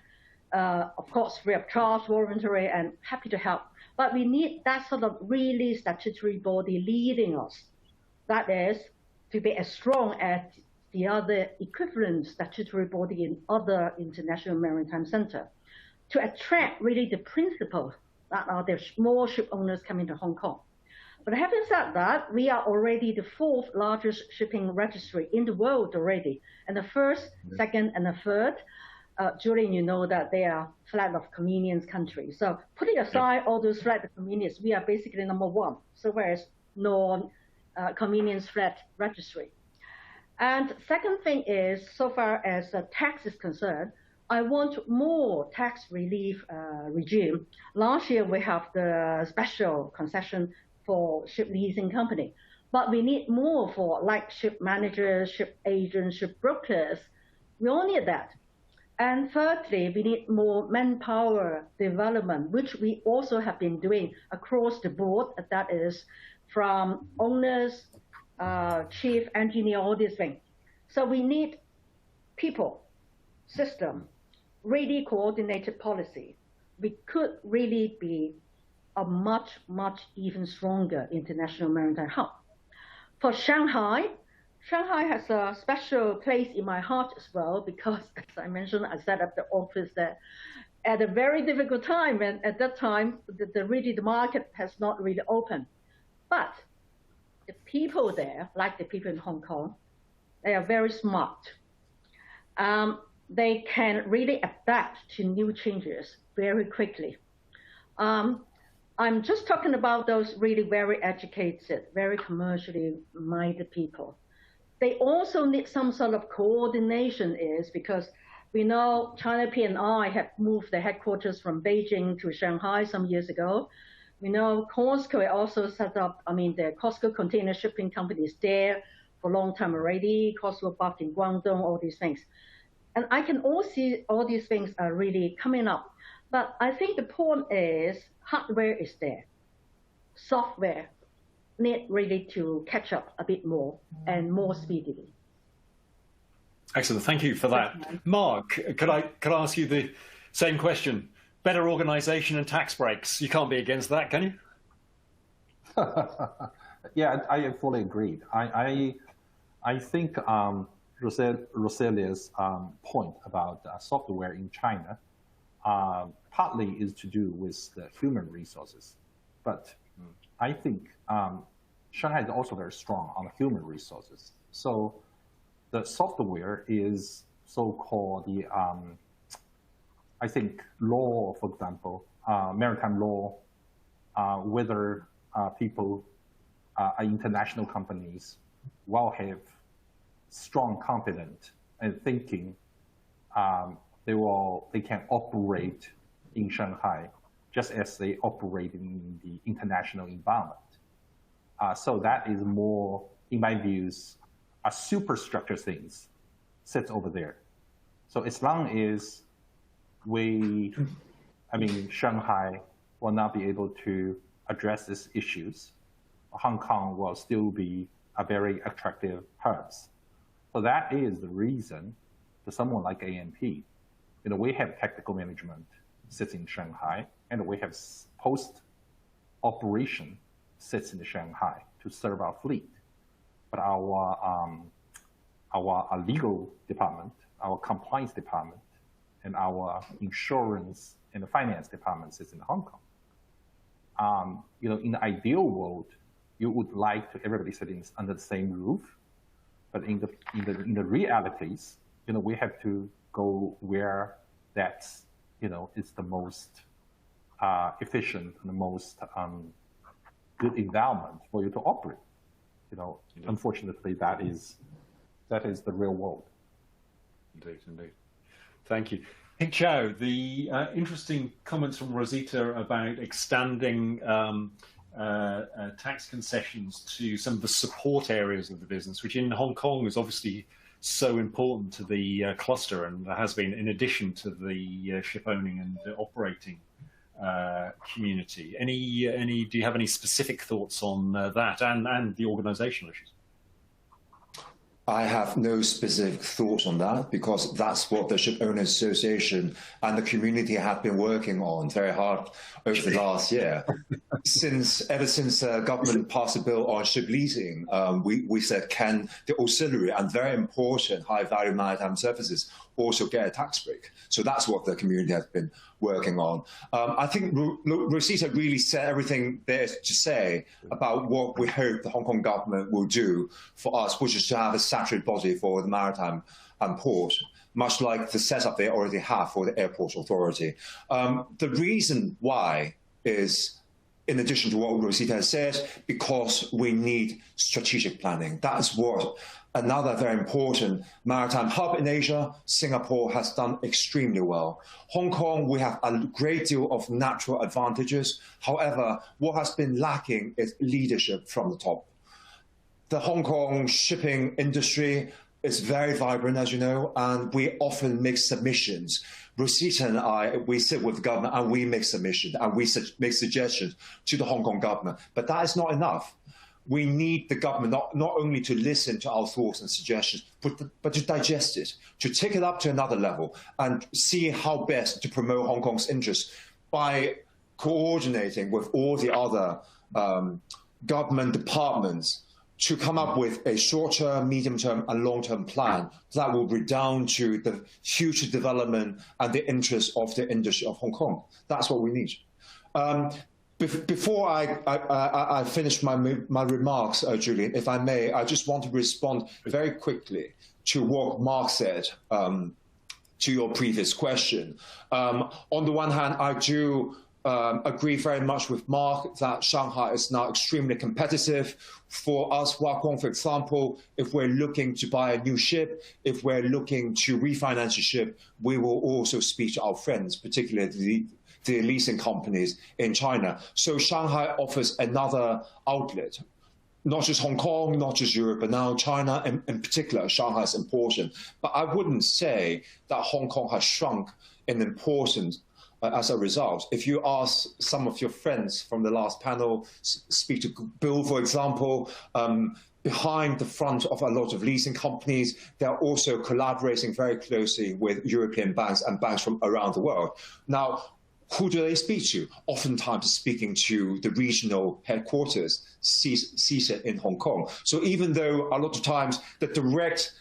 of course, free of charge, voluntary, and happy to help. But we need that sort of really statutory body leading us. That is, to be as strong as the other equivalent statutory body in other international maritime centers, to attract really the principals that are the small ship owners coming to Hong Kong. But having said that, we are already the 4th largest shipping registry in the world already, and the 1st, 2nd, and the 3rd. Julian, you know that they are flag of convenience countries. So putting aside all those flag of convenience, we are basically number 1. So whereas non-convenience flag registry. And second thing is, so far as tax is concerned, I want more tax relief regime. Last year, we have the special concession for ship leasing company, but we need more for like ship managers, ship agents, ship brokers. We all need that. And thirdly, we need more manpower development, which we also have been doing across the board. That is from owners, chief engineer, all these things. So we need people, system, really coordinated policy. We could really be a much, much even stronger international maritime hub. For Shanghai, Shanghai has a special place in my heart as well, because as I mentioned, I set up the office there at a very difficult time. And at that time, the market has not really opened. But the people there, like the people in Hong Kong, they are very smart. They can really adapt to new changes very quickly. I'm just talking about those really very educated, very commercially minded people. They also need some sort of coordination, because we know China P&I have moved their headquarters from Beijing to Shanghai some years ago. We know COSCO also set up, the COSCO container shipping company is there for a long time already, COSCO Buck in Guangdong, all these things. And I can all see all these things are really coming up. But I think the point is hardware is there. Software need really to catch up a bit more and more speedily. Excellent, thank you for that. Mark, could I ask you the same question? Better organization and tax breaks. You can't be against that, can you? Yeah, I fully agree. I think Rosalia's point about software in China partly is to do with the human resources. But I think Shanghai is also very strong on human resources. So the software is so-called the, I think, law, for example, maritime law, whether people, international companies will have strong confidence and thinking they can operate in Shanghai just as they operate in the international environment. So that is more, in my views, a superstructure things sits over there. So as long as Shanghai will not be able to address these issues, Hong Kong will still be a very attractive hub. So that is the reason for someone like AMP. We have technical management sits in Shanghai, and we have post-operation sits in Shanghai to serve our fleet. But our legal department, our compliance department, and our insurance and finance department sits in Hong Kong. in the ideal world, you would like to everybody sitting under the same roof, but in the realities, we have to go where that's is the most efficient and the most good environment for you to operate. Unfortunately, that is the real world. Indeed. Thank you. Hey, Chow, the interesting comments from Rosita about extending tax concessions to some of the support areas of the business, which in Hong Kong is obviously so important to the cluster and has been in addition to the ship owning and the operating community. Do you have any specific thoughts on that and the organizational issues? I have no specific thoughts on that because that's what the Ship Owners Association and the community have been working on very hard over the last year. Ever since the government passed a bill on ship leasing, we said, can the auxiliary and very important high-value maritime services also get a tax break? So that's what the community has been working on. I think Rosita really said everything there is to say about what we hope the Hong Kong government will do for us, which is to have a statutory body for the maritime and port, much like the setup they already have for the airport authority. The reason why is, in addition to what Rosita has said, because we need strategic planning. That's what another very important maritime hub in Asia, Singapore, has done extremely well. Hong Kong, we have a great deal of natural advantages. However, what has been lacking is leadership from the top. The Hong Kong shipping industry is very vibrant, as you know, and we often make submissions. Rosita and I, we sit with the government and we make submissions and we make suggestions to the Hong Kong government. But that is not enough. We need the government not only to listen to our thoughts and suggestions, but to digest it, to take it up to another level and see how best to promote Hong Kong's interests by coordinating with all the other government departments to come up with a short-term, medium-term, and long-term plan that will redound to the future development and the interests of the industry of Hong Kong. That's what we need. Before I finish my remarks, Julian, if I may, I just want to respond very quickly to what Mark said to your previous question. On the one hand, I do agree very much with Mark that Shanghai is now extremely competitive. For us, Wakung, for example, if we're looking to buy a new ship, if we're looking to refinance a ship, we will also speak to our friends, particularly the leasing companies in China. So Shanghai offers another outlet, not just Hong Kong, not just Europe, but now China in particular. Shanghai is important. But I wouldn't say that Hong Kong has shrunk in importance as a result. If you ask some of your friends from the last panel, speak to Bill, for example, behind the front of a lot of leasing companies, they're also collaborating very closely with European banks and banks from around the world. Now, who do they speak to? Oftentimes speaking to the regional headquarters seated in Hong Kong. So even though a lot of times the direct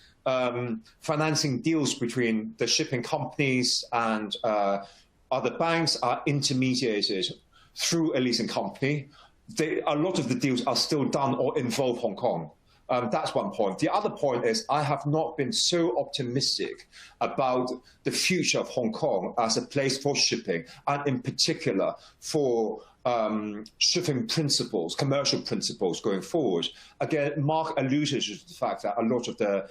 financing deals between the shipping companies and other banks are intermediated through a leasing company, a lot of the deals are still done or involve Hong Kong. That's one point. The other point is I have not been so optimistic about the future of Hong Kong as a place for shipping, and in particular for shipping principles, commercial principles going forward. Again, Mark alluded to the fact that a lot of the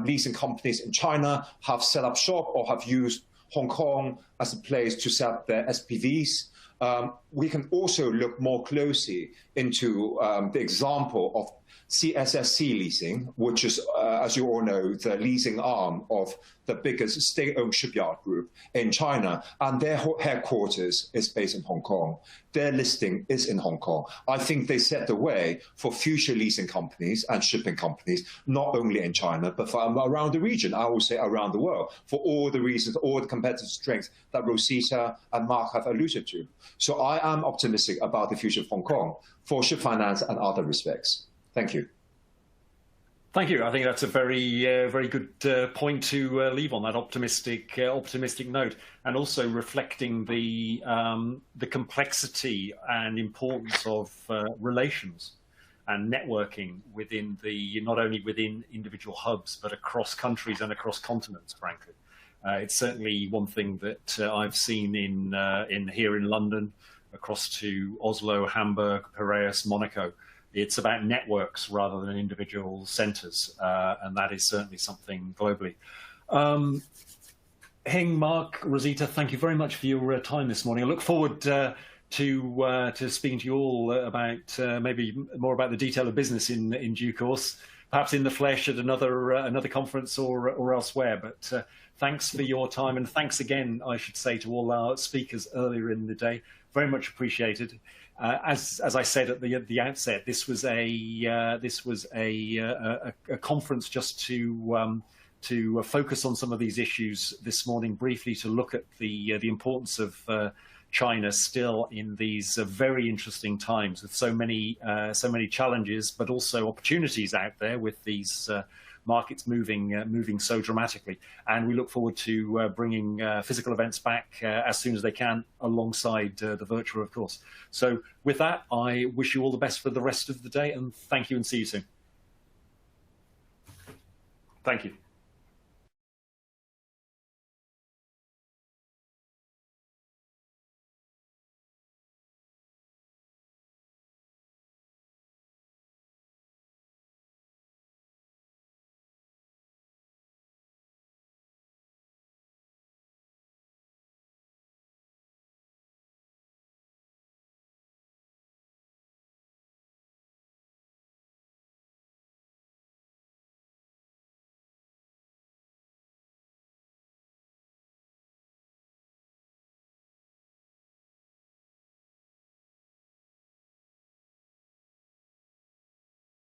leasing companies in China have set up shop or have used Hong Kong as a place to set up their SPVs. We can also look more closely into the example of CSSC leasing, which is, as you all know, the leasing arm of the biggest state-owned shipyard group in China, and their headquarters is based in Hong Kong. Their listing is in Hong Kong. I think they set the way for future leasing companies and shipping companies, not only in China, but for around the region, I would say around the world, for all the reasons, all the competitive strengths that Rosita and Mark have alluded to. So I am optimistic about the future of Hong Kong for ship finance and other respects. Thank you. Thank you. I think that's a very good point to leave on, that optimistic note, and also reflecting the complexity and importance of relations and networking within not only within individual hubs but across countries and across continents. Frankly, it's certainly one thing that I've seen in here in London, across to Oslo, Hamburg, Piraeus, Monaco. It's about networks rather than individual centres, and that is certainly something globally. Heng, Mark, Rosita, thank you very much for your time this morning. I look forward to speaking to you all about maybe more about the detail of business in due course, perhaps in the flesh at another conference or elsewhere. But thanks for your time, and thanks again, I should say, to all our speakers earlier in the day. Very much appreciated. As I said at the outset, this was a conference just to focus on some of these issues this morning briefly, to look at the importance of China still in these very interesting times with so many challenges, but also opportunities out there with these markets moving so dramatically. And we look forward to bringing physical events back as soon as they can, alongside the virtual, of course. So with that, I wish you all the best for the rest of the day, and thank you, and see you soon. Thank you.